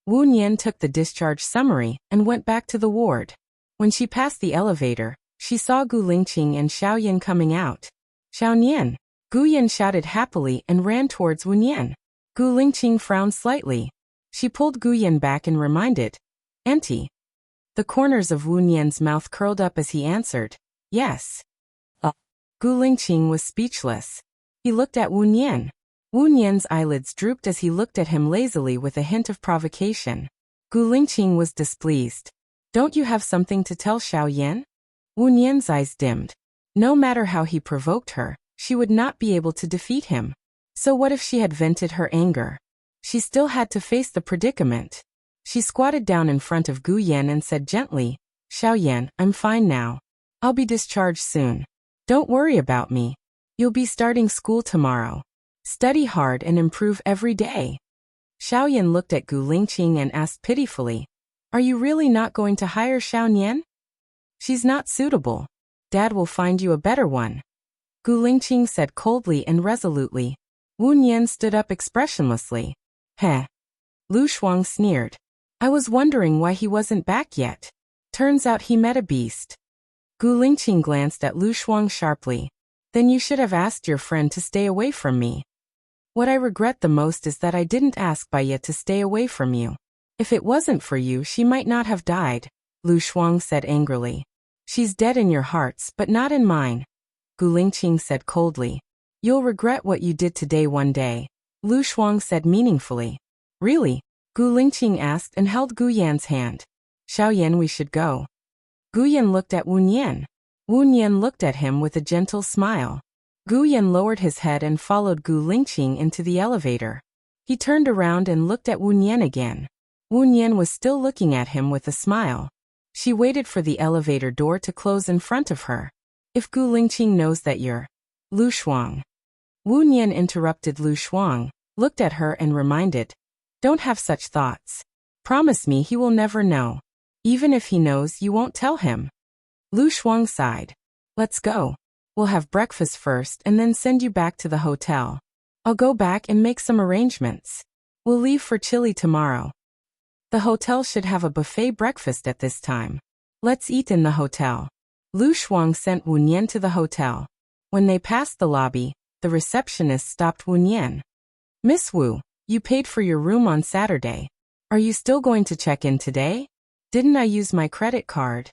Wu Nian took the discharge summary and went back to the ward. When she passed the elevator, she saw Gu Lingqing and Xiaoyan coming out. Xiaoyan! Gu Yan shouted happily and ran towards Wu Nian. Gu Lingqing frowned slightly. She pulled Gu Yan back and reminded, Auntie. The corners of Wu Nian's mouth curled up as he answered, Yes. Gu Lingqing was speechless. He looked at Wu Nian. Wu Nian's eyelids drooped as he looked at him lazily with a hint of provocation. Gu Lingqing was displeased. Don't you have something to tell Xiaoyan? Wu Nian's eyes dimmed. No matter how he provoked her, she would not be able to defeat him. So what if she had vented her anger? She still had to face the predicament. She squatted down in front of Gu Yan and said gently, Xiaoyan, I'm fine now. I'll be discharged soon. Don't worry about me. You'll be starting school tomorrow. Study hard and improve every day. Xiaoyan looked at Gu Lingqing and asked pitifully, Are you really not going to hire Xiaoyan? She's not suitable. Dad will find you a better one. Gu Lingqing said coldly and resolutely. Wu Nian stood up expressionlessly. Heh. Lu Shuang sneered. I was wondering why he wasn't back yet. Turns out he met a beast. Gu Lingqing glanced at Lu Shuang sharply. Then you should have asked your friend to stay away from me. What I regret the most is that I didn't ask Baiya to stay away from you. If it wasn't for you, she might not have died, Lu Shuang said angrily. She's dead in your hearts, but not in mine, Gu Lingqing said coldly. You'll regret what you did today one day, Lu Shuang said meaningfully. Really? Gu Lingqing asked and held Gu Yan's hand. Xiaoyan, we should go. Gu Yan looked at Wu Nian. Wu Nian looked at him with a gentle smile. Gu Yan lowered his head and followed Gu Lingqing into the elevator. He turned around and looked at Wu Nian again. Wu Nian was still looking at him with a smile. She waited for the elevator door to close in front of her. If Gu Lingqing knows that you're Lu Shuang. Wu Nian interrupted Lu Shuang, looked at her and reminded, Don't have such thoughts. Promise me he will never know. Even if he knows, you won't tell him. Lu Shuang sighed. Let's go. We'll have breakfast first and then send you back to the hotel. I'll go back and make some arrangements. We'll leave for Chile tomorrow. The hotel should have a buffet breakfast at this time. Let's eat in the hotel. Lu Shuang sent Wu Nian to the hotel. When they passed the lobby, the receptionist stopped Wu Nian. Miss Wu, you paid for your room on Saturday. Are you still going to check in today? Didn't I use my credit card?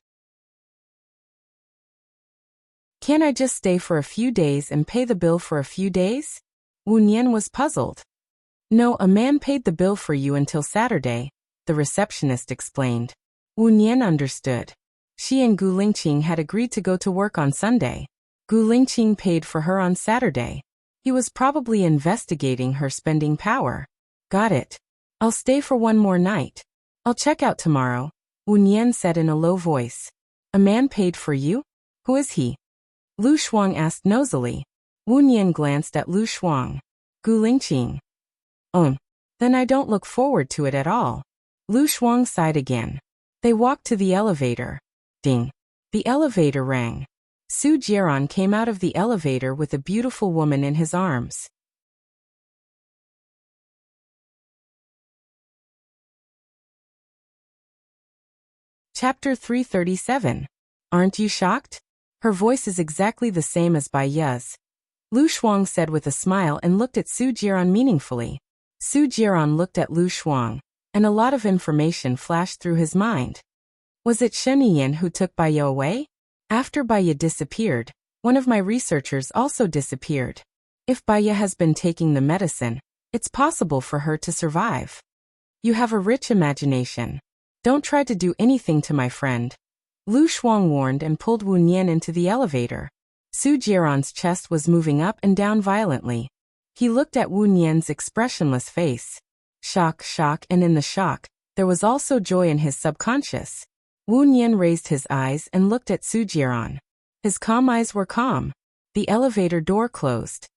Can't I just stay for a few days and pay the bill for a few days? Wu Nian was puzzled. No, a man paid the bill for you until Saturday, the receptionist explained. Wu Nian understood. She and Gu Lingqing had agreed to go to work on Sunday. Gu Lingqing paid for her on Saturday. He was probably investigating her spending power. Got it. I'll stay for one more night. I'll check out tomorrow, Wu Nian said in a low voice. A man paid for you? Who is he? Lu Shuang asked nosily. Wu Nian glanced at Lu Shuang. Gu Lingqing. Then I don't look forward to it at all. Lu Shuang sighed again. They walked to the elevator. Ding. The elevator rang. Su Jiaran came out of the elevator with a beautiful woman in his arms. Chapter 337. Aren't you shocked? Her voice is exactly the same as Bai Ye's. Lu Shuang said with a smile and looked at Su Jiaran meaningfully. Su Jiaran looked at Lu Shuang, and a lot of information flashed through his mind. Was it Shen Yin who took Bai Ye away? After Bai Ye disappeared, one of my researchers also disappeared. If Bai Ye has been taking the medicine, it's possible for her to survive. You have a rich imagination. Don't try to do anything to my friend. Lu Shuang warned and pulled Wu Nian into the elevator. Su Jiaran's chest was moving up and down violently. He looked at Wu Nian's expressionless face. Shock, and in the shock, there was also joy in his subconscious. Wu Nian raised his eyes and looked at Su Jiaran. His calm eyes were calm. The elevator door closed.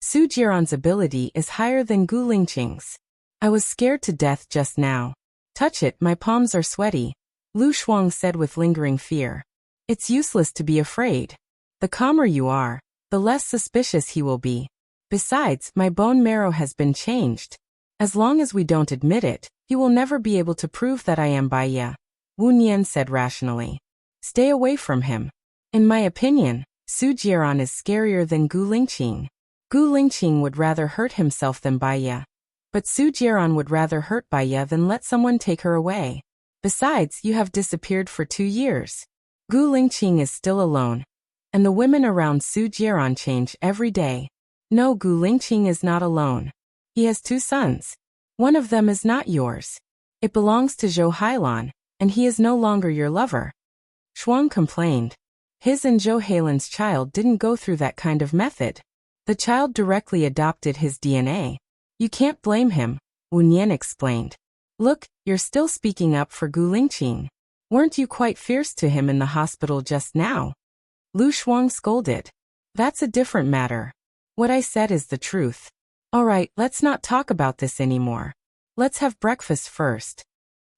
Su Jiaran's ability is higher than Gu Lingqing's. I was scared to death just now. Touch it, my palms are sweaty, Lu Shuang said with lingering fear. It's useless to be afraid. The calmer you are, the less suspicious he will be. Besides, my bone marrow has been changed. As long as we don't admit it, he will never be able to prove that I am Bai Ye. Wu Nian said rationally. Stay away from him. In my opinion, Su Jiaran is scarier than Gu Lingqing. Gu Lingqing would rather hurt himself than Bai Ye. But Su Jiaran would rather hurt Bai Ye than let someone take her away. Besides, you have disappeared for 2 years. Gu Lingqing is still alone. And the women around Su Jiaran change every day. No, Gu Lingqing is not alone. He has 2 sons. One of them is not yours. It belongs to Zhou Hailan, and he is no longer your lover. Shuang complained. His and Zhou Hailan's child didn't go through that kind of method. The child directly adopted his DNA. You can't blame him, Wu Nian explained. Look, you're still speaking up for Gu Lingqing. Weren't you quite fierce to him in the hospital just now? Lu Shuang scolded. That's a different matter. What I said is the truth. All right, let's not talk about this anymore. Let's have breakfast first.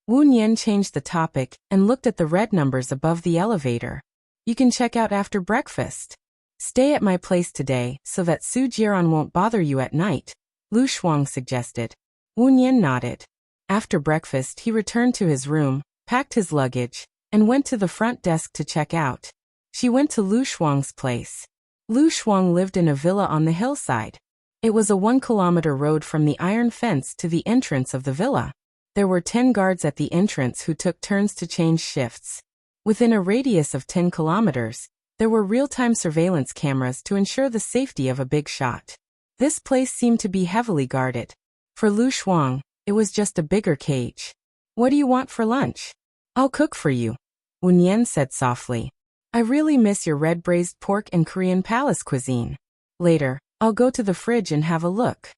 Wu Nian changed the topic and looked at the red numbers above the elevator. You can check out after breakfast. Stay at my place today so that Su Jiaran won't bother you at night, Lu Shuang suggested. Wu Nian nodded. After breakfast, he returned to his room, packed his luggage, and went to the front desk to check out. She went to Lu Shuang's place. Lu Shuang lived in a villa on the hillside. It was a 1-kilometer road from the iron fence to the entrance of the villa. There were 10 guards at the entrance who took turns to change shifts. Within a radius of 10 kilometers, there were real-time surveillance cameras to ensure the safety of a big shot. This place seemed to be heavily guarded. For Lu Shuang, it was just a bigger cage. What do you want for lunch? I'll cook for you, Wu Nian said softly. I really miss your red braised pork and Korean palace cuisine. Later, I'll go to the fridge and have a look.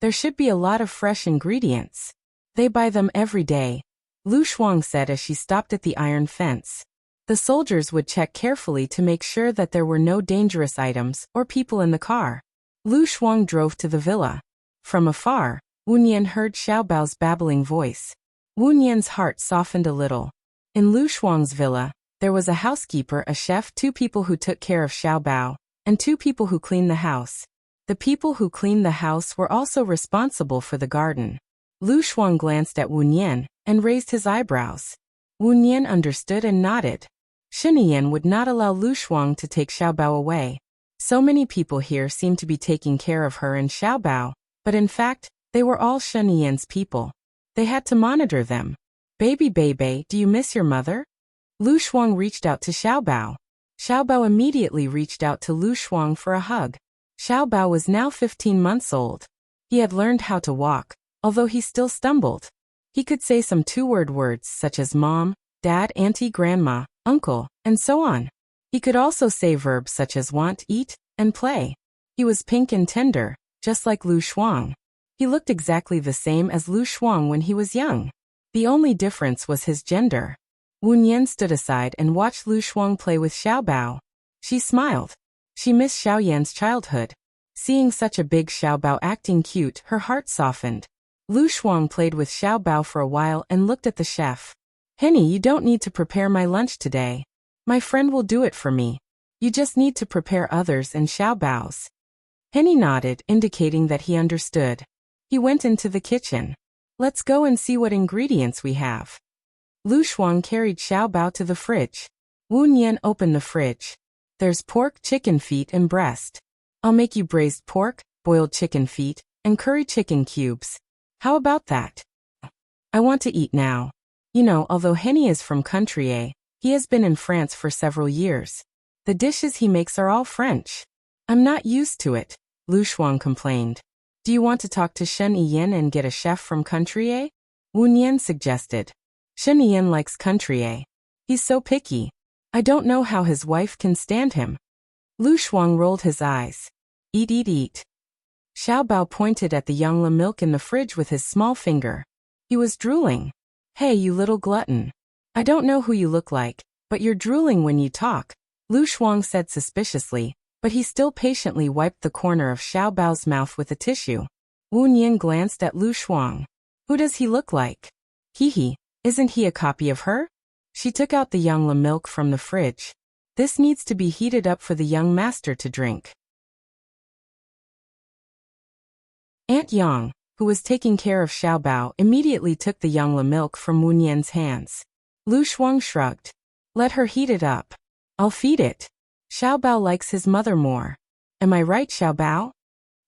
There should be a lot of fresh ingredients. They buy them every day, Lu Shuang said as she stopped at the iron fence. The soldiers would check carefully to make sure that there were no dangerous items or people in the car. Lu Shuang drove to the villa. From afar, Wu Nian heard Xiaobao's babbling voice. Wu Nian's heart softened a little. In Lu Shuang's villa, there was a housekeeper, a chef, 2 people who took care of Xiaobao, and 2 people who cleaned the house. The people who cleaned the house were also responsible for the garden. Lu Shuang glanced at Wu Nian and raised his eyebrows. Wu Nian understood and nodded. Shen Yin would not allow Lu Shuang to take Xiaobao away. So many people here seemed to be taking care of her and Xiaobao, but in fact, they were all Shen Yin's people. They had to monitor them. Baby Bebe, do you miss your mother? Lu Shuang reached out to Xiaobao. Xiaobao immediately reached out to Lu Shuang for a hug. Xiaobao was now 15 months old. He had learned how to walk, although he still stumbled. He could say some 2-word words such as mom, dad, auntie, grandma, uncle, and so on. He could also say verbs such as want, eat, and play. He was pink and tender, just like Lu Shuang. He looked exactly the same as Lu Shuang when he was young. The only difference was his gender. Wu Nian stood aside and watched Lu Shuang play with Xiao Bao. She smiled. She missed Xiao Yan's childhood. Seeing such a big Xiao Bao acting cute, her heart softened. Lu Shuang played with Xiao Bao for a while and looked at the chef. Henny, you don't need to prepare my lunch today. My friend will do it for me. You just need to prepare others and Xiao Bao's. Henny nodded, indicating that he understood. He went into the kitchen. Let's go and see what ingredients we have. Lu Shuang carried Xiao Bao to the fridge. Wu Nian opened the fridge. There's pork, chicken feet, and breast. I'll make you braised pork, boiled chicken feet, and curry chicken cubes. How about that? I want to eat now. You know, although Henny is from country A, he has been in France for several years. The dishes he makes are all French. I'm not used to it, Lu Shuang complained. Do you want to talk to Shen Yiyan and get a chef from country A? Wu Nian suggested. Shen Yiyan likes country A. He's so picky. I don't know how his wife can stand him. Lu Shuang rolled his eyes. Eat, eat, eat. Xiao Bao pointed at the Yangla milk in the fridge with his small finger. He was drooling. Hey, you little glutton. I don't know who you look like, but you're drooling when you talk, Lu Shuang said suspiciously, but he still patiently wiped the corner of Xiao Bao's mouth with a tissue. Wu Nian glanced at Lu Shuang. Who does he look like? Hee, isn't he a copy of her? She took out the Yangla milk from the fridge. This needs to be heated up for the young master to drink. Aunt Yang, who was taking care of Xiao Bao, immediately took the Yangla milk from Wu Nian's hands. Lu Shuang shrugged. Let her heat it up. I'll feed it. Xiao Bao likes his mother more. Am I right, Xiao Bao?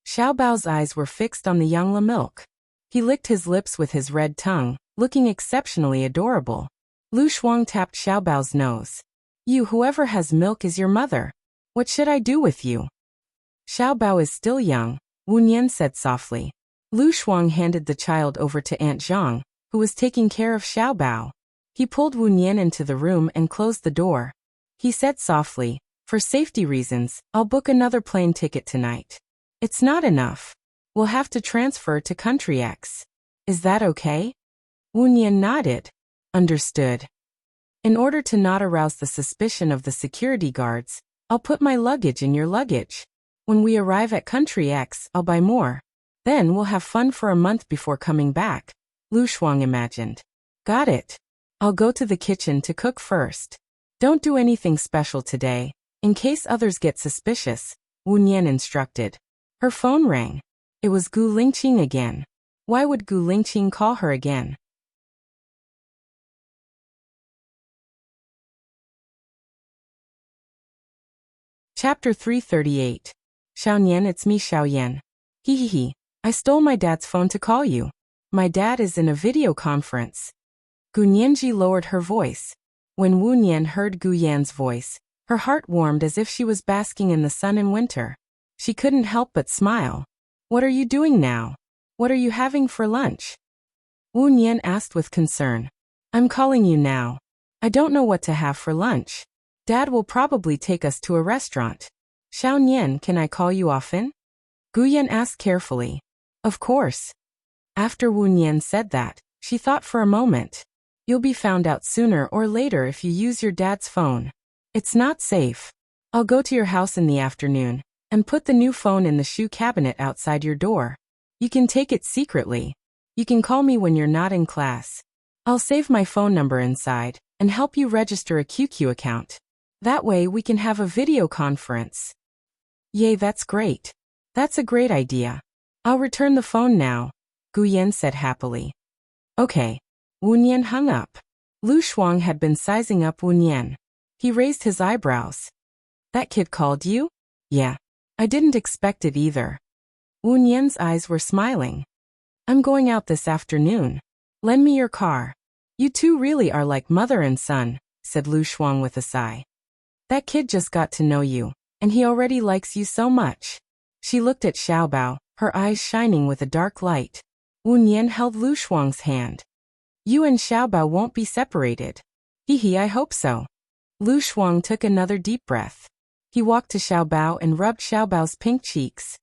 Xiao Bao's eyes were fixed on the Yangla milk. He licked his lips with his red tongue, looking exceptionally adorable. Lu Shuang tapped Xiao Bao's nose. You, whoever has milk is your mother. What should I do with you? Xiao Bao is still young, Wu Nian said softly. Lu Shuang handed the child over to Aunt Zhang, who was taking care of Xiao Bao. He pulled Wu Nian into the room and closed the door. He said softly, for safety reasons, I'll book another plane ticket tonight. It's not enough. We'll have to transfer to country X. Is that okay? Wu Nian nodded. Understood. In order to not arouse the suspicion of the security guards, I'll put my luggage in your luggage. When we arrive at country X, I'll buy more. Then we'll have fun for a month before coming back, Lu Shuang imagined. Got it. I'll go to the kitchen to cook first. Don't do anything special today, in case others get suspicious, Wu Nian instructed. Her phone rang. It was Gu Lingqing again. Why would Gu Lingqing call her again? Chapter 338. Xiaonian, it's me, Xiaoyan. Hee. I stole my dad's phone to call you. My dad is in a video conference. Gu Nianji lowered her voice. When Wu Nian heard Gu Yan's voice, her heart warmed as if she was basking in the sun in winter. She couldn't help but smile. What are you doing now? What are you having for lunch? Wu Nian asked with concern. I'm calling you now. I don't know what to have for lunch. Dad will probably take us to a restaurant. Xiaonian, can I call you often? Gu Yan asked carefully. Of course. After Wu Nian said that, she thought for a moment. You'll be found out sooner or later if you use your dad's phone. It's not safe. I'll go to your house in the afternoon and put the new phone in the shoe cabinet outside your door. You can take it secretly. You can call me when you're not in class. I'll save my phone number inside and help you register a QQ account. That way we can have a video conference. Yay, that's great. That's a great idea. I'll return the phone now, Gu Yan said happily. Okay. Wu Nian hung up. Lu Shuang had been sizing up Wu Nian. He raised his eyebrows. That kid called you? Yeah. I didn't expect it either. Wu Nian's eyes were smiling. I'm going out this afternoon. Lend me your car. You two really are like mother and son, said Lu Shuang with a sigh. That kid just got to know you, and he already likes you so much. She looked at Xiao Bao, her eyes shining with a dark light. Wu Nian held Lu Shuang's hand. You and Xiao Bao won't be separated. Hee, I hope so. Lu Shuang took another deep breath. He walked to Xiaobao and rubbed Xiaobao's pink cheeks.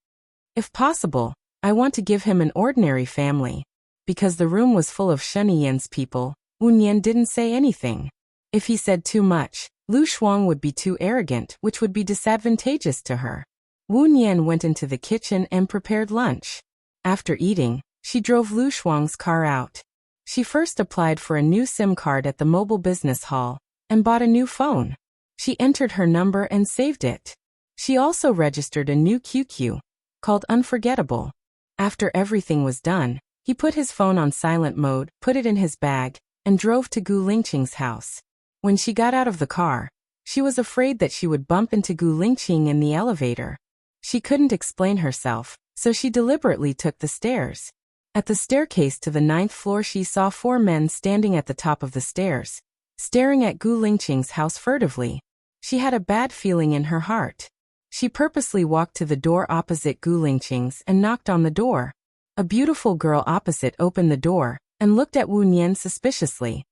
If possible, I want to give him an ordinary family. Because the room was full of Shunyian's people, Wu Nian didn't say anything. If he said too much, Lu Shuang would be too arrogant, which would be disadvantageous to her. Wu Nian went into the kitchen and prepared lunch. After eating, she drove Lu Shuang's car out. She first applied for a new SIM card at the mobile business hall and bought a new phone. She entered her number and saved it. She also registered a new QQ, called Unforgettable. After everything was done, he put his phone on silent mode, put it in his bag, and drove to Gu Lingqing's house. When she got out of the car, she was afraid that she would bump into Gu Lingqing in the elevator. She couldn't explain herself, so she deliberately took the stairs. At the staircase to the 9th floor, she saw 4 men standing at the top of the stairs, staring at Gu Lingqing's house furtively. She had a bad feeling in her heart. She purposely walked to the door opposite Gu Lingqing's and knocked on the door. A beautiful girl opposite opened the door and looked at Wu Nian suspiciously.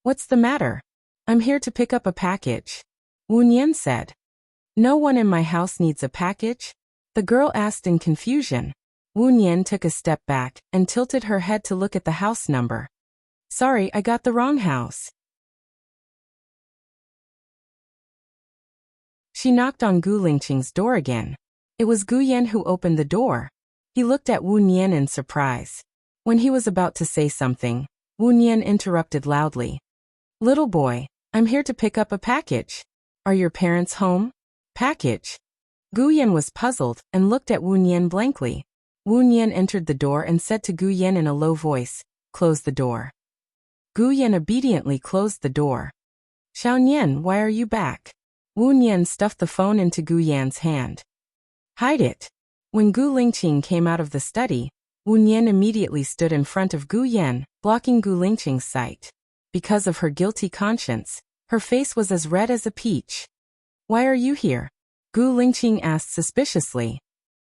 "What's the matter?" "I'm here to pick up a package," Wu Nian said. "No one in my house needs a package?" the girl asked in confusion. Wu Nian took a step back and tilted her head to look at the house number. "Sorry, I got the wrong house." She knocked on Gu Lingqing's door again. It was Gu Yan who opened the door. He looked at Wu Nian in surprise. When he was about to say something, Wu Nian interrupted loudly. "Little boy, I'm here to pick up a package. Are your parents home?" "Package?" Gu Yan was puzzled and looked at Wu Nian blankly. Wu Nian entered the door and said to Gu Yan in a low voice, "Close the door." Gu Yan obediently closed the door. "Xiao Nian, why are you back?" Wu Nian stuffed the phone into Gu Yan's hand. "Hide it." When Gu Lingqing came out of the study, Wu Nian immediately stood in front of Gu Yan, blocking Gu Lingqing's sight. Because of her guilty conscience, her face was as red as a peach. "Why are you here?" Gu Lingqing asked suspiciously.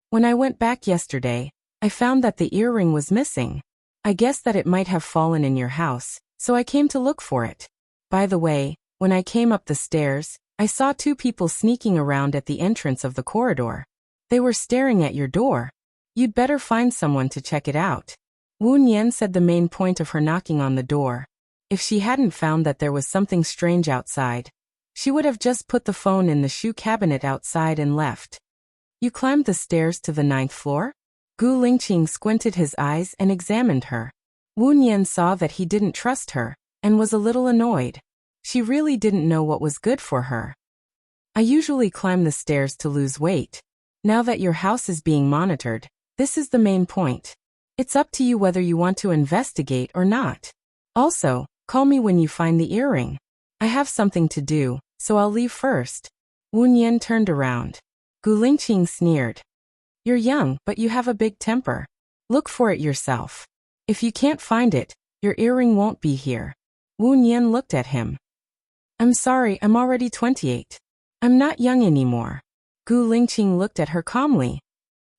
"When I went back yesterday, I found that the earring was missing. I guessed that it might have fallen in your house, so I came to look for it. By the way, when I came up the stairs, I saw 2 people sneaking around at the entrance of the corridor. They were staring at your door. You'd better find someone to check it out." Wu Nian said the main point of her knocking on the door. If she hadn't found that there was something strange outside, she would have just put the phone in the shoe cabinet outside and left. "You climbed the stairs to the 9th floor?" Gu Lingqing squinted his eyes and examined her. Wu Nian saw that he didn't trust her, and was a little annoyed. She really didn't know what was good for her. "I usually climb the stairs to lose weight. Now that your house is being monitored, this is the main point. It's up to you whether you want to investigate or not. Also, call me when you find the earring. I have something to do, so I'll leave first." Wu Nian turned around. Gu Lingqing sneered. "You're young, but you have a big temper. Look for it yourself. If you can't find it, your earring won't be here." Wu Nian looked at him. "I'm sorry, I'm already 28. I'm not young anymore." Gu Lingqing looked at her calmly.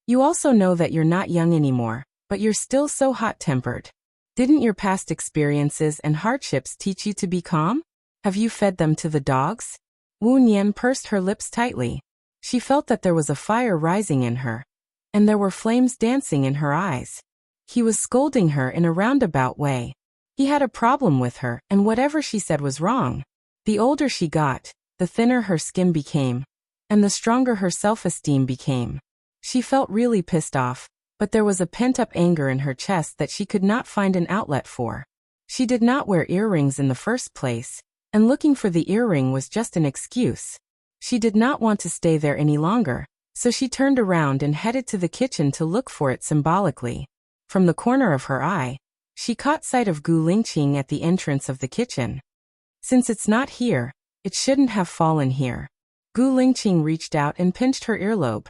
"You also know that you're not young anymore, but you're still so hot-tempered. Didn't your past experiences and hardships teach you to be calm? Have you fed them to the dogs?" Wu Nian pursed her lips tightly. She felt that there was a fire rising in her, and there were flames dancing in her eyes. He was scolding her in a roundabout way. He had a problem with her, and whatever she said was wrong. The older she got, the thinner her skin became, and the stronger her self-esteem became. She felt really pissed off, but there was a pent-up anger in her chest that she could not find an outlet for. She did not wear earrings in the first place, and looking for the earring was just an excuse. She did not want to stay there any longer, so she turned around and headed to the kitchen to look for it symbolically. From the corner of her eye, she caught sight of Gu Lingqing at the entrance of the kitchen. Since it's not here, it shouldn't have fallen here. Gu Lingqing reached out and pinched her earlobe.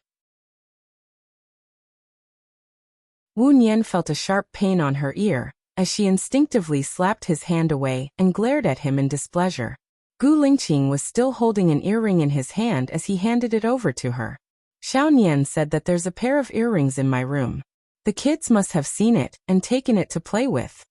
Wu Nian felt a sharp pain on her ear, as she instinctively slapped his hand away and glared at him in displeasure. Gu Lingqing was still holding an earring in his hand as he handed it over to her. "Xiao Nian said that there's a pair of earrings in my room. The kids must have seen it and taken it to play with."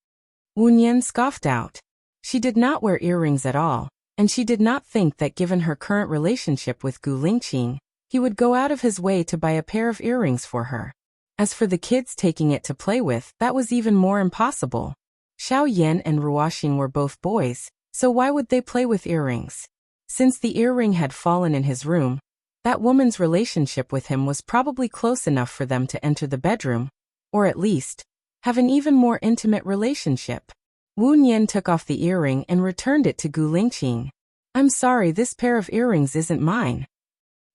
Wu Nian scoffed out. She did not wear earrings at all, and she did not think that given her current relationship with Gu Lingqing, he would go out of his way to buy a pair of earrings for her. As for the kids taking it to play with, that was even more impossible. Xiao Yan and Ruoxing were both boys, so why would they play with earrings? Since the earring had fallen in his room, that woman's relationship with him was probably close enough for them to enter the bedroom, or at least, have an even more intimate relationship. Wu Nian took off the earring and returned it to Gu Lingqing. I'm sorry, this pair of earrings isn't mine.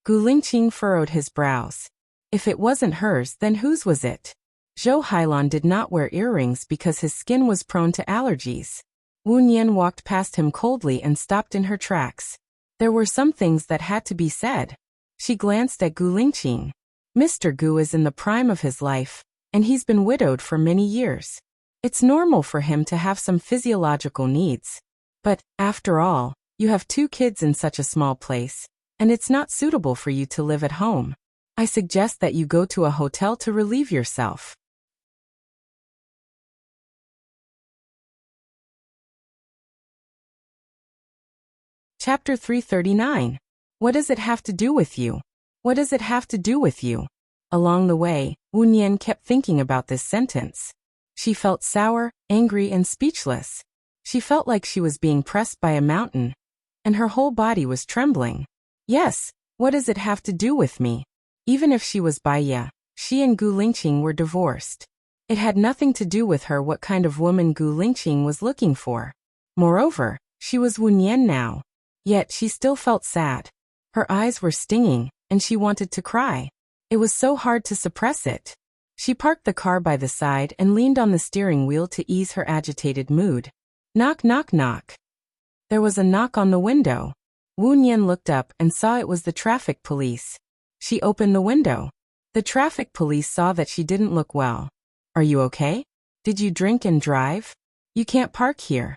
Gu Lingqing furrowed his brows. If it wasn't hers, then whose was it? Zhou Hailan did not wear earrings because his skin was prone to allergies. Wu Nian walked past him coldly and stopped in her tracks. There were some things that had to be said. She glanced at Gu Lingqing. Mr. Gu is in the prime of his life, and he's been widowed for many years. It's normal for him to have some physiological needs. But, after all, you have 2 kids in such a small place, and it's not suitable for you to live at home. I suggest that you go to a hotel to relieve yourself. Chapter 339. What does it have to do with you? What does it have to do with you? Along the way, Wu Nian kept thinking about this sentence. She felt sour, angry, and speechless. She felt like she was being pressed by a mountain, and her whole body was trembling. Yes, what does it have to do with me? Even if she was Baiya, she and Gu Lingqing were divorced. It had nothing to do with her what kind of woman Gu Lingqing was looking for. Moreover, she was Wu Nian now. Yet she still felt sad. Her eyes were stinging, and she wanted to cry. It was so hard to suppress it. She parked the car by the side and leaned on the steering wheel to ease her agitated mood. Knock, knock, knock. There was a knock on the window. Wu Nian looked up and saw it was the traffic police. She opened the window. The traffic police saw that she didn't look well. Are you okay? Did you drink and drive? You can't park here.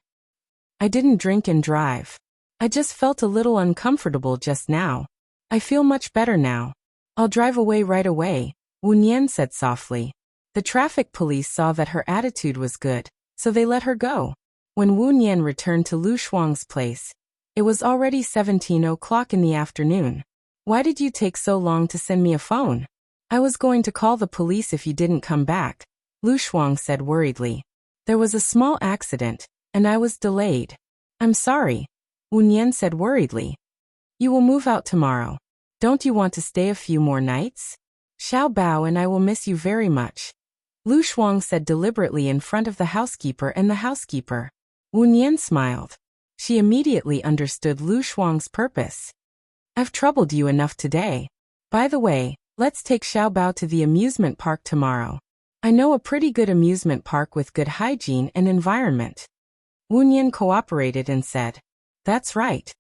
I didn't drink and drive. I just felt a little uncomfortable just now. I feel much better now. I'll drive away right away, Wu Nian said softly. The traffic police saw that her attitude was good, so they let her go. When Wu Nian returned to Lu Shuang's place, it was already 17 o'clock in the afternoon. Why did you take so long to send me a phone? I was going to call the police if you didn't come back, Lu Shuang said worriedly. There was a small accident, and I was delayed. I'm sorry, Wu Nian said worriedly. You will move out tomorrow. Don't you want to stay a few more nights? Xiao Bao and I will miss you very much, Lu Shuang said deliberately in front of the housekeeper and the housekeeper. Wu Nian smiled. She immediately understood Lu Shuang's purpose. I've troubled you enough today. By the way, let's take Xiao Bao to the amusement park tomorrow. I know a pretty good amusement park with good hygiene and environment. Wu Nian cooperated and said, That's right.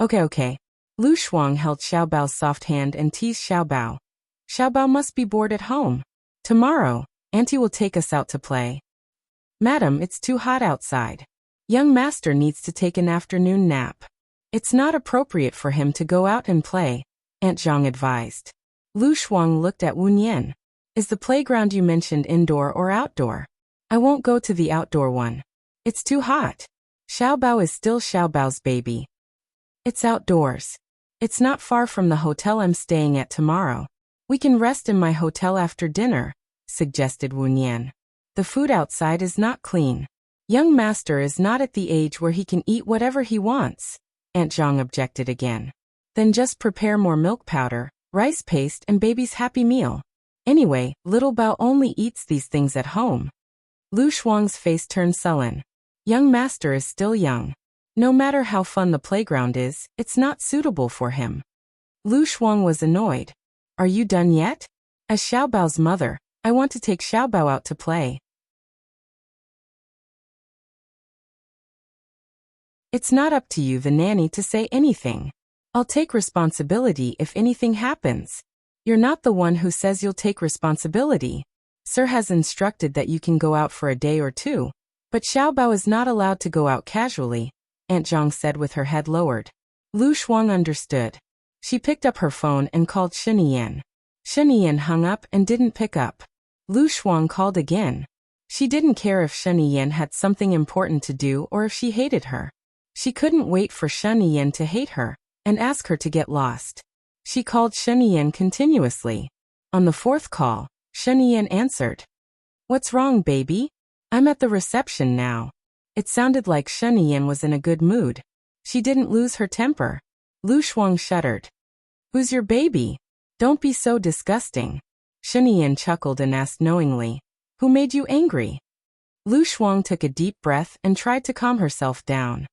Okay. Lu Shuang held Xiao Bao's soft hand and teased Xiao Bao. Xiao Bao must be bored at home. Tomorrow, Auntie will take us out to play. Madam, it's too hot outside. Young master needs to take an afternoon nap. It's not appropriate for him to go out and play, Aunt Zhang advised. Lu Shuang looked at Wu Nian. Is the playground you mentioned indoor or outdoor? I won't go to the outdoor one. It's too hot. Xiao Bao is still Xiao Bao's baby. It's outdoors. It's not far from the hotel I'm staying at tomorrow. We can rest in my hotel after dinner, suggested Wu Nian. The food outside is not clean. Young master is not at the age where he can eat whatever he wants, Aunt Zhang objected again. Then just prepare more milk powder, rice paste and baby's happy meal. Anyway, little Bao only eats these things at home. Lu Shuang's face turned sullen. Young master is still young. No matter how fun the playground is, it's not suitable for him. Lu Shuang was annoyed. Are you done yet? As Xiao Bao's mother, I want to take Xiao Bao out to play. It's not up to you, the nanny, to say anything. I'll take responsibility if anything happens. You're not the one who says you'll take responsibility. Sir has instructed that you can go out for a day or two, but Xiao Bao is not allowed to go out casually, Aunt Zhang said with her head lowered. Lu Shuang understood. She picked up her phone and called Sheniyan. Sheniyan hung up and didn't pick up. Lu Shuang called again. She didn't care if Sheniyan had something important to do or if she hated her. She couldn't wait for Shen Yan to hate her and ask her to get lost. She called Shen Yan continuously. On the fourth call, Shen Yan answered. "What's wrong, baby? I'm at the reception now." It sounded like Shen Yan was in a good mood. She didn't lose her temper. Lu Shuang shuddered. "Who's your baby? Don't be so disgusting." Shen Yan chuckled and asked knowingly. "Who made you angry?" Lu Shuang took a deep breath and tried to calm herself down.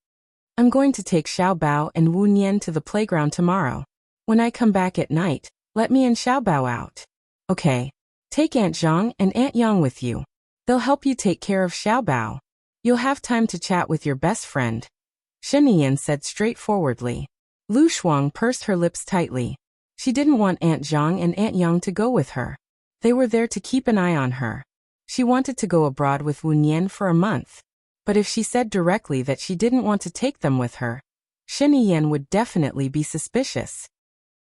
"I'm going to take Xiao Bao and Wu Nian to the playground tomorrow. When I come back at night, let me and Xiao Bao out. Okay. Take Aunt Zhang and Aunt Yang with you. They'll help you take care of Xiao Bao. You'll have time to chat with your best friend," Shen Yan said straightforwardly. Lu Shuang pursed her lips tightly. She didn't want Aunt Zhang and Aunt Yang to go with her. They were there to keep an eye on her. She wanted to go abroad with Wu Nian for a month. But if she said directly that she didn't want to take them with her, Shen Yan would definitely be suspicious.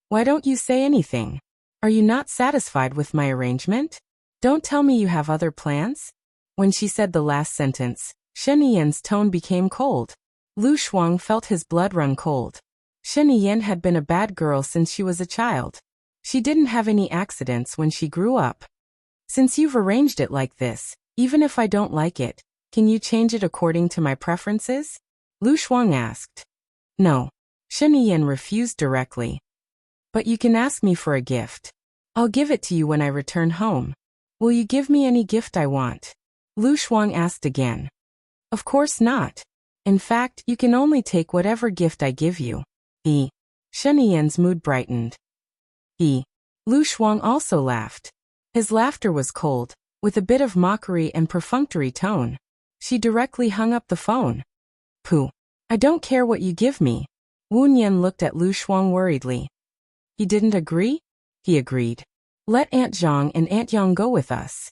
"Why don't you say anything? Are you not satisfied with my arrangement? Don't tell me you have other plans?" When she said the last sentence, Shen Yan's tone became cold. Lu Shuang felt his blood run cold. Shen Yan had been a bad girl since she was a child. She didn't have any accidents when she grew up. "Since you've arranged it like this, even if I don't like it, can you change it according to my preferences?" Lu Shuang asked. "No." Shen Yan refused directly. "But you can ask me for a gift. I'll give it to you when I return home. Will you give me any gift I want?" Lu Shuang asked again. "Of course not. In fact, you can only take whatever gift I give you." Shen Yan's mood brightened. Lu Shuang also laughed. His laughter was cold, with a bit of mockery and perfunctory tone. She directly hung up the phone. "Pooh. I don't care what you give me." Wu Nian looked at Lu Shuang worriedly. "He didn't agree?" He agreed. "Let Aunt Zhang and Aunt Yang go with us."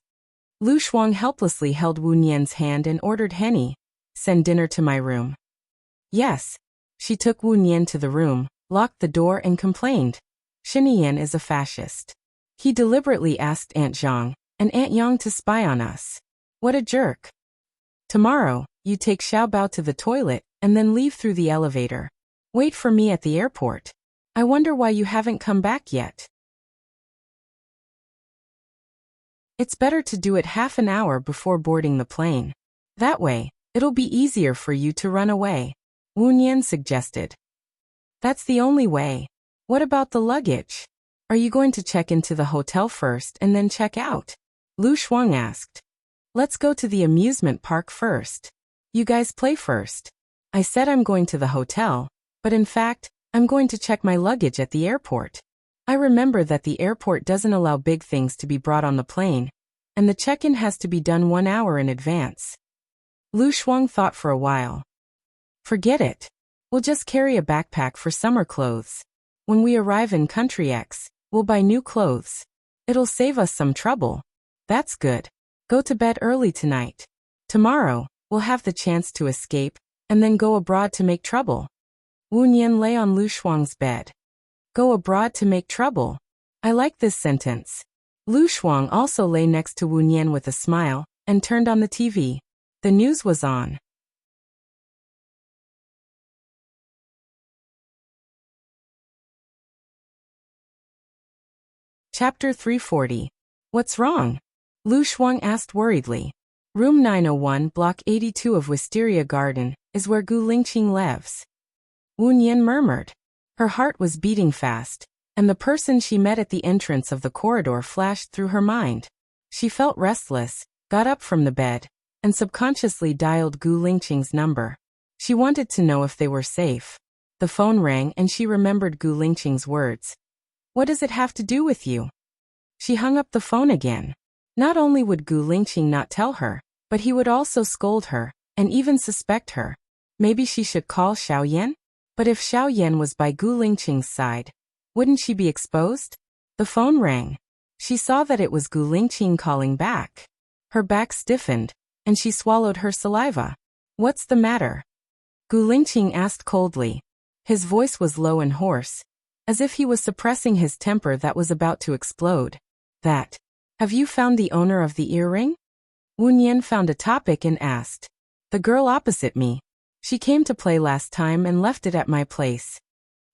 Lu Shuang helplessly held Wu Nian's hand and ordered Henny, "Send dinner to my room." "Yes." She took Wu Nian to the room, locked the door and complained. "Shen Yan is a fascist. He deliberately asked Aunt Zhang and Aunt Yang to spy on us. What a jerk. Tomorrow, you take Xiao Bao to the toilet and then leave through the elevator. Wait for me at the airport. I wonder why you haven't come back yet." "It's better to do it half an hour before boarding the plane. That way, it'll be easier for you to run away," Wu Nian suggested. "That's the only way. What about the luggage? Are you going to check into the hotel first and then check out?" Lu Shuang asked. "Let's go to the amusement park first. You guys play first. I said I'm going to the hotel, but in fact, I'm going to check my luggage at the airport. I remember that the airport doesn't allow big things to be brought on the plane, and the check-in has to be done 1 hour in advance." Lu Shuang thought for a while. "Forget it. We'll just carry a backpack for summer clothes. When we arrive in Country X, we'll buy new clothes. It'll save us some trouble." "That's good. Go to bed early tonight. Tomorrow, we'll have the chance to escape, and then go abroad to make trouble." Wu Nian lay on Lu Shuang's bed. "Go abroad to make trouble. I like this sentence." Lu Shuang also lay next to Wu Nian with a smile, and turned on the TV. The news was on. Chapter 340. What's wrong? Lu Shuang asked worriedly. Room 901, Block 82 of Wisteria Garden, is where Gu Lingqing lives. Wu Nian murmured. Her heart was beating fast, and the person she met at the entrance of the corridor flashed through her mind. She felt restless, got up from the bed, and subconsciously dialed Gu Lingqing's number. She wanted to know if they were safe. The phone rang and she remembered Gu Lingqing's words. "What does it have to do with you?" She hung up the phone again. Not only would Gu Lingqing not tell her, but he would also scold her, and even suspect her. Maybe she should call Xiao Yan? But if Xiao Yan was by Gu Lingqing's side, wouldn't she be exposed? The phone rang. She saw that it was Gu Lingqing calling back. Her back stiffened, and she swallowed her saliva. "What's the matter?" Gu Lingqing asked coldly. His voice was low and hoarse, as if he was suppressing his temper that was about to explode. Have you found the owner of the earring?" Wu Nian found a topic and asked. "The girl opposite me. She came to play last time and left it at my place.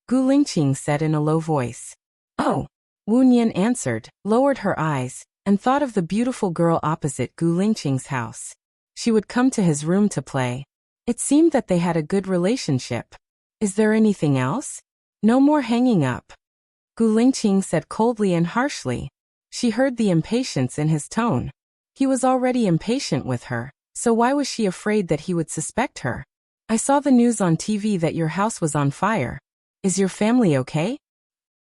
Gu Lingqing said in a low voice. Oh. Wu Nian answered, lowered her eyes, and thought of the beautiful girl opposite Gu Lingqing's house. She would come to his room to play. It seemed that they had a good relationship. Is there anything else? No more hanging up. Gu Lingqing said coldly and harshly. She heard the impatience in his tone. He was already impatient with her, so why was she afraid that he would suspect her? I saw the news on TV that your house was on fire. Is your family okay?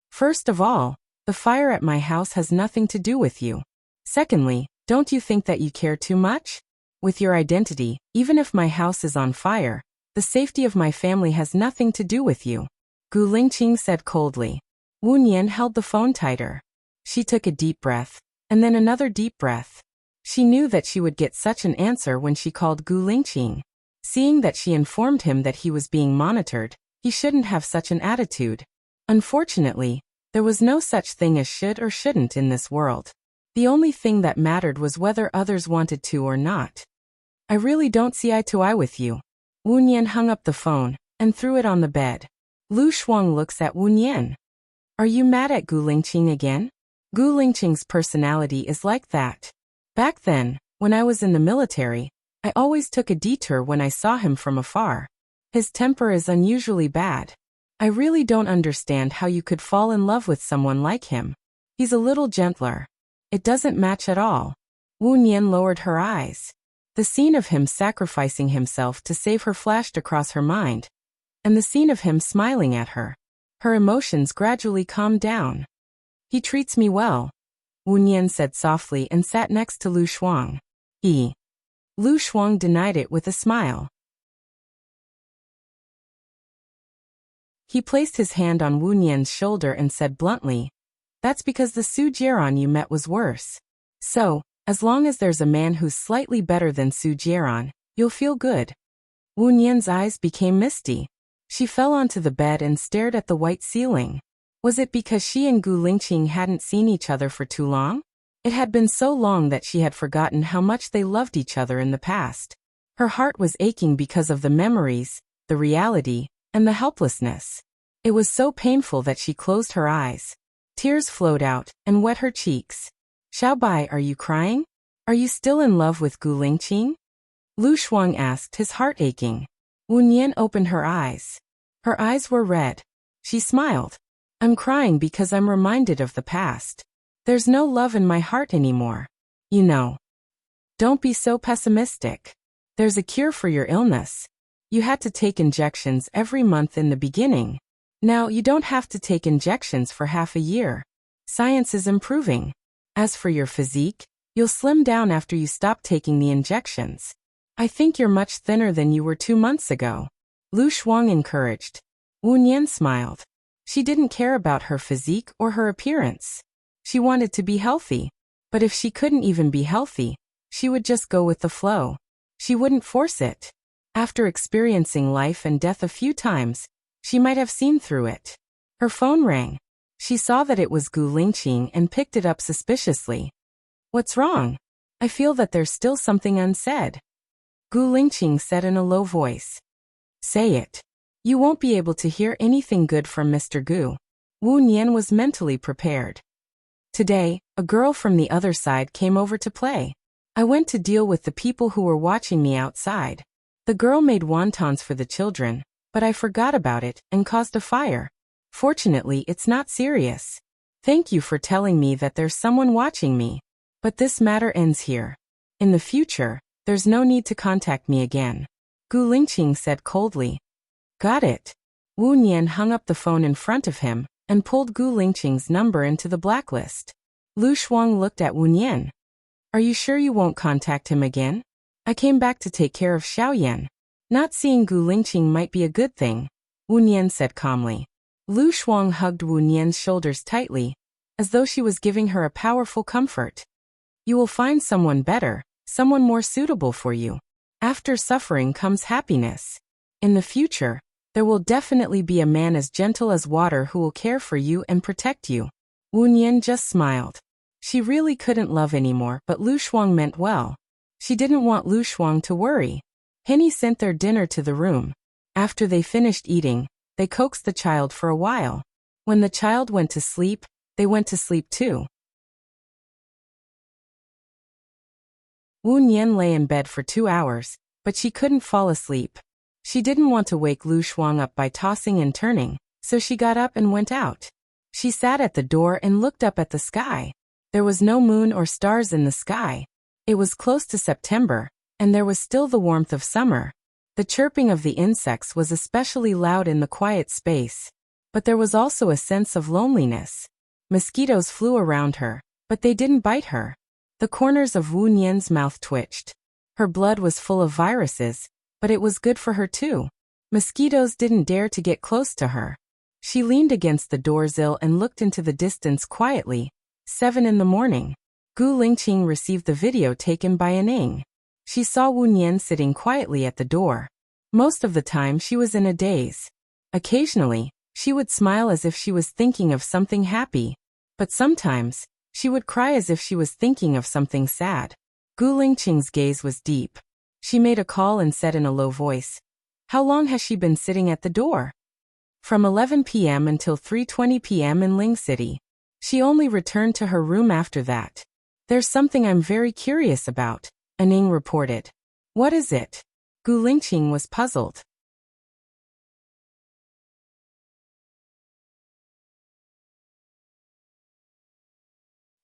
First of all, the fire at my house has nothing to do with you. Secondly, don't you think that you care too much? With your identity, even if my house is on fire, the safety of my family has nothing to do with you. Gu Lingqing said coldly. Wu Nian held the phone tighter. She took a deep breath, and then another deep breath. She knew that she would get such an answer when she called Gu Lingqing. Seeing that she informed him that he was being monitored, he shouldn't have such an attitude. Unfortunately, there was no such thing as should or shouldn't in this world. The only thing that mattered was whether others wanted to or not. I really don't see eye to eye with you. Wu Nian hung up the phone and threw it on the bed. Lu Shuang looks at Wu Nian. Are you mad at Gu Lingqing again? Gu Lingqing's personality is like that. Back then, when I was in the military, I always took a detour when I saw him from afar. His temper is unusually bad. I really don't understand how you could fall in love with someone like him. He's a little gentler. It doesn't match at all. Wu Nian lowered her eyes. The scene of him sacrificing himself to save her flashed across her mind, and the scene of him smiling at her. Her emotions gradually calmed down. He treats me well, Wu Nian said softly and sat next to Lu Shuang. Lu Shuang denied it with a smile. He placed his hand on Wu Nian's shoulder and said bluntly, that's because the Su Jieran you met was worse. So, as long as there's a man who's slightly better than Su Jieran, you'll feel good. Wu Nian's eyes became misty. She fell onto the bed and stared at the white ceiling. Was it because she and Gu Lingqing hadn't seen each other for too long? It had been so long that she had forgotten how much they loved each other in the past. Her heart was aching because of the memories, the reality, and the helplessness. It was so painful that she closed her eyes. Tears flowed out and wet her cheeks. Xiaobai, are you crying? Are you still in love with Gu Lingqing? Lu Shuang asked, his heart aching. Wu Nian opened her eyes. Her eyes were red. She smiled. I'm crying because I'm reminded of the past. There's no love in my heart anymore. You know. Don't be so pessimistic. There's a cure for your illness. You had to take injections every month in the beginning. Now you don't have to take injections for half a year. Science is improving. As for your physique, you'll slim down after you stop taking the injections. I think you're much thinner than you were 2 months ago. Lu Shuang encouraged. Wu Nian smiled. She didn't care about her physique or her appearance. She wanted to be healthy. But if she couldn't even be healthy, she would just go with the flow. She wouldn't force it. After experiencing life and death a few times, she might have seen through it. Her phone rang. She saw that it was Gu Lingqing and picked it up suspiciously. What's wrong? I feel that there's still something unsaid. Gu Lingqing said in a low voice. Say it. You won't be able to hear anything good from Mr. Gu. Wu Nian was mentally prepared. Today, a girl from the other side came over to play. I went to deal with the people who were watching me outside. The girl made wontons for the children, but I forgot about it and caused a fire. Fortunately, it's not serious. Thank you for telling me that there's someone watching me. But this matter ends here. In the future, there's no need to contact me again. Gu Lingqing said coldly. Got it. Wu Nian hung up the phone in front of him and pulled Gu Lingqing's number into the blacklist. Lu Shuang looked at Wu Nian. Are you sure you won't contact him again? I came back to take care of Xiaoyan. Not seeing Gu Lingqing might be a good thing, Wu Nian said calmly. Lu Shuang hugged Wu Nian's shoulders tightly, as though she was giving her a powerful comfort. You will find someone better, someone more suitable for you. After suffering comes happiness. In the future, there will definitely be a man as gentle as water who will care for you and protect you. Wu Nian just smiled. She really couldn't love anymore, but Lu Shuang meant well. She didn't want Lu Shuang to worry. Henny sent their dinner to the room. After they finished eating, they coaxed the child for a while. When the child went to sleep, they went to sleep too. Wu Nian lay in bed for 2 hours, but she couldn't fall asleep. She didn't want to wake Lu Shuang up by tossing and turning, so she got up and went out. She sat at the door and looked up at the sky. There was no moon or stars in the sky. It was close to September, and there was still the warmth of summer. The chirping of the insects was especially loud in the quiet space. But there was also a sense of loneliness. Mosquitoes flew around her, but they didn't bite her. The corners of Wu Nian's mouth twitched. Her blood was full of viruses, but it was good for her too. Mosquitoes didn't dare to get close to her. She leaned against the doorsill and looked into the distance quietly. 7 in the morning. Gu Lingqing received the video taken by Aning. She saw Wu Nian sitting quietly at the door. Most of the time she was in a daze. Occasionally, she would smile as if she was thinking of something happy. But sometimes, she would cry as if she was thinking of something sad. Gu Lingqing's gaze was deep. She made a call and said in a low voice, "How long has she been sitting at the door?" "From 11 p.m. until 3:20 p.m. in Ling City. She only returned to her room after that." "There's something I'm very curious about," Aning reported. "What is it?" Gu Lingqing was puzzled.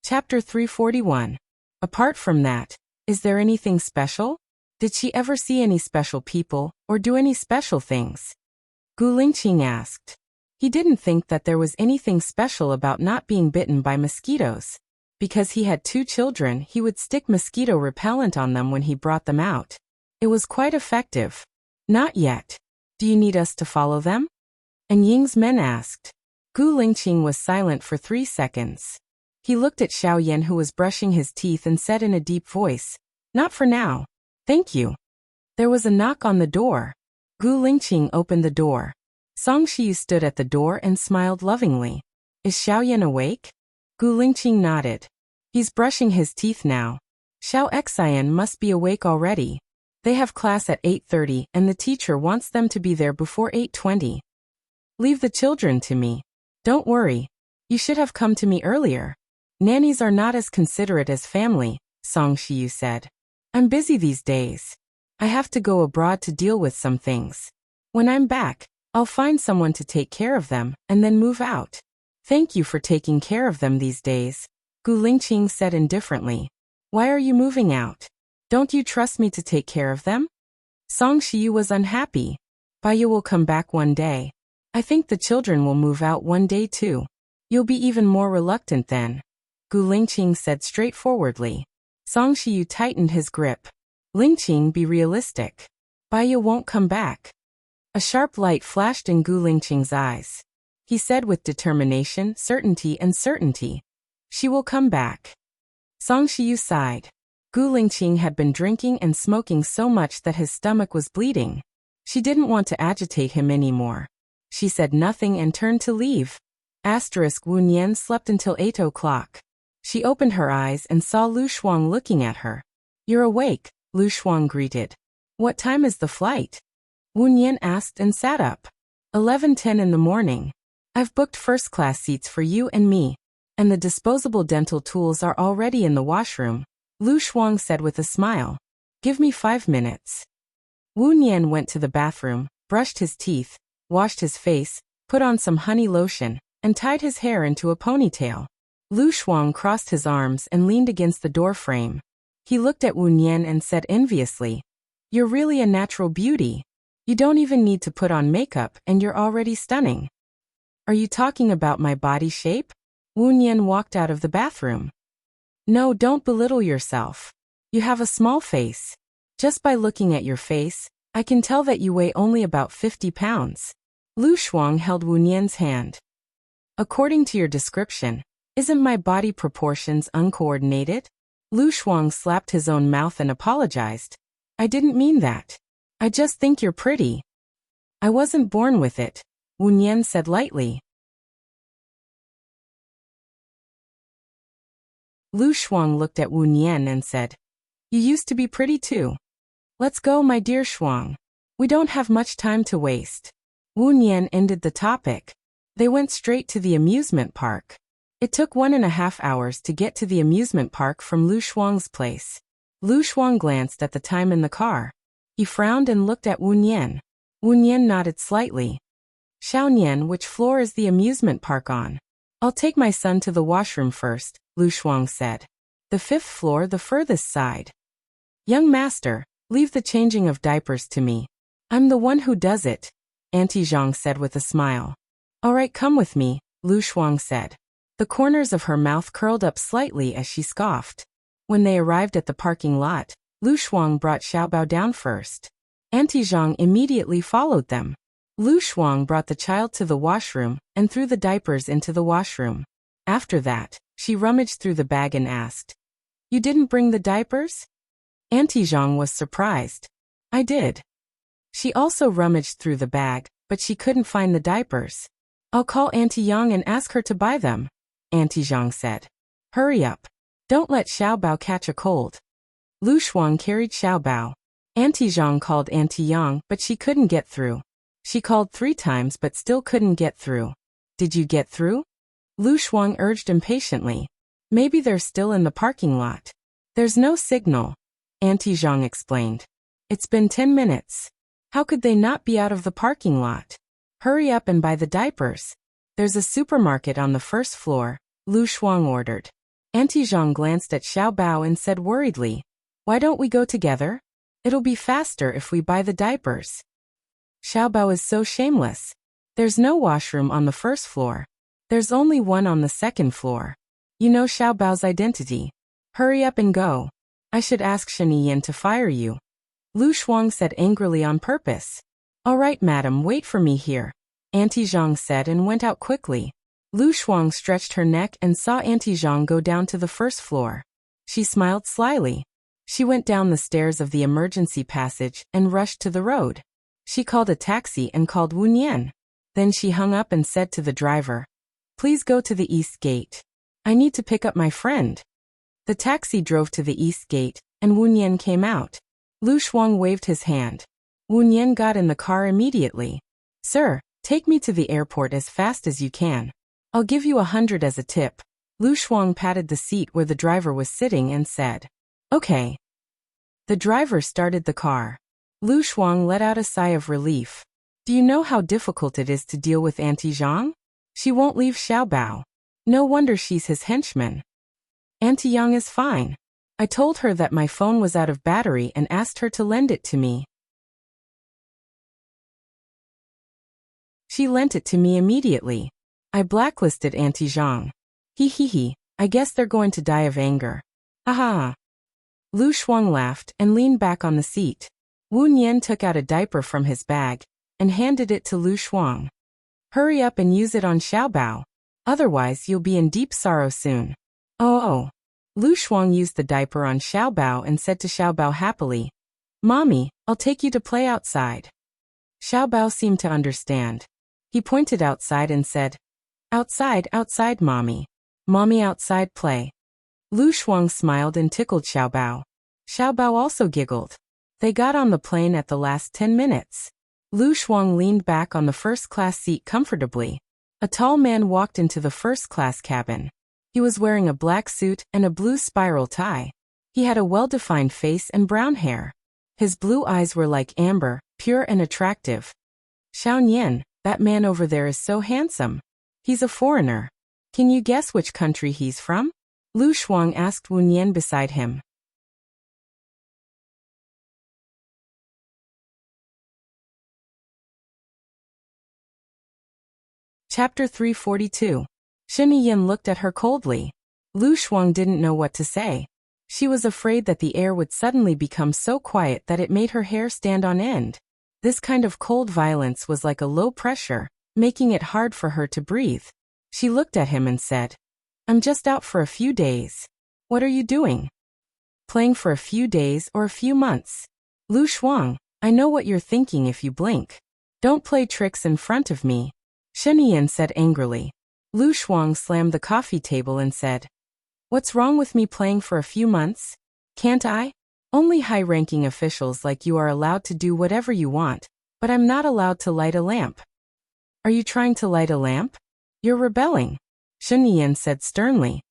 Chapter 341. Apart from that, is there anything special? Did she ever see any special people, or do any special things? Gu Lingqing asked. He didn't think that there was anything special about not being bitten by mosquitoes. Because he had 2 children, he would stick mosquito repellent on them when he brought them out. It was quite effective. "Not yet. Do you need us to follow them?" And Ying's men asked. Gu Lingqing was silent for 3 seconds. He looked at Xiaoyan, who was brushing his teeth, and said in a deep voice, "Not for now. Thank you." There was a knock on the door. Gu Lingqing opened the door. Song Shiyu stood at the door and smiled lovingly. "Is Xiaoyan awake?" Gu Lingqing nodded. "He's brushing his teeth now. Xiao Xian must be awake already. They have class at 8:30 and the teacher wants them to be there before 8:20. Leave the children to me. Don't worry. You should have come to me earlier. Nannies are not as considerate as family," Song Shiyu said. "I'm busy these days. I have to go abroad to deal with some things. When I'm back, I'll find someone to take care of them and then move out." "Thank you for taking care of them these days," Gu Lingqing said indifferently. "Why are you moving out? Don't you trust me to take care of them?" Song Shiyu was unhappy. "Baiyu will come back one day. I think the children will move out one day too. You'll be even more reluctant then," Gu Lingqing said straightforwardly. Song Shiyu tightened his grip. "Lingqing, be realistic. Baiyu won't come back." A sharp light flashed in Gu Lingqing's eyes. He said with determination, certainty. "She will come back." Song Shiyu sighed. Gu Lingqing had been drinking and smoking so much that his stomach was bleeding. She didn't want to agitate him anymore. She said nothing and turned to leave. Wu Nian slept until 8 o'clock. She opened her eyes and saw Lu Shuang looking at her. "You're awake," Lu Shuang greeted. "What time is the flight?" Wu Nian asked and sat up. 11:10 in the morning. "I've booked first-class seats for you and me, and the disposable dental tools are already in the washroom," Lu Shuang said with a smile. "Give me 5 minutes." Wu Nian went to the bathroom, brushed his teeth, washed his face, put on some honey lotion, and tied his hair into a ponytail. Lu Shuang crossed his arms and leaned against the door frame. He looked at Wu Nian and said enviously, "You're really a natural beauty. You don't even need to put on makeup and you're already stunning." "Are you talking about my body shape?" Wu Nian walked out of the bathroom. "No, don't belittle yourself. You have a small face. Just by looking at your face, I can tell that you weigh only about 50 pounds. Lu Shuang held Wu Nian's hand. "According to your description, isn't my body proportions uncoordinated?" Lu Shuang slapped his own mouth and apologized. "I didn't mean that. I just think you're pretty." "I wasn't born with it," Wu Nian said lightly. Lu Shuang looked at Wu Nian and said, "You used to be pretty too." Let's go, my dear Shuang. We don't have much time to waste. Wu Nian ended the topic. They went straight to the amusement park. It took 1.5 hours to get to the amusement park from Lu Shuang's place. Lu Shuang glanced at the time in the car. He frowned and looked at Wu Nian. Wu Nian nodded slightly. Xiao Nian, which floor is the amusement park on? I'll take my son to the washroom first, Lu Shuang said. The 5th floor, the furthest side. Young master, leave the changing of diapers to me. I'm the one who does it, Auntie Zhang said with a smile. All right, come with me, Lu Shuang said. The corners of her mouth curled up slightly as she scoffed. When they arrived at the parking lot, Lu Shuang brought Xiaobao down first. Auntie Zhang immediately followed them. Lu Shuang brought the child to the washroom and threw the diapers into the washroom. After that, she rummaged through the bag and asked, "You didn't bring the diapers?" Auntie Zhang was surprised. "I did." She also rummaged through the bag, but she couldn't find the diapers. "I'll call Auntie Yang and ask her to buy them," Auntie Zhang said. "Hurry up. Don't let Xiaobao catch a cold." Lu Shuang carried Xiaobao. Auntie Zhang called Auntie Yang, but she couldn't get through. She called 3 times but still couldn't get through. "Did you get through?" Lu Shuang urged impatiently. "Maybe they're still in the parking lot." "There's no signal," Auntie Zhang explained. "It's been 10 minutes. How could they not be out of the parking lot? Hurry up and buy the diapers." "There's a supermarket on the 1st floor," Lu Shuang ordered. Auntie Zhang glanced at Xiaobao and said worriedly, "Why don't we go together? It'll be faster if we buy the diapers." Xiaobao is so shameless. "There's no washroom on the 1st floor. There's only one on the 2nd floor. You know Xiaobao's identity. Hurry up and go. I should ask Shani Yin to fire you," Lu Shuang said angrily on purpose. "All right, madam, wait for me here," Auntie Zhang said and went out quickly. Lu Shuang stretched her neck and saw Auntie Zhang go down to the 1st floor. She smiled slyly. She went down the stairs of the emergency passage and rushed to the road. She called a taxi and called Wu Nian. Then she hung up and said to the driver, "Please go to the east gate. I need to pick up my friend." The taxi drove to the east gate, and Wu Nian came out. Lu Shuang waved his hand. Wu Nian got in the car immediately. "Sir, take me to the airport as fast as you can. I'll give you 100 as a tip." Lu Shuang patted the seat where the driver was sitting and said, "Okay." The driver started the car. Lu Shuang let out a sigh of relief. "Do you know how difficult it is to deal with Auntie Zhang? She won't leave Xiaobao. No wonder she's his henchman. Auntie Yang is fine. I told her that my phone was out of battery and asked her to lend it to me. She lent it to me immediately. I blacklisted Auntie Zhang. He, I guess they're going to die of anger. Ha. Lu Shuang laughed and leaned back on the seat. Wu Nian took out a diaper from his bag and handed it to Lu Shuang. "Hurry up and use it on Xiaobao. Otherwise you'll be in deep sorrow soon." Oh. Lu Shuang used the diaper on Xiaobao and said to Xiaobao happily, "Mommy, I'll take you to play outside." Xiaobao seemed to understand. He pointed outside and said, "Outside, Mommy. Mommy, outside play." Lu Shuang smiled and tickled Xiaobao. Xiaobao also giggled. They got on the plane at the last 10 minutes. Lu Shuang leaned back on the first-class seat comfortably. A tall man walked into the first-class cabin. He was wearing a black suit and a blue spiral tie. He had a well-defined face and brown hair. His blue eyes were like amber, pure and attractive. "Xiao Nian, that man over there is so handsome. He's a foreigner. Can you guess which country he's from?" Lu Shuang asked Wu Nian beside him. Chapter 342. Shani Yin looked at her coldly. Lu Shuang didn't know what to say. She was afraid that the air would suddenly become so quiet that it made her hair stand on end. This kind of cold violence was like a low pressure, making it hard for her to breathe. She looked at him and said, "I'm just out for a few days." "What are you doing?" "Playing for a few days or a few months." "Lu Shuang, I know what you're thinking if you blink. Don't play tricks in front of me," Shani Yin said angrily. Lu Shuang slammed the coffee table and said, "What's wrong with me playing for a few months? Can't I? Only high-ranking officials like you are allowed to do whatever you want, but I'm not allowed to light a lamp. Are you trying to light a lamp? You're rebelling, Shen Yan said sternly.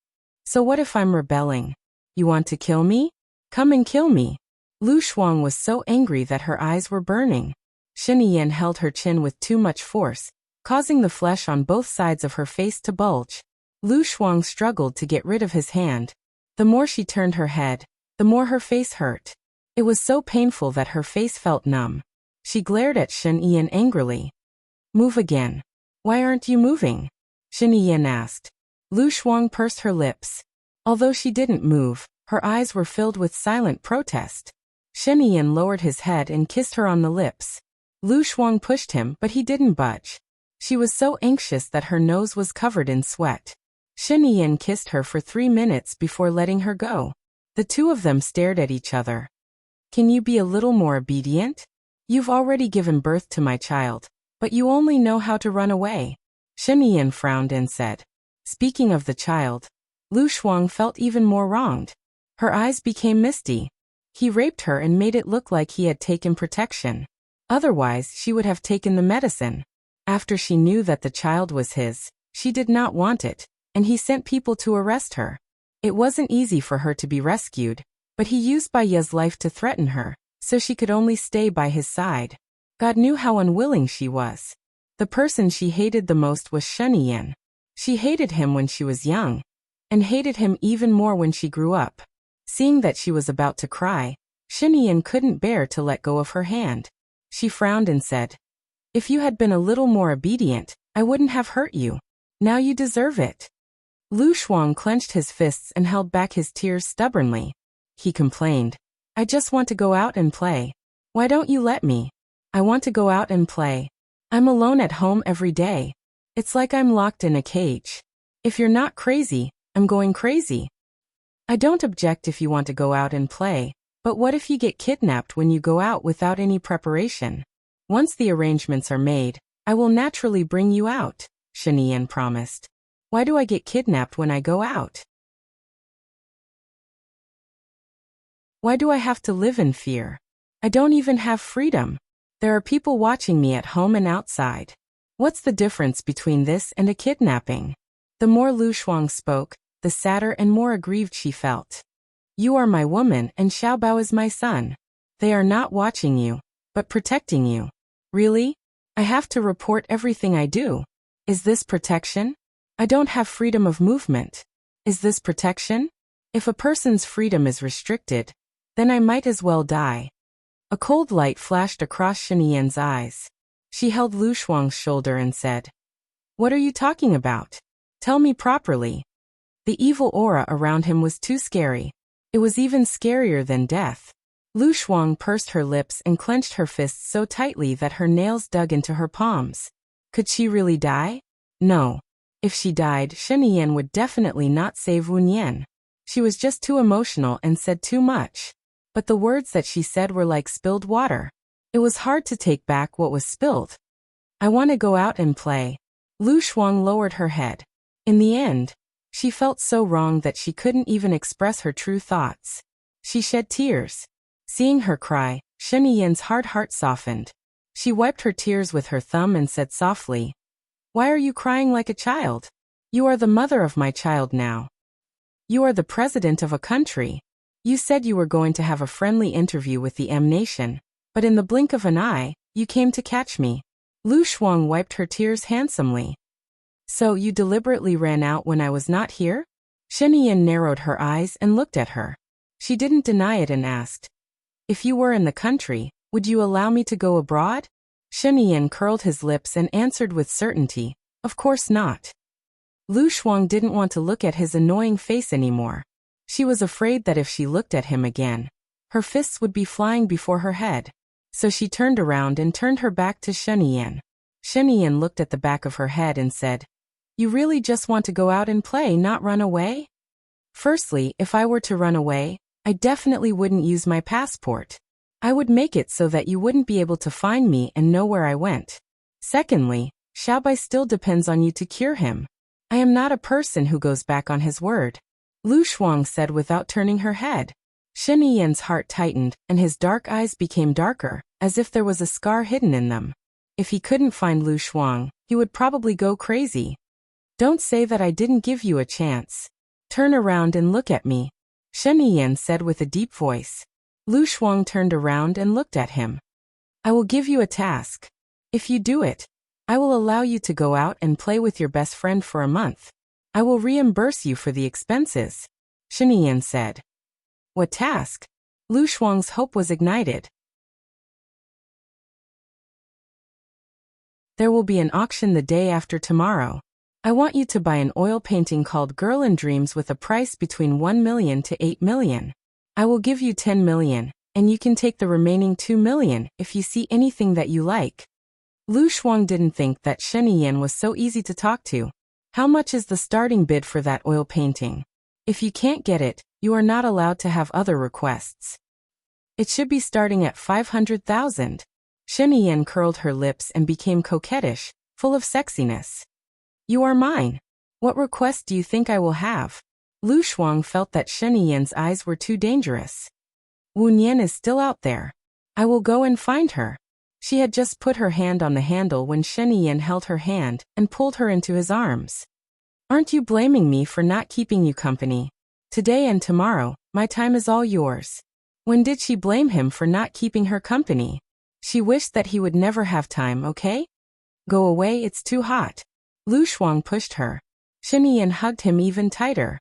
So what if I'm rebelling? You want to kill me? Come and kill me. Lu Shuang was so angry that her eyes were burning. Shen Yan held her chin with too much force, causing the flesh on both sides of her face to bulge. Lu Shuang struggled to get rid of his hand. The more she turned her head, the more her face hurt. It was so painful that her face felt numb. She glared at Shen Yan angrily. Move again. Why aren't you moving? Shen Yan asked. Lu Shuang pursed her lips. Although she didn't move, her eyes were filled with silent protest. Shen Yan lowered his head and kissed her on the lips. Lu Shuang pushed him, but he didn't budge. She was so anxious that her nose was covered in sweat. Shen Yan kissed her for 3 minutes before letting her go. The two of them stared at each other. Can you be a little more obedient? You've already given birth to my child, but you only know how to run away. Shen Yan frowned and said. Speaking of the child, Lu Shuang felt even more wronged. Her eyes became misty. He raped her and made it look like he had taken protection. Otherwise, she would have taken the medicine. After she knew that the child was his, she did not want it, and he sent people to arrest her. It wasn't easy for her to be rescued, but he used Bai Ye's life to threaten her, so she could only stay by his side. God knew how unwilling she was. The person she hated the most was Shen Yan. She hated him when she was young, and hated him even more when she grew up. Seeing that she was about to cry, Shen Yan couldn't bear to let go of her hand. She frowned and said, If you had been a little more obedient, I wouldn't have hurt you. Now you deserve it. Lu Shuang clenched his fists and held back his tears stubbornly. He complained, I just want to go out and play. Why don't you let me? I want to go out and play. I'm alone at home every day. It's like I'm locked in a cage. If you're not crazy, I'm going crazy. I don't object if you want to go out and play, but what if you get kidnapped when you go out without any preparation? Once the arrangements are made, I will naturally bring you out, Shen Yan promised. Why do I get kidnapped when I go out? Why do I have to live in fear? I don't even have freedom. There are people watching me at home and outside. What's the difference between this and a kidnapping? The more Lu Shuang spoke, the sadder and more aggrieved she felt. You are my woman and Xiaobao is my son. They are not watching you, but protecting you. Really? I have to report everything I do. Is this protection? I don't have freedom of movement. Is this protection? If a person's freedom is restricted, then I might as well die. A cold light flashed across Shen Yan's eyes. She held Lu Shuang's shoulder and said, What are you talking about? Tell me properly. The evil aura around him was too scary. It was even scarier than death. Lu Shuang pursed her lips and clenched her fists so tightly that her nails dug into her palms. Could she really die? No. If she died, Shen Yan would definitely not save Wen Yan. She was just too emotional and said too much. But the words that she said were like spilled water. It was hard to take back what was spilled. I want to go out and play. Lu Shuang lowered her head. In the end, she felt so wrong that she couldn't even express her true thoughts. She shed tears. Seeing her cry, Shen Yan's hard heart softened. She wiped her tears with her thumb and said softly, Why are you crying like a child? You are the mother of my child now. You are the president of a country. You said you were going to have a friendly interview with the M Nation, but in the blink of an eye, you came to catch me. Lu Shuang wiped her tears handsomely. So you deliberately ran out when I was not here? Shen Yan narrowed her eyes and looked at her. She didn't deny it and asked, If you were in the country, would you allow me to go abroad? Shen Yan curled his lips and answered with certainty, Of course not. Lu Shuang didn't want to look at his annoying face anymore. She was afraid that if she looked at him again, her fists would be flying before her head. So she turned around and turned her back to Shen Yan. Shen Yan looked at the back of her head and said, You really just want to go out and play, not run away? Firstly, if I were to run away, I definitely wouldn't use my passport. I would make it so that you wouldn't be able to find me and know where I went. Secondly, Xiaobai still depends on you to cure him. I am not a person who goes back on his word. Lu Shuang said without turning her head. Shen Yi's heart tightened, and his dark eyes became darker, as if there was a scar hidden in them. If he couldn't find Lu Shuang, he would probably go crazy. Don't say that I didn't give you a chance. Turn around and look at me, Shen Yi said with a deep voice. Lu Shuang turned around and looked at him. I will give you a task. If you do it, I will allow you to go out and play with your best friend for a month. I will reimburse you for the expenses, Shen Yi said. What task? Lu Shuang's hope was ignited. There will be an auction the day after tomorrow. I want you to buy an oil painting called Girl in Dreams with a price between 1 million to 8 million. I will give you 10 million, and you can take the remaining 2 million if you see anything that you like. Lu Shuang didn't think that Shen Yi was so easy to talk to. How much is the starting bid for that oil painting? If you can't get it, you are not allowed to have other requests. It should be starting at 500,000. Shen Yi curled her lips and became coquettish, full of sexiness. You are mine. What request do you think I will have? Lu Shuang felt that Shen Yi's eyes were too dangerous. Wu Nian is still out there. I will go and find her. She had just put her hand on the handle when Shen Yi held her hand and pulled her into his arms. Aren't you blaming me for not keeping you company? Today and tomorrow, my time is all yours. When did she blame him for not keeping her company? She wished that he would never have time, okay? Go away, it's too hot. Lu Shuang pushed her. Shen Yi hugged him even tighter.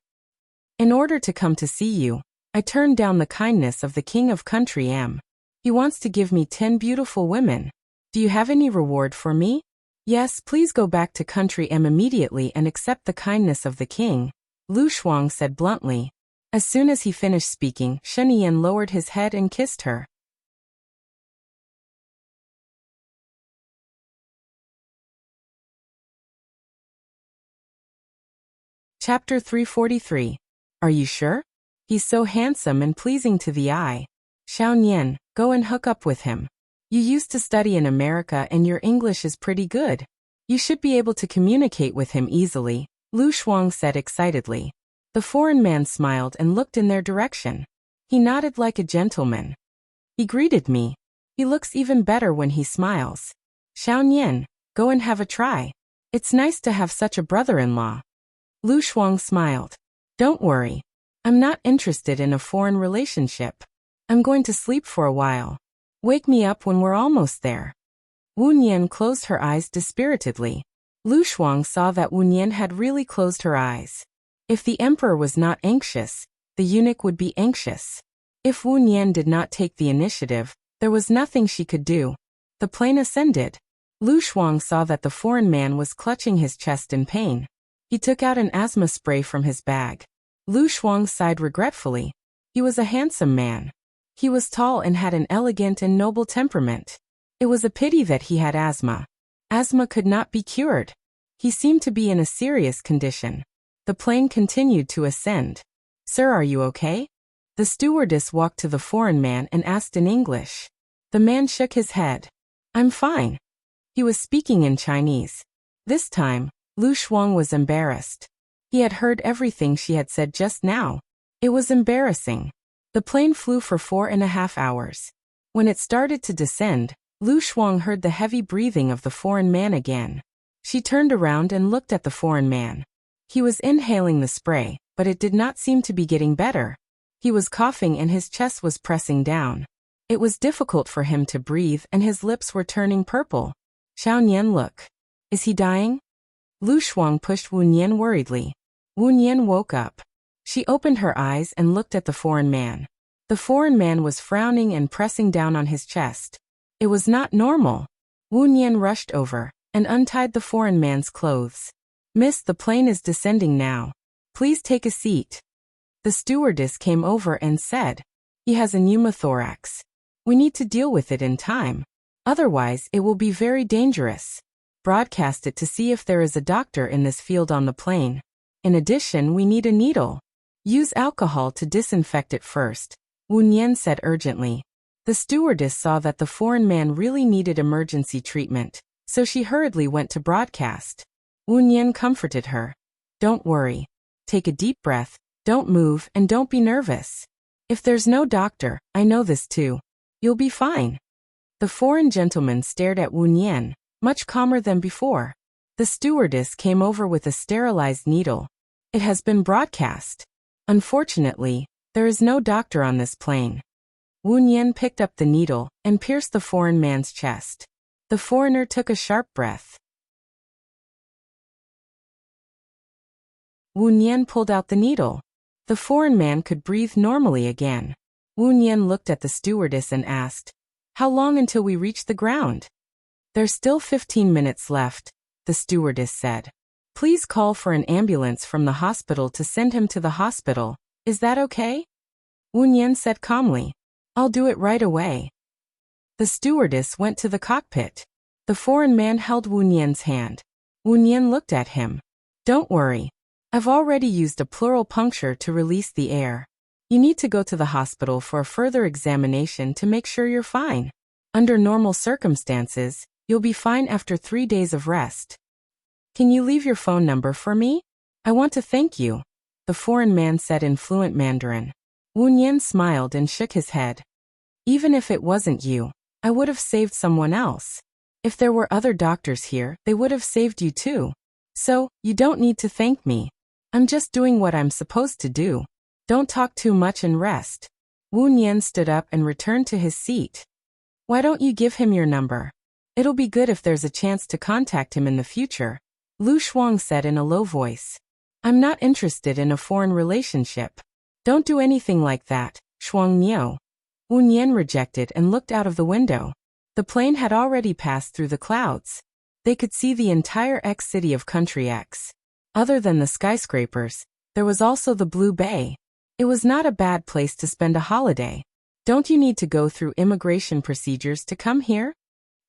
In order to come to see you, I turned down the kindness of the king of country M. He wants to give me 10 beautiful women. Do you have any reward for me? Yes, please go back to country M immediately and accept the kindness of the king, Lu Shuang said bluntly. As soon as he finished speaking, Shen Yi lowered his head and kissed her. Chapter 343. Are you sure? He's so handsome and pleasing to the eye. Xiao Nian, go and hook up with him. You used to study in America and your English is pretty good. You should be able to communicate with him easily, Lu Shuang said excitedly. The foreign man smiled and looked in their direction. He nodded like a gentleman. He greeted me. He looks even better when he smiles. Xiao Nian, go and have a try. It's nice to have such a brother-in-law. Lu Shuang smiled. Don't worry. I'm not interested in a foreign relationship. I'm going to sleep for a while. Wake me up when we're almost there. Wu Nian closed her eyes dispiritedly. Lu Shuang saw that Wu Nian had really closed her eyes. If the emperor was not anxious, the eunuch would be anxious. If Wu Nian did not take the initiative, there was nothing she could do. The plane ascended. Lu Shuang saw that the foreign man was clutching his chest in pain. He took out an asthma spray from his bag. Lu Shuang sighed regretfully. He was a handsome man. He was tall and had an elegant and noble temperament. It was a pity that he had asthma. Asthma could not be cured. He seemed to be in a serious condition. The plane continued to ascend. Sir, are you okay? The stewardess walked to the foreign man and asked in English. The man shook his head. I'm fine. He was speaking in Chinese. This time, Lu Shuang was embarrassed. He had heard everything she had said just now. It was embarrassing. The plane flew for 4.5 hours. When it started to descend, Lu Shuang heard the heavy breathing of the foreign man again. She turned around and looked at the foreign man. He was inhaling the spray, but it did not seem to be getting better. He was coughing and his chest was pressing down. It was difficult for him to breathe and his lips were turning purple. Xiao Nian, look. Is he dying? Lu Shuang pushed Wu Nian worriedly. Wu Nian woke up. She opened her eyes and looked at the foreign man. The foreign man was frowning and pressing down on his chest. It was not normal. Wu Nian rushed over and untied the foreign man's clothes. Miss, the plane is descending now. Please take a seat. The stewardess came over and said, he has a pneumothorax. We need to deal with it in time. Otherwise, it will be very dangerous. Broadcast it to see if there is a doctor in this field on the plane. In addition, we need a needle. Use alcohol to disinfect it first, Wu Nian said urgently. The stewardess saw that the foreign man really needed emergency treatment, so she hurriedly went to broadcast. Wu Nian comforted her. Don't worry. Take a deep breath, don't move and don't be nervous. If there's no doctor, I know this too. You'll be fine. The foreign gentleman stared at Wu Nian, much calmer than before. The stewardess came over with a sterilized needle. It has been broadcast. Unfortunately, there is no doctor on this plane. Wu Nian picked up the needle and pierced the foreign man's chest. The foreigner took a sharp breath. Wu Nian pulled out the needle. The foreign man could breathe normally again. Wu Nian looked at the stewardess and asked, "How long until we reach the ground?" "There's still 15 minutes left," the stewardess said. "Please call for an ambulance from the hospital to send him to the hospital. Is that okay?" Wu Nian said calmly, "I'll do it right away." The stewardess went to the cockpit. The foreign man held Wu Nian's hand. Wu Nian looked at him. "Don't worry. I've already used a pleural puncture to release the air. You need to go to the hospital for a further examination to make sure you're fine. Under normal circumstances, you'll be fine after 3 days of rest. Can you leave your phone number for me? I want to thank you," the foreign man said in fluent Mandarin. Wu Nian smiled and shook his head. "Even if it wasn't you, I would have saved someone else. If there were other doctors here, they would have saved you too. So, you don't need to thank me. I'm just doing what I'm supposed to do. Don't talk too much and rest." Wu Nian stood up and returned to his seat. "Why don't you give him your number? It'll be good if there's a chance to contact him in the future," Lu Shuang said in a low voice. "I'm not interested in a foreign relationship." "Don't do anything like that, Shuang Niu." Wu Nian rejected and looked out of the window. The plane had already passed through the clouds. They could see the entire X city of Country X. Other than the skyscrapers, there was also the Blue Bay. It was not a bad place to spend a holiday. "Don't you need to go through immigration procedures to come here?"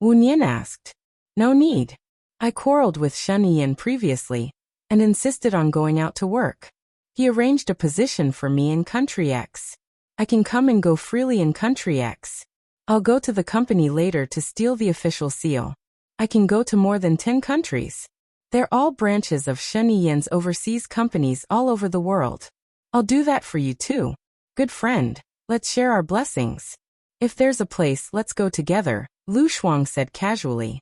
Wu Nian asked. "No need. I quarreled with Shen Yiyan previously and insisted on going out to work. He arranged a position for me in Country X. I can come and go freely in Country X. I'll go to the company later to steal the official seal. I can go to more than 10 countries. They're all branches of Shen Yiyan's overseas companies all over the world. I'll do that for you too. Good friend, let's share our blessings. If there's a place, let's go together," Lu Shuang said casually.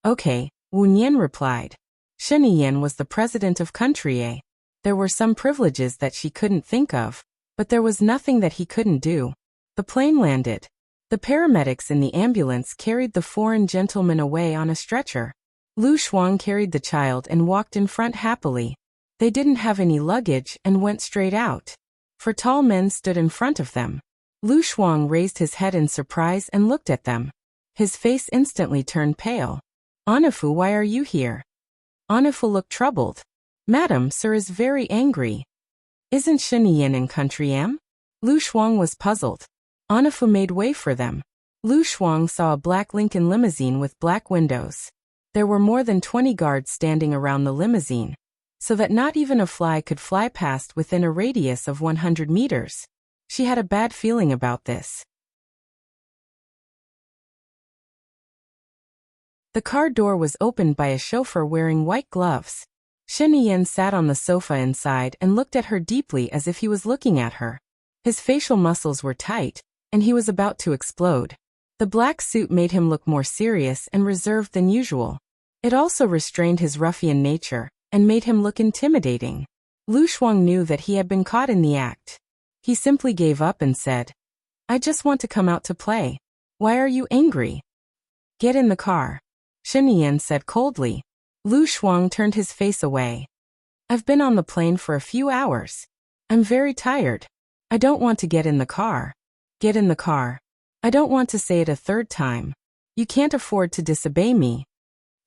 "Okay," Wu Nian replied. Shen Yiyan was the president of Country A. There were some privileges that she couldn't think of, but there was nothing that he couldn't do. The plane landed. The paramedics in the ambulance carried the foreign gentleman away on a stretcher. Lu Shuang carried the child and walked in front happily. They didn't have any luggage and went straight out. 4 tall men stood in front of them. Lu Shuang raised his head in surprise and looked at them. His face instantly turned pale. "Onifu, why are you here?" Onifu looked troubled. "Madam, sir is very angry." "Isn't Shen Yiyan in Country M?" Lu Shuang was puzzled. Onifu made way for them. Lu Shuang saw a black Lincoln limousine with black windows. There were more than 20 guards standing around the limousine, so that not even a fly could fly past within a radius of 100 meters. She had a bad feeling about this. The car door was opened by a chauffeur wearing white gloves. Shen Yiyan sat on the sofa inside and looked at her deeply as if he was looking at her. His facial muscles were tight, and he was about to explode. The black suit made him look more serious and reserved than usual. It also restrained his ruffian nature and made him look intimidating. Lu Shuang knew that he had been caught in the act. He simply gave up and said, "I just want to come out to play. Why are you angry?" "Get in the car," Shen Yiyan said coldly. Lu Shuang turned his face away. "I've been on the plane for a few hours. I'm very tired. I don't want to get in the car." "Get in the car." "I don't want to say it a third time. You can't afford to disobey me,"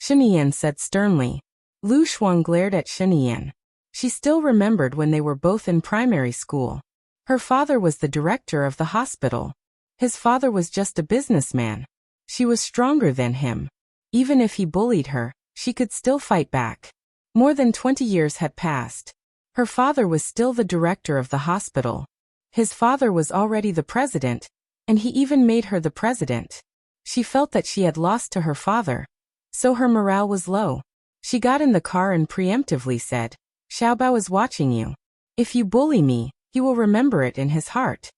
Shen Yiyan said sternly. Lu Shuang glared at Shen Yiyan. She still remembered when they were both in primary school. Her father was the director of the hospital. His father was just a businessman. She was stronger than him. Even if he bullied her, she could still fight back. More than 20 years had passed. Her father was still the director of the hospital. His father was already the president, and he even made her the president. She felt that she had lost to her father, so her morale was low. She got in the car and preemptively said, "Xiaobao is watching you. If you bully me, he will remember it in his heart."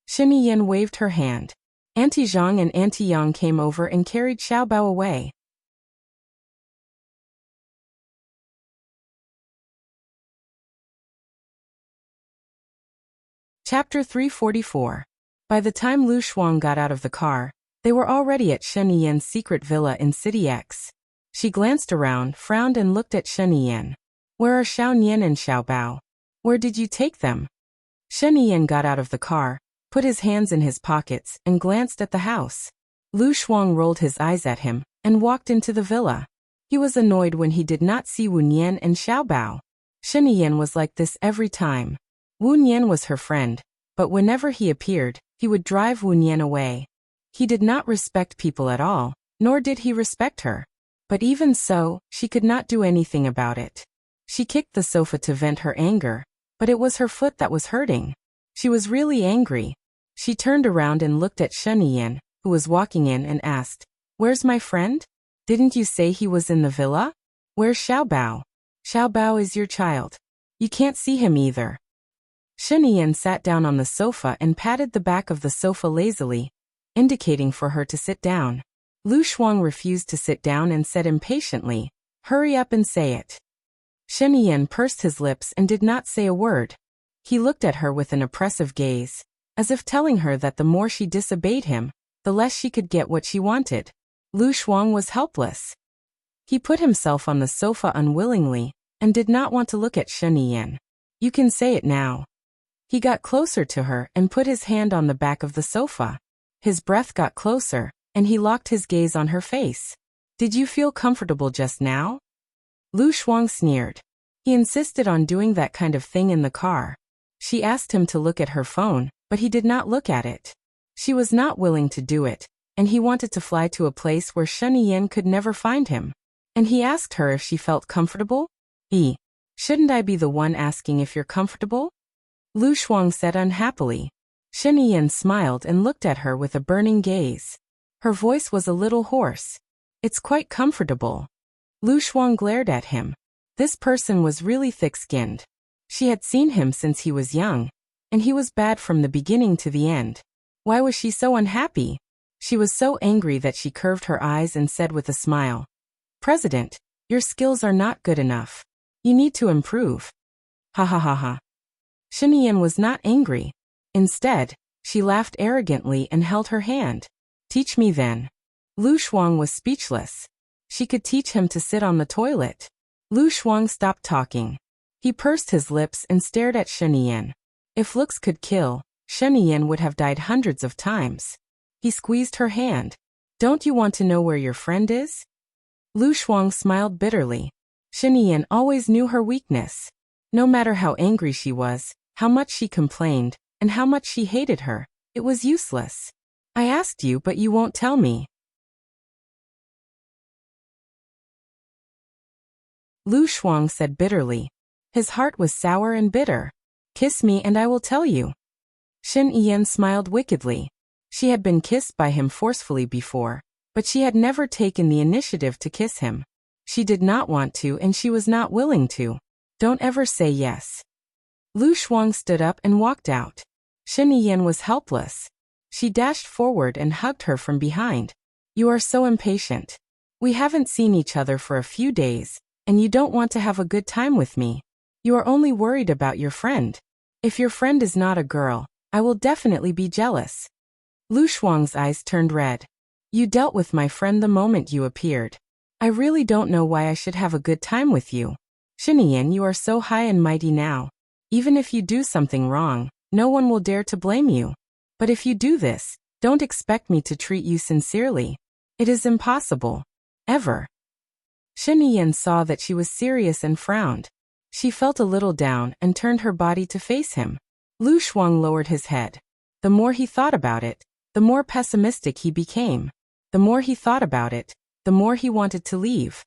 Shen Yin waved her hand. Auntie Zhang and Auntie Yang came over and carried Xiaobao away. Chapter 344. By the time Lu Shuang got out of the car, they were already at Shen Yin's secret villa in City X. She glanced around, frowned and looked at Shen Yin. Where are Xiao Nian and Xiaobao? Where did you take them? Shen Yin got out of the car, put his hands in his pockets, and glanced at the house. Lu Shuang rolled his eyes at him, and walked into the villa. He was annoyed when he did not see Wu Nian and Xiaobao. Shen Yin was like this every time. Wu Nian was her friend, but whenever he appeared, he would drive Wu Nian away. He did not respect people at all, nor did he respect her. But even so, she could not do anything about it. She kicked the sofa to vent her anger, but it was her foot that was hurting. She was really angry. She turned around and looked at Shen Yin, who was walking in, and asked, "Where's my friend? Didn't you say he was in the villa? Where's Xiaobao? Xiaobao is your child. You can't see him either." Shen Yin sat down on the sofa and patted the back of the sofa lazily, indicating for her to sit down. Lu Shuang refused to sit down and said impatiently, "Hurry up and say it." Shen Yin pursed his lips and did not say a word. He looked at her with an oppressive gaze, as if telling her that the more she disobeyed him, the less she could get what she wanted. Lu Shuang was helpless. He put himself on the sofa unwillingly, and did not want to look at Shen Yin. "You can say it now." He got closer to her and put his hand on the back of the sofa. His breath got closer, and he locked his gaze on her face. "Did you feel comfortable just now?" Lu Shuang sneered. He insisted on doing that kind of thing in the car. She asked him to look at her phone, but he did not look at it. She was not willing to do it, and he wanted to fly to a place where Shen Yin could never find him. And he asked her if she felt comfortable. Shouldn't I be the one asking if you're comfortable?" Lu Shuang said unhappily. Shen Yin smiled and looked at her with a burning gaze. Her voice was a little hoarse. "It's quite comfortable." Lu Shuang glared at him. This person was really thick-skinned. She had seen him since he was young, and he was bad from the beginning to the end. Why was she so unhappy? She was so angry that she curved her eyes and said with a smile, "President, your skills are not good enough. You need to improve." Ha ha ha ha. Shen Yin was not angry. Instead, she laughed arrogantly and held her hand. "Teach me then." Lu Shuang was speechless. She could teach him to sit on the toilet. Lu Shuang stopped talking. He pursed his lips and stared at Shen Yin. If looks could kill, Shen Yin would have died hundreds of times. He squeezed her hand. "Don't you want to know where your friend is?" Lu Shuang smiled bitterly. Shen Yin always knew her weakness. No matter how angry she was, how much she complained, and how much she hated her, it was useless. "I asked you, but you won't tell me." Lu Shuang said bitterly. His heart was sour and bitter. "Kiss me and I will tell you." Shen Yin smiled wickedly. She had been kissed by him forcefully before, but she had never taken the initiative to kiss him. She did not want to and she was not willing to. Don't ever say yes. Lu Shuang stood up and walked out. Shen Yin was helpless. She dashed forward and hugged her from behind. "You are so impatient. We haven't seen each other for a few days, and you don't want to have a good time with me. You are only worried about your friend. If your friend is not a girl, I will definitely be jealous." Lu Shuang's eyes turned red. "You dealt with my friend the moment you appeared. I really don't know why I should have a good time with you. Shen Yin, you are so high and mighty now. Even if you do something wrong, no one will dare to blame you. But if you do this, don't expect me to treat you sincerely. It is impossible. Ever." Shen Yin saw that she was serious and frowned. She felt a little down and turned her body to face him. Lu Shuang lowered his head. The more he thought about it, the more pessimistic he became. The more he thought about it, the more he wanted to leave.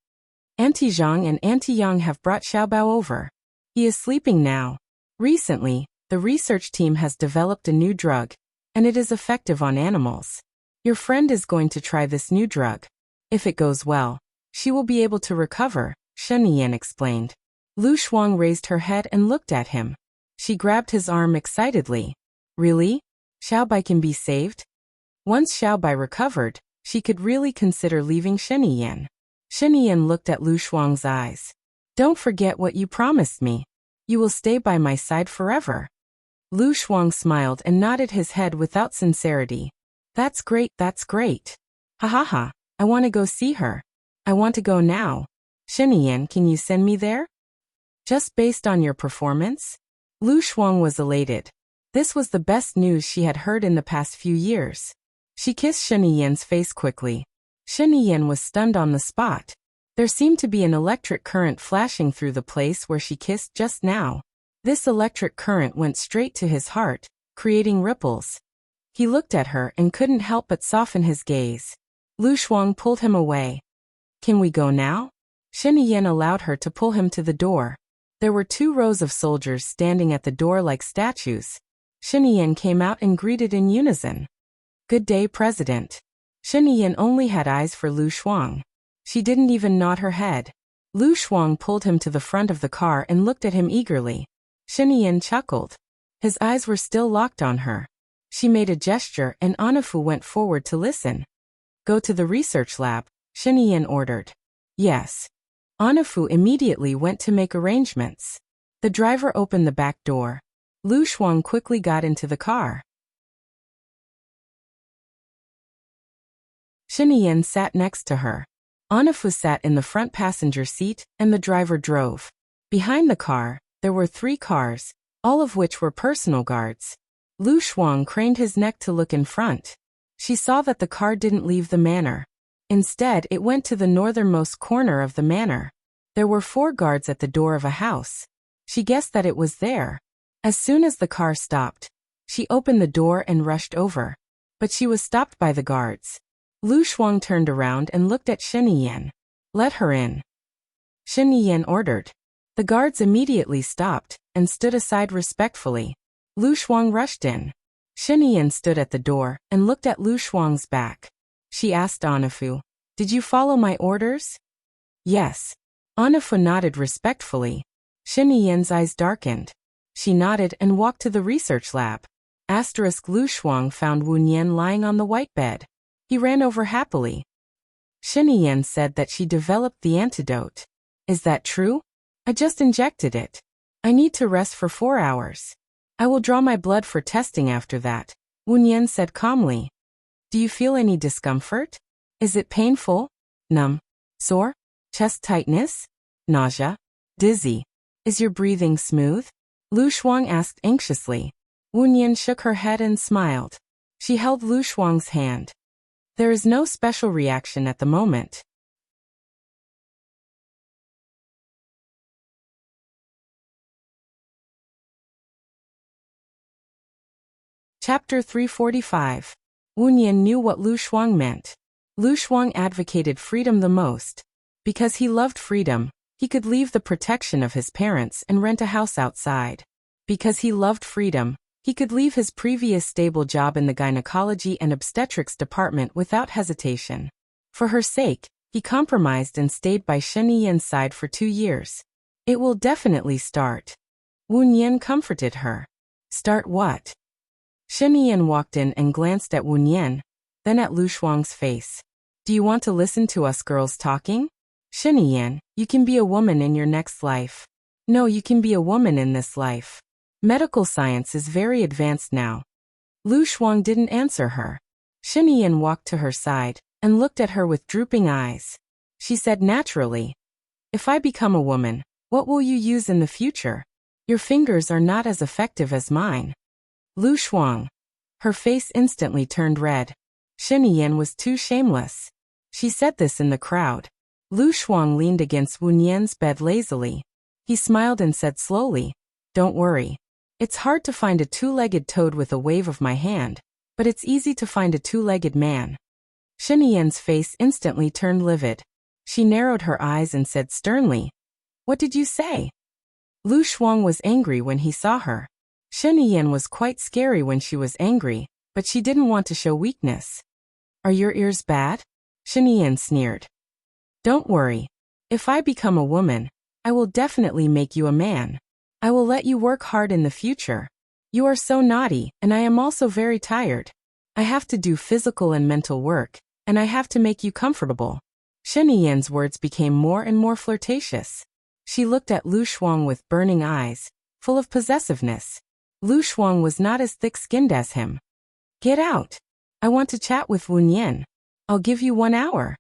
Auntie Zhang and Auntie Yang have brought Xiaobao over. He is sleeping now. Recently, the research team has developed a new drug, and it is effective on animals. Your friend is going to try this new drug. If it goes well, she will be able to recover, Shen Yin explained. Lu Shuang raised her head and looked at him. She grabbed his arm excitedly. "Really? Xiaobai can be saved? Once Xiaobai recovered, she could really consider leaving Shiniyan. Shiniyan looked at Lu Shuang's eyes. Don't forget what you promised me. You will stay by my side forever. Lu Shuang smiled and nodded his head without sincerity. That's great, that's great. Ha ha ha, I want to go see her. I want to go now. Shiniyan, can you send me there? Just based on your performance? Lu Shuang was elated. This was the best news she had heard in the past few years. She kissed Shiniyan's face quickly. Shiniyan was stunned on the spot. There seemed to be an electric current flashing through the place where she kissed just now. This electric current went straight to his heart, creating ripples. He looked at her and couldn't help but soften his gaze. Lu Shuang pulled him away. Can we go now? Shiniyan allowed her to pull him to the door. There were 2 rows of soldiers standing at the door like statues. Shiniyan came out and greeted in unison. Good day, President. Shiniyan only had eyes for Lu Shuang. She didn't even nod her head. Lu Shuang pulled him to the front of the car and looked at him eagerly. Shiniyan chuckled. His eyes were still locked on her. She made a gesture and Anafu went forward to listen. Go to the research lab, Shiniyan ordered. Yes. Anafu immediately went to make arrangements. The driver opened the back door. Lu Shuang quickly got into the car. Shiniyan sat next to her. Anafu sat in the front passenger seat, and the driver drove. Behind the car, there were 3 cars, all of which were personal guards. Lu Shuang craned his neck to look in front. She saw that the car didn't leave the manor. Instead, it went to the northernmost corner of the manor. There were 4 guards at the door of a house. She guessed that it was there. As soon as the car stopped, she opened the door and rushed over. But she was stopped by the guards. Lu Shuang turned around and looked at Shiniyan. Let her in. Shiniyan ordered. The guards immediately stopped and stood aside respectfully. Lu Shuang rushed in. Shiniyan stood at the door and looked at Lu Shuang's back. She asked Anafu, Did you follow my orders? Yes. Anafu nodded respectfully. Shiniyan's eyes darkened. She nodded and walked to the research lab. Lu Shuang found Wu Nian lying on the white bed. He ran over happily. Shiniyan said that she developed the antidote. Is that true? I just injected it. I need to rest for 4 hours. I will draw my blood for testing after that, Wu Nian said calmly. Do you feel any discomfort? Is it painful? Numb? Sore? Chest tightness? Nausea? Dizzy? Is your breathing smooth? Lu Shuang asked anxiously. Wu Nian shook her head and smiled. She held Lu Shuang's hand. There is no special reaction at the moment. Chapter 345. Wu Nian knew what Lu Shuang meant. Lu Shuang advocated freedom the most. Because he loved freedom, he could leave the protection of his parents and rent a house outside. Because he loved freedom, he could leave his previous stable job in the gynecology and obstetrics department without hesitation. For her sake, he compromised and stayed by Shiniyan's side for 2 years. It will definitely start. Wu Nian comforted her. Start what? Shiniyan walked in and glanced at Wu Nian, then at Lu Shuang's face. Do you want to listen to us girls talking? Shiniyan, you can be a woman in your next life. No, you can be a woman in this life. Medical science is very advanced now. Lu Shuang didn't answer her. Shiniyan walked to her side and looked at her with drooping eyes. She said naturally, If I become a woman, what will you use in the future? Your fingers are not as effective as mine. Lu Shuang. Her face instantly turned red. Shiniyan was too shameless. She said this in the crowd. Lu Shuang leaned against Wu Nian's bed lazily. He smiled and said slowly, Don't worry. It's hard to find a 2-legged toad with a wave of my hand, but it's easy to find a 2-legged man. Shiniyan's face instantly turned livid. She narrowed her eyes and said sternly, What did you say? Lu Shuang was angry when he saw her. Shiniyan was quite scary when she was angry, but she didn't want to show weakness. Are your ears bad? Shiniyan sneered. Don't worry. If I become a woman, I will definitely make you a man. I will let you work hard in the future. You are so naughty, and I am also very tired. I have to do physical and mental work, and I have to make you comfortable. Shen Yiyan's words became more and more flirtatious. She looked at Lu Shuang with burning eyes, full of possessiveness. Lu Shuang was not as thick-skinned as him. Get out. I want to chat with Wu Nian. I'll give you 1 hour.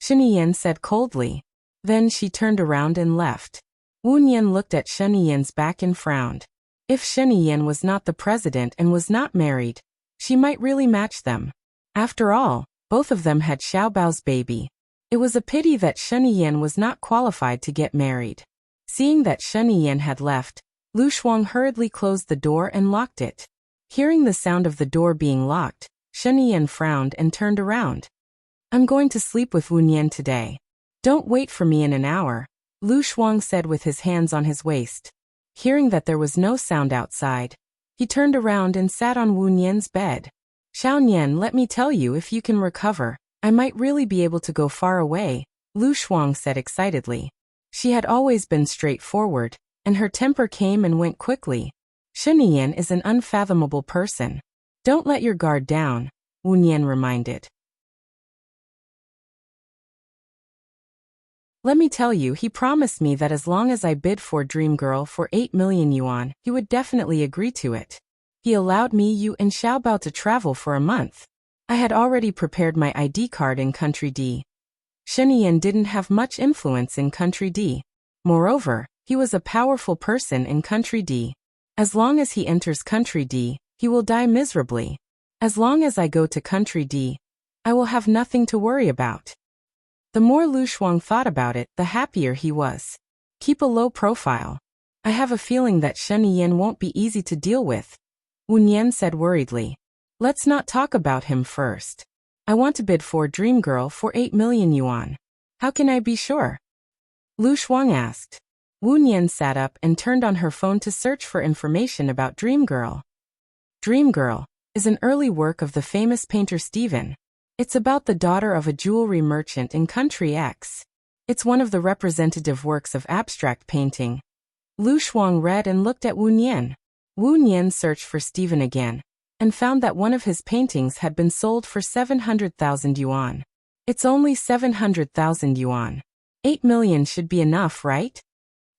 Shen Yiyan said coldly. Then she turned around and left. Wu Nian looked at Shen Yiyan's back and frowned. If Shen Yiyan was not the president and was not married, she might really match them. After all, both of them had Xiao Bao's baby. It was a pity that Shen Yiyan was not qualified to get married. Seeing that Shen Yiyan had left, Lu Shuang hurriedly closed the door and locked it. Hearing the sound of the door being locked, Shen Yiyan frowned and turned around. I'm going to sleep with Wu Nian today. Don't wait for me in an hour, Lu Shuang said with his hands on his waist. Hearing that there was no sound outside, he turned around and sat on Wu Nian's bed. Xiao Nian, let me tell you, if you can recover, I might really be able to go far away, Lu Shuang said excitedly. She had always been straightforward, and her temper came and went quickly. Shen Yiyan is an unfathomable person. Don't let your guard down, Wu Nian reminded. Let me tell you, he promised me that as long as I bid for Dream Girl for 8 million yuan, he would definitely agree to it. He allowed me, you and Xiao Bao to travel for a month. I had already prepared my ID card in Country D. Shen Yiyan didn't have much influence in Country D. Moreover, he was a powerful person in Country D. As long as he enters Country D, he will die miserably. As long as I go to Country D, I will have nothing to worry about. The more Lu Shuang thought about it, the happier he was. Keep a low profile. I have a feeling that Shen Yiyan won't be easy to deal with, Wu Nian said worriedly. Let's not talk about him first. I want to bid for Dream Girl for 8 million yuan. How can I be sure? Lu Shuang asked. Wu Nian sat up and turned on her phone to search for information about Dream Girl. Dream Girl is an early work of the famous painter Stephen. It's about the daughter of a jewelry merchant in Country X. It's one of the representative works of abstract painting. Lu Shuang read and looked at Wu Nian. Wu Nian searched for Stephen again, and found that one of his paintings had been sold for 700,000 yuan. It's only 700,000 yuan. 8 million should be enough, right?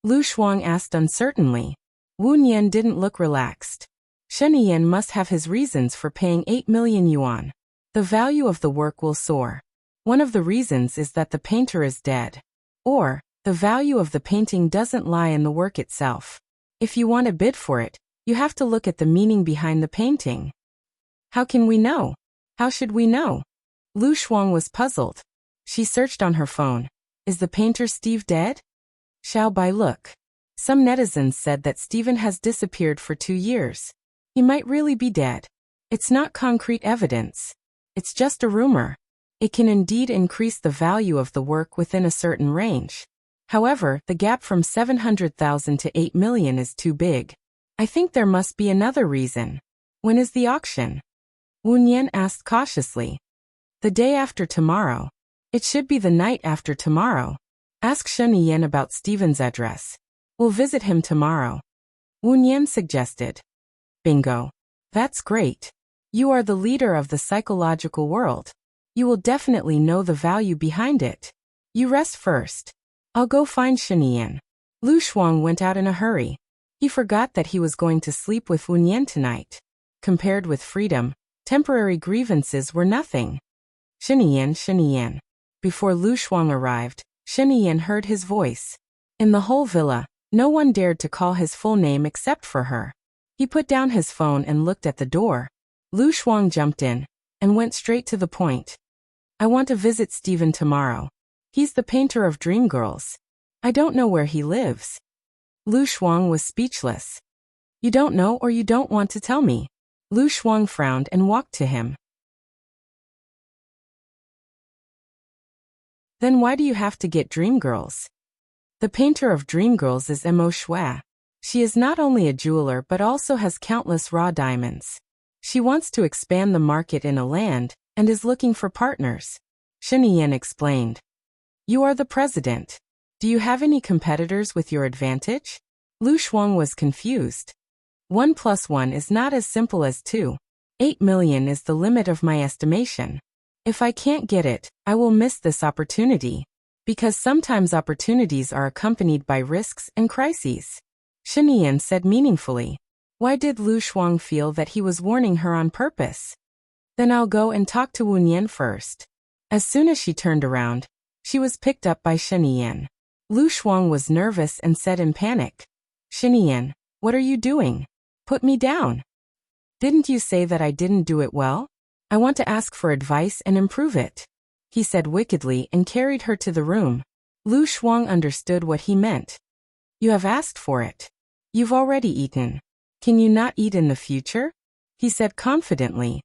Lu Shuang asked uncertainly. Wu Nian didn't look relaxed. Shen Yiyan must have his reasons for paying 8 million yuan. The value of the work will soar. One of the reasons is that the painter is dead. Or, the value of the painting doesn't lie in the work itself. If you want to bid for it, you have to look at the meaning behind the painting. How can we know? How should we know? Lu Shuang was puzzled. She searched on her phone. Is the painter Steve dead? Xiao Bai, look. Some netizens said that Stephen has disappeared for 2 years. He might really be dead. It's not concrete evidence. It's just a rumor. It can indeed increase the value of the work within a certain range. However, the gap from 700,000 to 8 million is too big. I think there must be another reason. When is the auction? Wu Nian asked cautiously. The day after tomorrow. It should be the night after tomorrow. Ask Shen Yiyan about Stephen's address. We'll visit him tomorrow. Wu Nian suggested. Bingo. That's great. You are the leader of the psychological world. You will definitely know the value behind it. You rest first. I'll go find Shen Yiyan. Lu Shuang went out in a hurry. He forgot that he was going to sleep with Wu Nian tonight. Compared with freedom, temporary grievances were nothing. Shen Yiyan, Shen Yiyan. Before Lu Shuang arrived, Shen Yiyan heard his voice. In the whole villa, no one dared to call his full name except for her. He put down his phone and looked at the door. Lu Shuang jumped in and went straight to the point. I want to visit Stephen tomorrow. He's the painter of Dream Girls. I don't know where he lives. Lu Shuang was speechless. You don't know, or you don't want to tell me? Lu Shuang frowned and walked to him. Then why do you have to get Dream Girls? The painter of Dream Girls is Mo Shui. She is not only a jeweler but also has countless raw diamonds. She wants to expand the market in a land, and is looking for partners. Shen Yiyan explained. You are the president. Do you have any competitors with your advantage? Lu Shuang was confused. 1 plus 1 is not as simple as 2. 8 million is the limit of my estimation. If I can't get it, I will miss this opportunity. Because sometimes opportunities are accompanied by risks and crises. Shinian said meaningfully. Why did Lu Shuang feel that he was warning her on purpose? Then I'll go and talk to Wu Nian first. As soon as she turned around, she was picked up by Shinian. Lu Shuang was nervous and said in panic. Shinian, what are you doing? Put me down. Didn't you say that I didn't do it well? I want to ask for advice and improve it. He said wickedly and carried her to the room. Lu Shuang understood what he meant. You have asked for it. You've already eaten. Can you not eat in the future? He said confidently.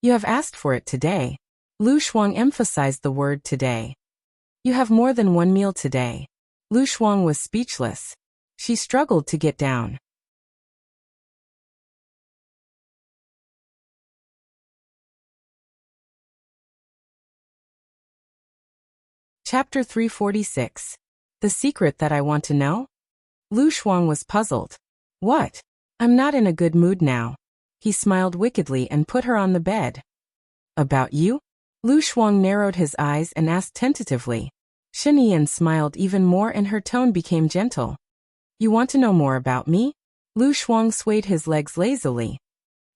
You have asked for it today. Lu Shuang emphasized the word today. You have more than one meal today. Lu Shuang was speechless. She struggled to get down. Chapter 346. The secret that I want to know? Lu Shuang was puzzled. What? I'm not in a good mood now. He smiled wickedly and put her on the bed. About you? Lu Shuang narrowed his eyes and asked tentatively. Shinian smiled even more and her tone became gentle. You want to know more about me? Lu Shuang swayed his legs lazily.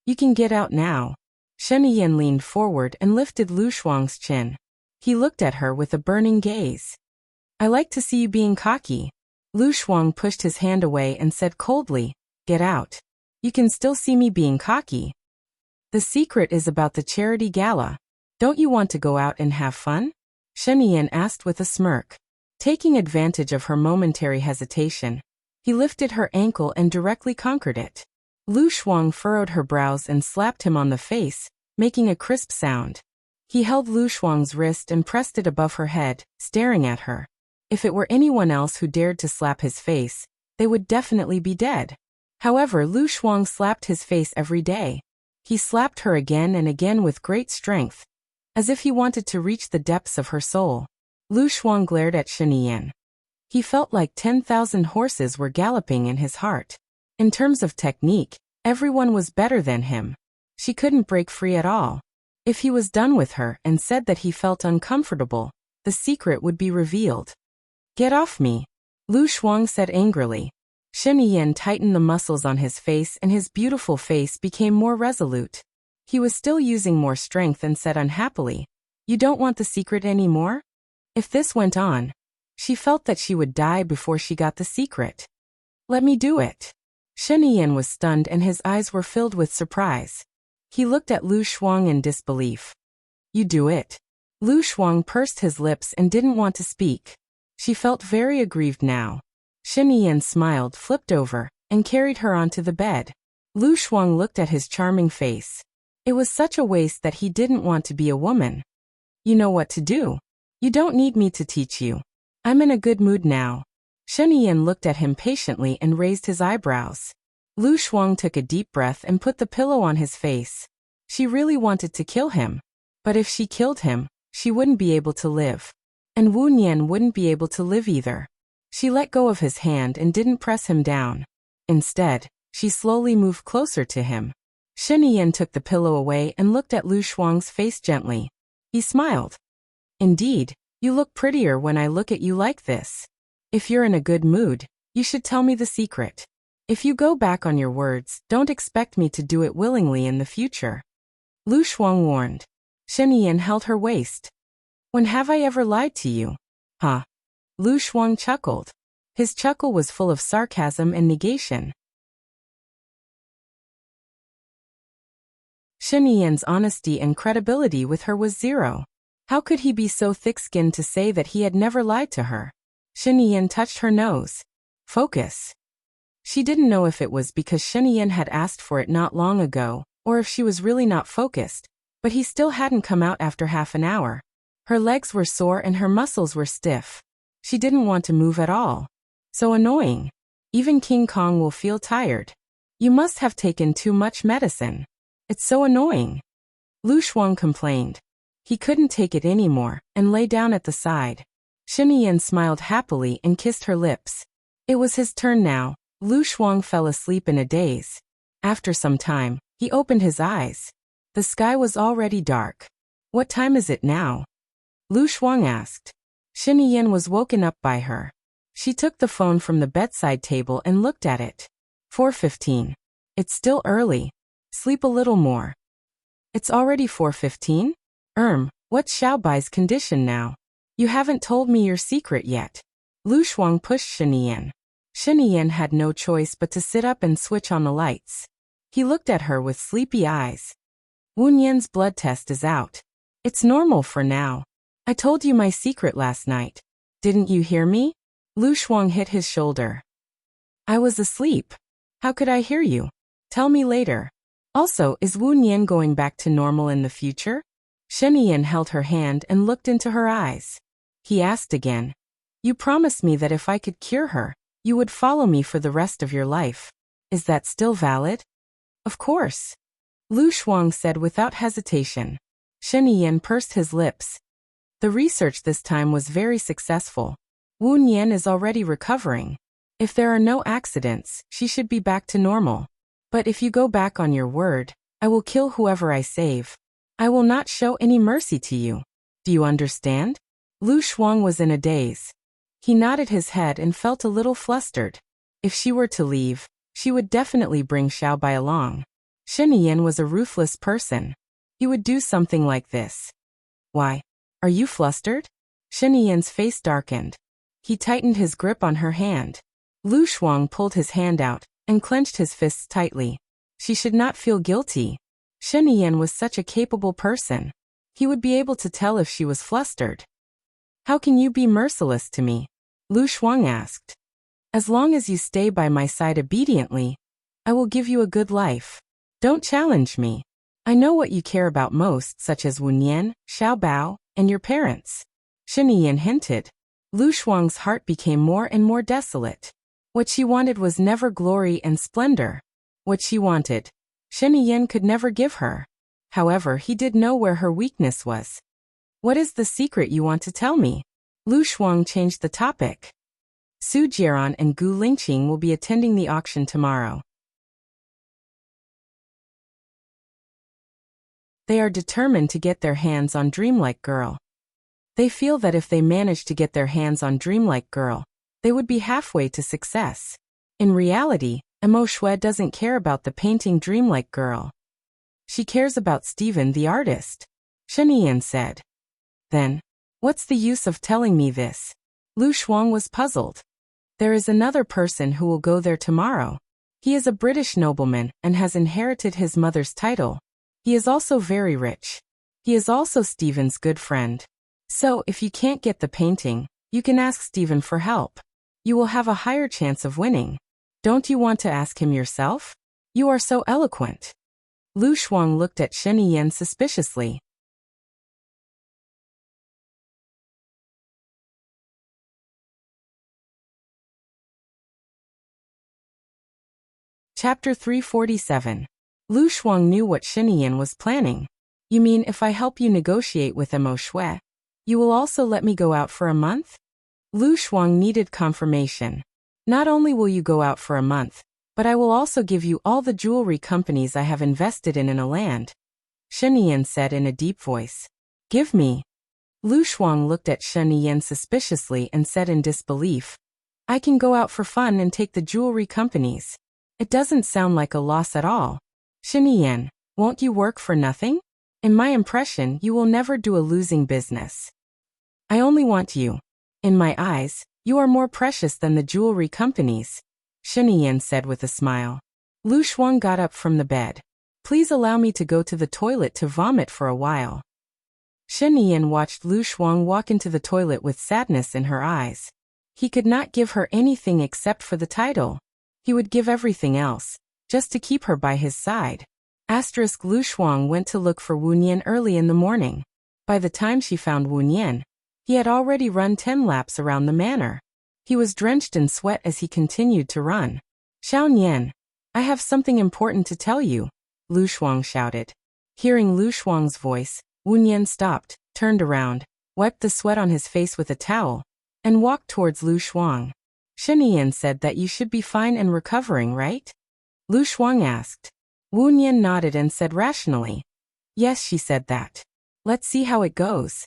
You can get out now. Shinian leaned forward and lifted Lu Shuang's chin. He looked at her with a burning gaze. I like to see you being cocky. Lu Shuang pushed his hand away and said coldly, Get out. You can still see me being cocky. The secret is about the charity gala. Don't you want to go out and have fun? Shinian asked with a smirk. Taking advantage of her momentary hesitation, he lifted her ankle and directly conquered it. Lu Shuang furrowed her brows and slapped him on the face, making a crisp sound. He held Lu Shuang's wrist and pressed it above her head, staring at her. If it were anyone else who dared to slap his face, they would definitely be dead. However, Lu Shuang slapped his face every day. He slapped her again and again with great strength, as if he wanted to reach the depths of her soul. Lu Shuang glared at Shinian. He felt like 10,000 horses were galloping in his heart. In terms of technique, everyone was better than him. She couldn't break free at all. If he was done with her and said that he felt uncomfortable, the secret would be revealed. Get off me, Lu Shuang said angrily. Shinian tightened the muscles on his face and his beautiful face became more resolute. He was still using more strength and said unhappily, You don't want the secret anymore? If this went on, she felt that she would die before she got the secret. Let me do it. Shinian was stunned and his eyes were filled with surprise. He looked at Lu Shuang in disbelief. You do it. Lu Shuang pursed his lips and didn't want to speak. She felt very aggrieved now. Shinian smiled, flipped over, and carried her onto the bed. Lu Shuang looked at his charming face. It was such a waste that he didn't want to be a woman. You know what to do. You don't need me to teach you. I'm in a good mood now. Shinian looked at him patiently and raised his eyebrows. Lu Shuang took a deep breath and put the pillow on his face. She really wanted to kill him. But if she killed him, she wouldn't be able to live. And Wu Nian wouldn't be able to live either. She let go of his hand and didn't press him down. Instead, she slowly moved closer to him. Shinian took the pillow away and looked at Lu Shuang's face gently. He smiled. Indeed, you look prettier when I look at you like this. If you're in a good mood, you should tell me the secret. If you go back on your words, don't expect me to do it willingly in the future. Lu Shuang warned. Shinian held her waist. When have I ever lied to you? Huh? Lu Shuang chuckled. His chuckle was full of sarcasm and negation. Shinian's honesty and credibility with her was zero. How could he be so thick-skinned to say that he had never lied to her? Shinian touched her nose. Focus. She didn't know if it was because Shinian had asked for it not long ago, or if she was really not focused, but he still hadn't come out after half an hour. Her legs were sore and her muscles were stiff. She didn't want to move at all. So annoying. Even King Kong will feel tired. You must have taken too much medicine. It's so annoying. Lu Shuang complained. He couldn't take it anymore, and lay down at the side. Shinian smiled happily and kissed her lips. It was his turn now. Lu Shuang fell asleep in a daze. After some time, he opened his eyes. The sky was already dark. What time is it now? Lu Shuang asked. Shen Yin was woken up by her. She took the phone from the bedside table and looked at it. 4:15. It's still early. Sleep a little more. It's already 4:15? What's Xiaobai's condition now? You haven't told me your secret yet. Lu Shuang pushed Shen Yin. Shen Yin had no choice but to sit up and switch on the lights. He looked at her with sleepy eyes. Wu Nian's blood test is out. It's normal for now. I told you my secret last night. Didn't you hear me? Lu Shuang hit his shoulder. I was asleep. How could I hear you? Tell me later. Also, is Wu Nian going back to normal in the future? Shen Yin held her hand and looked into her eyes. He asked again. You promised me that if I could cure her, you would follow me for the rest of your life. Is that still valid? Of course. Lu Shuang said without hesitation. Shen Yin pursed his lips. The research this time was very successful. Wu Nian is already recovering. If there are no accidents, she should be back to normal. But if you go back on your word, I will kill whoever I save. I will not show any mercy to you. Do you understand? Lu Shuang was in a daze. He nodded his head and felt a little flustered. If she were to leave, she would definitely bring Xiaobai along. Shen Yin was a ruthless person. He would do something like this. Why? Are you flustered? Shen Yin's face darkened. He tightened his grip on her hand. Lu Shuang pulled his hand out and clenched his fists tightly. She should not feel guilty. Shen Yin was such a capable person. He would be able to tell if she was flustered. How can you be merciless to me? Lu Shuang asked. As long as you stay by my side obediently, I will give you a good life. Don't challenge me. I know what you care about most, such as Wu Nian, Xiaobao, and your parents. Shen Yin hinted. Lu Shuang's heart became more and more desolate. What she wanted was never glory and splendor. What she wanted, Shen Yin could never give her. However, he did know where her weakness was. What is the secret you want to tell me? Lu Shuang changed the topic. Su Jieran and Gu Lingqing will be attending the auction tomorrow. They are determined to get their hands on Dreamlike Girl. They feel that if they manage to get their hands on Dreamlike Girl, they would be halfway to success. In reality, Mo Shui doesn't care about the painting Dreamlike Girl. She cares about Stephen the artist. Shen Yin said. Then, what's the use of telling me this? Lu Shuang was puzzled. There is another person who will go there tomorrow. He is a British nobleman and has inherited his mother's title. He is also very rich. He is also Stephen's good friend. So, if you can't get the painting, you can ask Stephen for help. You will have a higher chance of winning. Don't you want to ask him yourself? You are so eloquent. Lu Shuang looked at Shen Yin suspiciously. Chapter 347. Lu Shuang knew what Shen Yin was planning. You mean if I help you negotiate with Mo Shui, you will also let me go out for a month? Lu Shuang needed confirmation. Not only will you go out for a month, but I will also give you all the jewelry companies I have invested in a land. Shen Yin said in a deep voice. Give me. Lu Shuang looked at Shen Yin suspiciously and said in disbelief. I can go out for fun and take the jewelry companies. It doesn't sound like a loss at all. Shen Yin, won't you work for nothing? In my impression, you will never do a losing business. I only want you. In my eyes, you are more precious than the jewelry companies, Shen Yin said with a smile. Lu Shuang got up from the bed. Please allow me to go to the toilet to vomit for a while. Shen Yin watched Lu Shuang walk into the toilet with sadness in her eyes. He could not give her anything except for the title. He would give everything else, just to keep her by his side. Lu Shuang went to look for Wu Nian early in the morning. By the time she found Wu Nian, he had already run 10 laps around the manor. He was drenched in sweat as he continued to run. Xiao Nian, I have something important to tell you, Lu Shuang shouted. Hearing Lu Shuang's voice, Wu Nian stopped, turned around, wiped the sweat on his face with a towel, and walked towards Lu Shuang. Shen Yin said that you should be fine and recovering, right? Lu Shuang asked. Wu Nian nodded and said rationally. Yes, she said that. Let's see how it goes.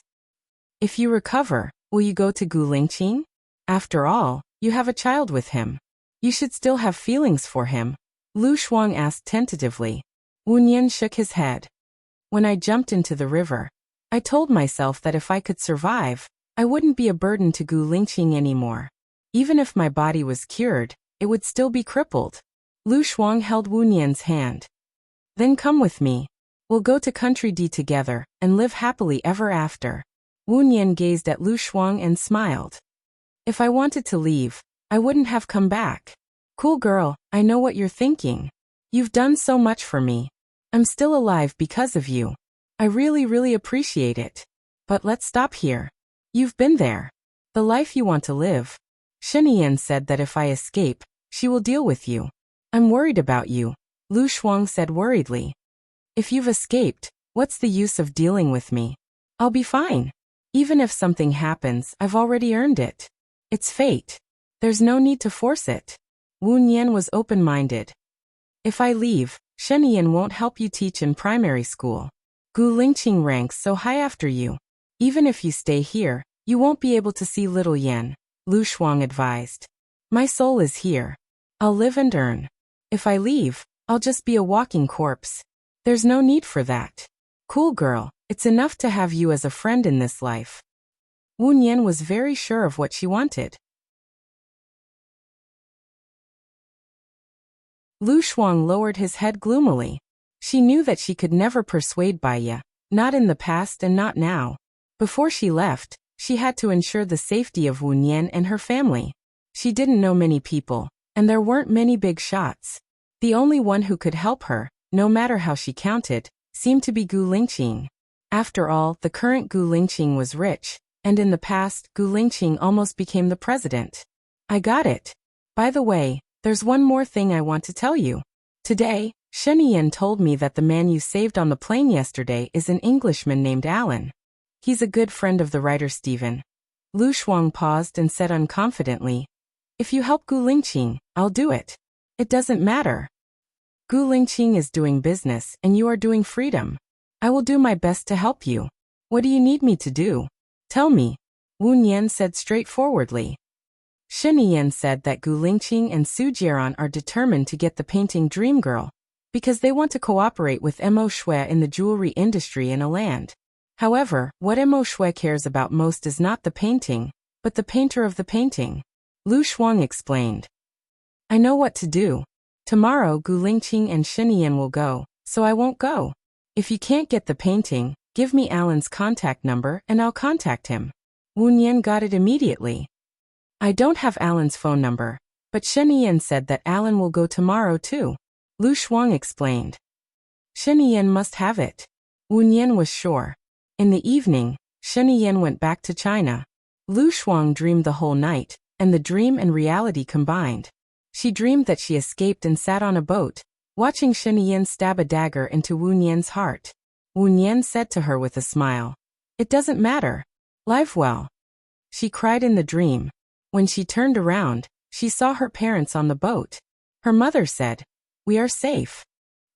If you recover, will you go to Gu Lingqing? After all, you have a child with him. You should still have feelings for him. Lu Shuang asked tentatively. Wu Nian shook his head. When I jumped into the river, I told myself that if I could survive, I wouldn't be a burden to Gu Lingqing anymore. Even if my body was cured, it would still be crippled. Lu Shuang held Wu Nian's hand. Then come with me. We'll go to Country D together and live happily ever after. Wu Nian gazed at Lu Shuang and smiled. If I wanted to leave, I wouldn't have come back. Cool girl, I know what you're thinking. You've done so much for me. I'm still alive because of you. I really appreciate it. But let's stop here. You've been there. The life you want to live. Sheniyan said that if I escape, she will deal with you. I'm worried about you, Lu Shuang said worriedly. If you've escaped, what's the use of dealing with me? I'll be fine. Even if something happens, I've already earned it. It's fate. There's no need to force it. Wu Nian was open-minded. If I leave, Sheniyan won't help you teach in primary school. Gu Lingqing ranks so high after you. Even if you stay here, you won't be able to see little Yan, Lu Shuang advised. My soul is here. I'll live and earn. If I leave, I'll just be a walking corpse. There's no need for that. Cool girl, it's enough to have you as a friend in this life. Wu Nian was very sure of what she wanted. Lu Shuang lowered his head gloomily. She knew that she could never persuade Baiya, not in the past and not now. Before she left, she had to ensure the safety of Wu Nian and her family. She didn't know many people, and there weren't many big shots. The only one who could help her, no matter how she counted, seemed to be Gu Lingqing. After all, the current Gu Lingqing was rich, and in the past, Gu Lingqing almost became the president. I got it. By the way, there's one more thing I want to tell you. Today, Sheniyan told me that the man you saved on the plane yesterday is an Englishman named Alan. He's a good friend of the writer Stephen. Lu Shuang paused and said unconfidently, If you help Gu Lingqing, I'll do it. It doesn't matter. Gu Lingqing is doing business and you are doing freedom. I will do my best to help you. What do you need me to do? Tell me. Wu Nian said straightforwardly. Sheniyan said that Gu Lingqing and Su Jieran are determined to get the painting Dream Girl, because they want to cooperate with Mo Shui in the jewelry industry in a land. However, what Mo Shui cares about most is not the painting, but the painter of the painting. Lu Shuang explained. I know what to do. Tomorrow Gu Lingqing and Sheniyan will go, so I won't go. If you can't get the painting, give me Alan's contact number and I'll contact him. Wu Nian got it immediately. I don't have Alan's phone number, but Sheniyan said that Alan will go tomorrow too. Lu Shuang explained. Sheniyan must have it. Wu Nian was sure. In the evening, Sheniyan went back to China. Lu Shuang dreamed the whole night, and the dream and reality combined. She dreamed that she escaped and sat on a boat, watching Sheniyan stab a dagger into Wu Nian's heart. Wu Nian said to her with a smile, It doesn't matter. Live well. She cried in the dream. When she turned around, she saw her parents on the boat. Her mother said, We are safe.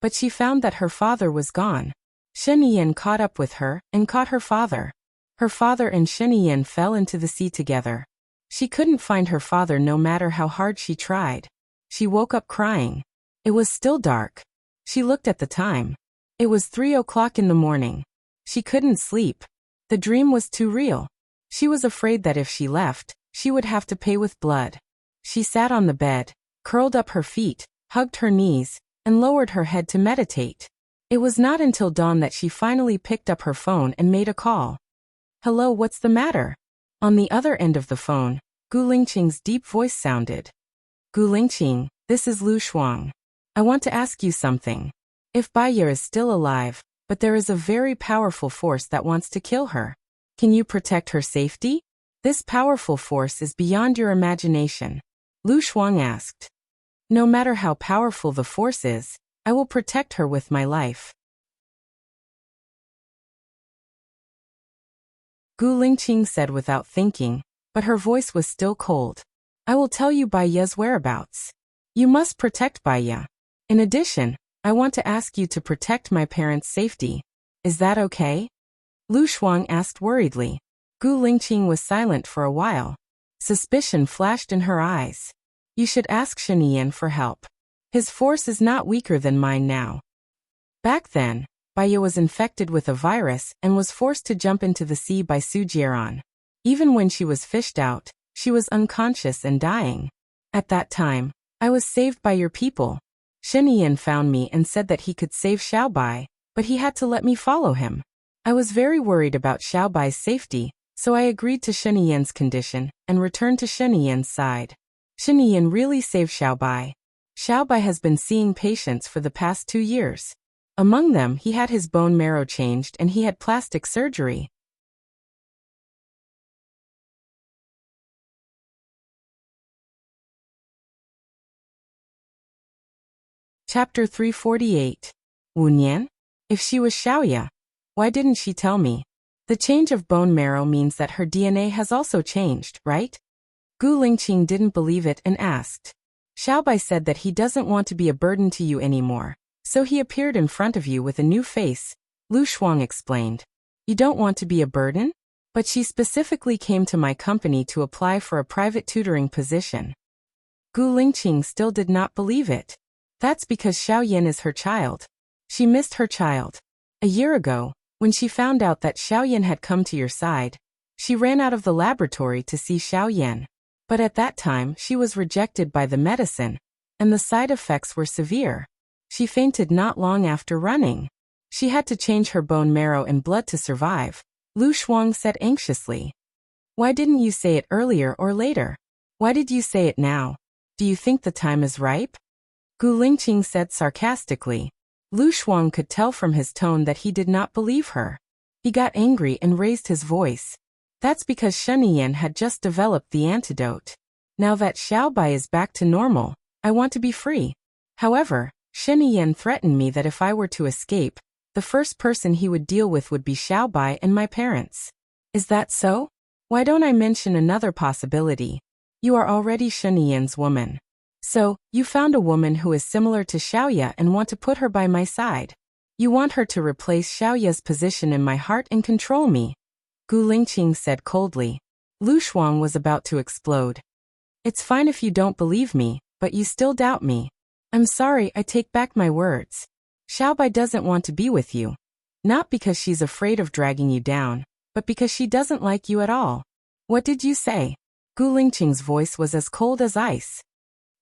But she found that her father was gone. Sheniyan caught up with her and caught her father. Her father and Sheniyan fell into the sea together. She couldn't find her father no matter how hard she tried. She woke up crying. It was still dark. She looked at the time. It was 3 o'clock in the morning. She couldn't sleep. The dream was too real. She was afraid that if she left, she would have to pay with blood. She sat on the bed, curled up her feet, hugged her knees, and lowered her head to meditate. It was not until dawn that she finally picked up her phone and made a call. Hello, what's the matter? On the other end of the phone, Gu Lingqing's deep voice sounded. Gu Lingqing, this is Lu Shuang. I want to ask you something. If Baiya is still alive, but there is a very powerful force that wants to kill her, can you protect her safety? This powerful force is beyond your imagination. Lu Shuang asked. No matter how powerful the force is, I will protect her with my life. Gu Lingqing said without thinking, but her voice was still cold. I will tell you Baiya's whereabouts. You must protect Baiya. In addition, I want to ask you to protect my parents' safety. Is that okay? Lu Shuang asked worriedly. Gu Lingqing was silent for a while. Suspicion flashed in her eyes. You should ask Shinian for help. His force is not weaker than mine now. Back then, Baiya was infected with a virus and was forced to jump into the sea by Su Jieran. Even when she was fished out, she was unconscious and dying. At that time, I was saved by your people. Shinian found me and said that he could save Xiaobai, but he had to let me follow him. I was very worried about Xiaobai's safety, so I agreed to Shinian's condition and returned to Shinian's side. Shinian really saved Xiaobai. Xiaobai has been seeing patients for the past 2 years. Among them, he had his bone marrow changed and he had plastic surgery. Chapter 348. Wu Nian? If she was Xiaoya, why didn't she tell me? The change of bone marrow means that her DNA has also changed, right? Gu Lingqing didn't believe it and asked. Xiaobai said that he doesn't want to be a burden to you anymore, so he appeared in front of you with a new face. Lu Shuang explained. You don't want to be a burden? But she specifically came to my company to apply for a private tutoring position. Gu Lingqing still did not believe it. That's because Xiao Yan is her child. She missed her child. A year ago, when she found out that Xiao Yan had come to your side, she ran out of the laboratory to see Xiao Yan. But at that time she was rejected by the medicine, and the side effects were severe. She fainted not long after running. She had to change her bone marrow and blood to survive. Lu Shuang said anxiously. Why didn't you say it earlier or later? Why did you say it now? Do you think the time is ripe? Gu Lingqing said sarcastically. Lu Shuang could tell from his tone that he did not believe her. He got angry and raised his voice. That's because Shinian had just developed the antidote. Now that Xiaobai is back to normal, I want to be free. However, Shinian threatened me that if I were to escape, the first person he would deal with would be Xiaobai and my parents. Is that so? Why don't I mention another possibility? You are already Shinian's woman. So, you found a woman who is similar to Xiaoya and want to put her by my side. You want her to replace Xiaoya's position in my heart and control me. Gu Lingqing said coldly. Lu Shuang was about to explode. It's fine if you don't believe me, but you still doubt me. I'm sorry, I take back my words. Xiaobai doesn't want to be with you. Not because she's afraid of dragging you down, but because she doesn't like you at all. What did you say? Gu Lingqing's voice was as cold as ice.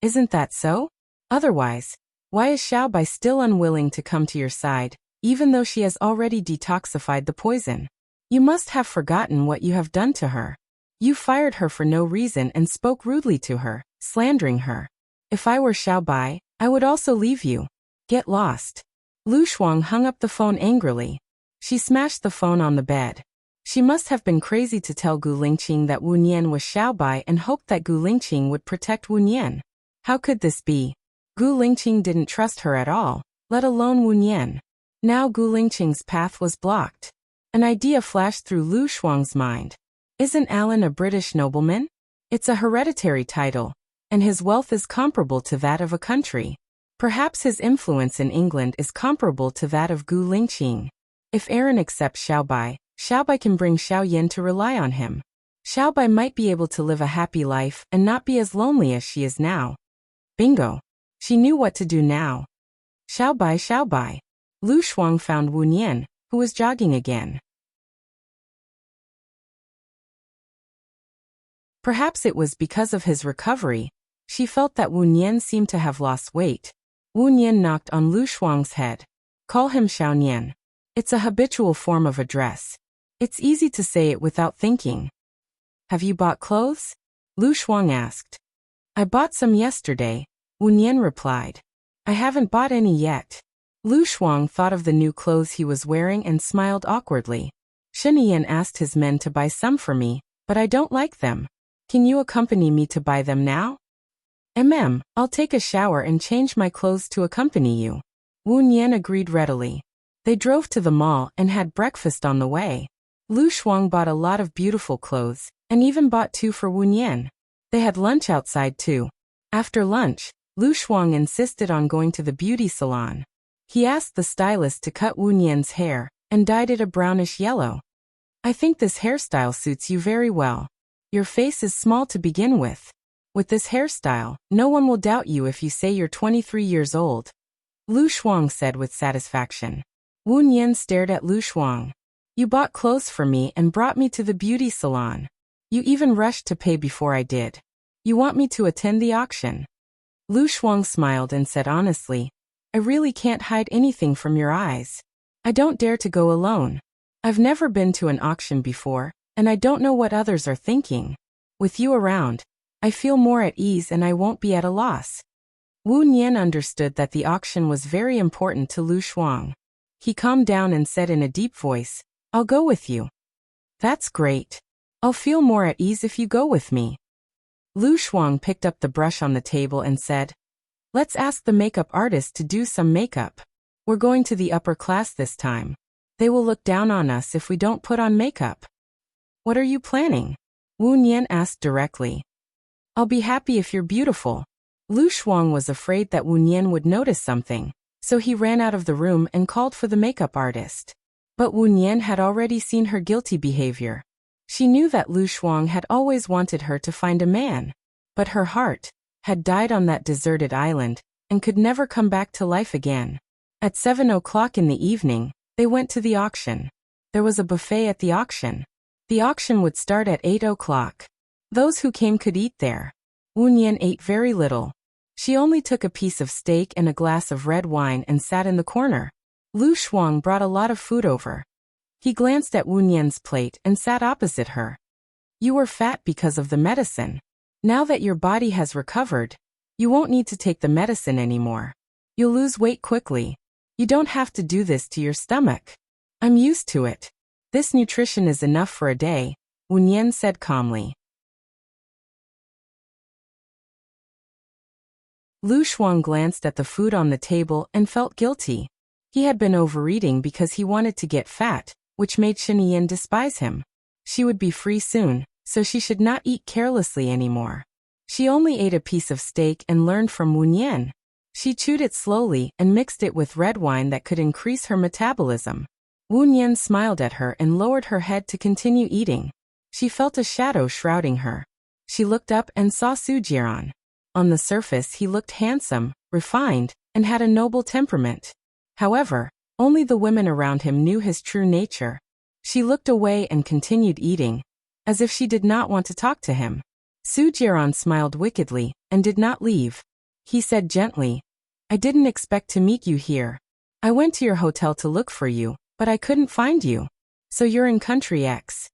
Isn't that so? Otherwise, why is Xiaobai still unwilling to come to your side, even though she has already detoxified the poison? You must have forgotten what you have done to her. You fired her for no reason and spoke rudely to her, slandering her. If I were Xiaobai, I would also leave you. Get lost. Lu Shuang hung up the phone angrily. She smashed the phone on the bed. She must have been crazy to tell Gu Lingqing that Wu Nian was Xiaobai and hoped that Gu Lingqing would protect Wu Nian. How could this be? Gu Lingqing didn't trust her at all, let alone Wu Nian. Now Gu Lingqing's path was blocked. An idea flashed through Lu Shuang's mind. Isn't Alan a British nobleman? It's a hereditary title, and his wealth is comparable to that of a country. Perhaps his influence in England is comparable to that of Gu Lingqing. If Aaron accepts Xiaobai, Xiaobai can bring Xiao Yan to rely on him. Xiaobai might be able to live a happy life and not be as lonely as she is now. Bingo. She knew what to do now. Xiaobai, Xiaobai. Lu Shuang found Wu Nian, who was jogging again. Perhaps it was because of his recovery. She felt that Wu Nian seemed to have lost weight. Wu Nian knocked on Lu Shuang's head. Call him Xiao Nian. It's a habitual form of address. It's easy to say it without thinking. Have you bought clothes? Lu Shuang asked. I bought some yesterday, Wu Nian replied. I haven't bought any yet. Lu Shuang thought of the new clothes he was wearing and smiled awkwardly. Shinian asked his men to buy some for me, but I don't like them. Can you accompany me to buy them now? I'll take a shower and change my clothes to accompany you. Wu Nian agreed readily. They drove to the mall and had breakfast on the way. Lu Shuang bought a lot of beautiful clothes, and even bought 2 for Wu Nian. They had lunch outside too. After lunch, Lu Shuang insisted on going to the beauty salon. He asked the stylist to cut Wu Nian's hair and dyed it a brownish yellow. I think this hairstyle suits you very well. Your face is small to begin with. With this hairstyle, no one will doubt you if you say you're 23 years old. Lu Shuang said with satisfaction. Wu Nian stared at Lu Shuang. You bought clothes for me and brought me to the beauty salon. You even rushed to pay before I did. You want me to attend the auction? Lu Shuang smiled and said honestly, I really can't hide anything from your eyes. I don't dare to go alone. I've never been to an auction before, and I don't know what others are thinking. With you around, I feel more at ease and I won't be at a loss. Wu Nian understood that the auction was very important to Lu Shuang. He calmed down and said in a deep voice, I'll go with you. That's great. I'll feel more at ease if you go with me. Lu Shuang picked up the brush on the table and said, Let's ask the makeup artist to do some makeup. We're going to the upper class this time. They will look down on us if we don't put on makeup. What are you planning? Wu Nian asked directly. I'll be happy if you're beautiful. Lu Shuang was afraid that Wu Nian would notice something, so he ran out of the room and called for the makeup artist. But Wu Nian had already seen her guilty behavior. She knew that Lu Shuang had always wanted her to find a man, but her heart had died on that deserted island and could never come back to life again. At 7 o'clock in the evening, they went to the auction. There was a buffet at the auction. The auction would start at 8 o'clock. Those who came could eat there. Wu Nian ate very little. She only took a piece of steak and a glass of red wine and sat in the corner. Lu Shuang brought a lot of food over. He glanced at Wu Nian's plate and sat opposite her. You were fat because of the medicine. Now that your body has recovered, you won't need to take the medicine anymore. You'll lose weight quickly. You don't have to do this to your stomach. I'm used to it. This nutrition is enough for a day, Wu Nian said calmly. Lu Shuang glanced at the food on the table and felt guilty. He had been overeating because he wanted to get fat, which made Shinian despise him. She would be free soon, so she should not eat carelessly anymore. She only ate a piece of steak and learned from Wu Nian. She chewed it slowly and mixed it with red wine that could increase her metabolism. Wu Nian smiled at her and lowered her head to continue eating. She felt a shadow shrouding her. She looked up and saw Su Jiran. On the surface he looked handsome, refined, and had a noble temperament. However, only the women around him knew his true nature. She looked away and continued eating, as if she did not want to talk to him. Su Jiran smiled wickedly and did not leave. He said gently, I didn't expect to meet you here. I went to your hotel to look for you, but I couldn't find you. So you're in country X.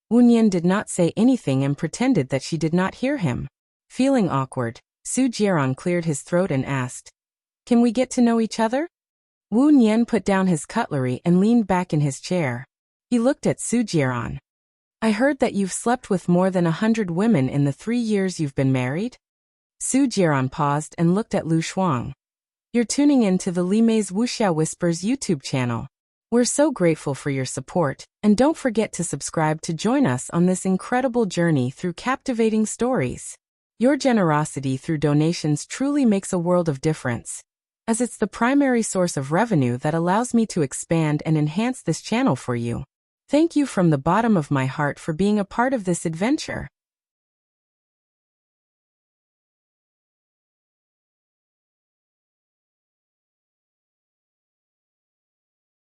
Wu Nian did not say anything and pretended that she did not hear him. Feeling awkward, Su Jiran cleared his throat and asked, Can we get to know each other? Wu Nian put down his cutlery and leaned back in his chair. He looked at Su Jiran. I heard that you've slept with more than 100 women in the 3 years you've been married? Su Jiran paused and looked at Lu Shuang. You're tuning in to the Li Mei's Wuxia Whispers YouTube channel. We're so grateful for your support, and don't forget to subscribe to join us on this incredible journey through captivating stories. Your generosity through donations truly makes a world of difference, as it's the primary source of revenue that allows me to expand and enhance this channel for you. Thank you from the bottom of my heart for being a part of this adventure.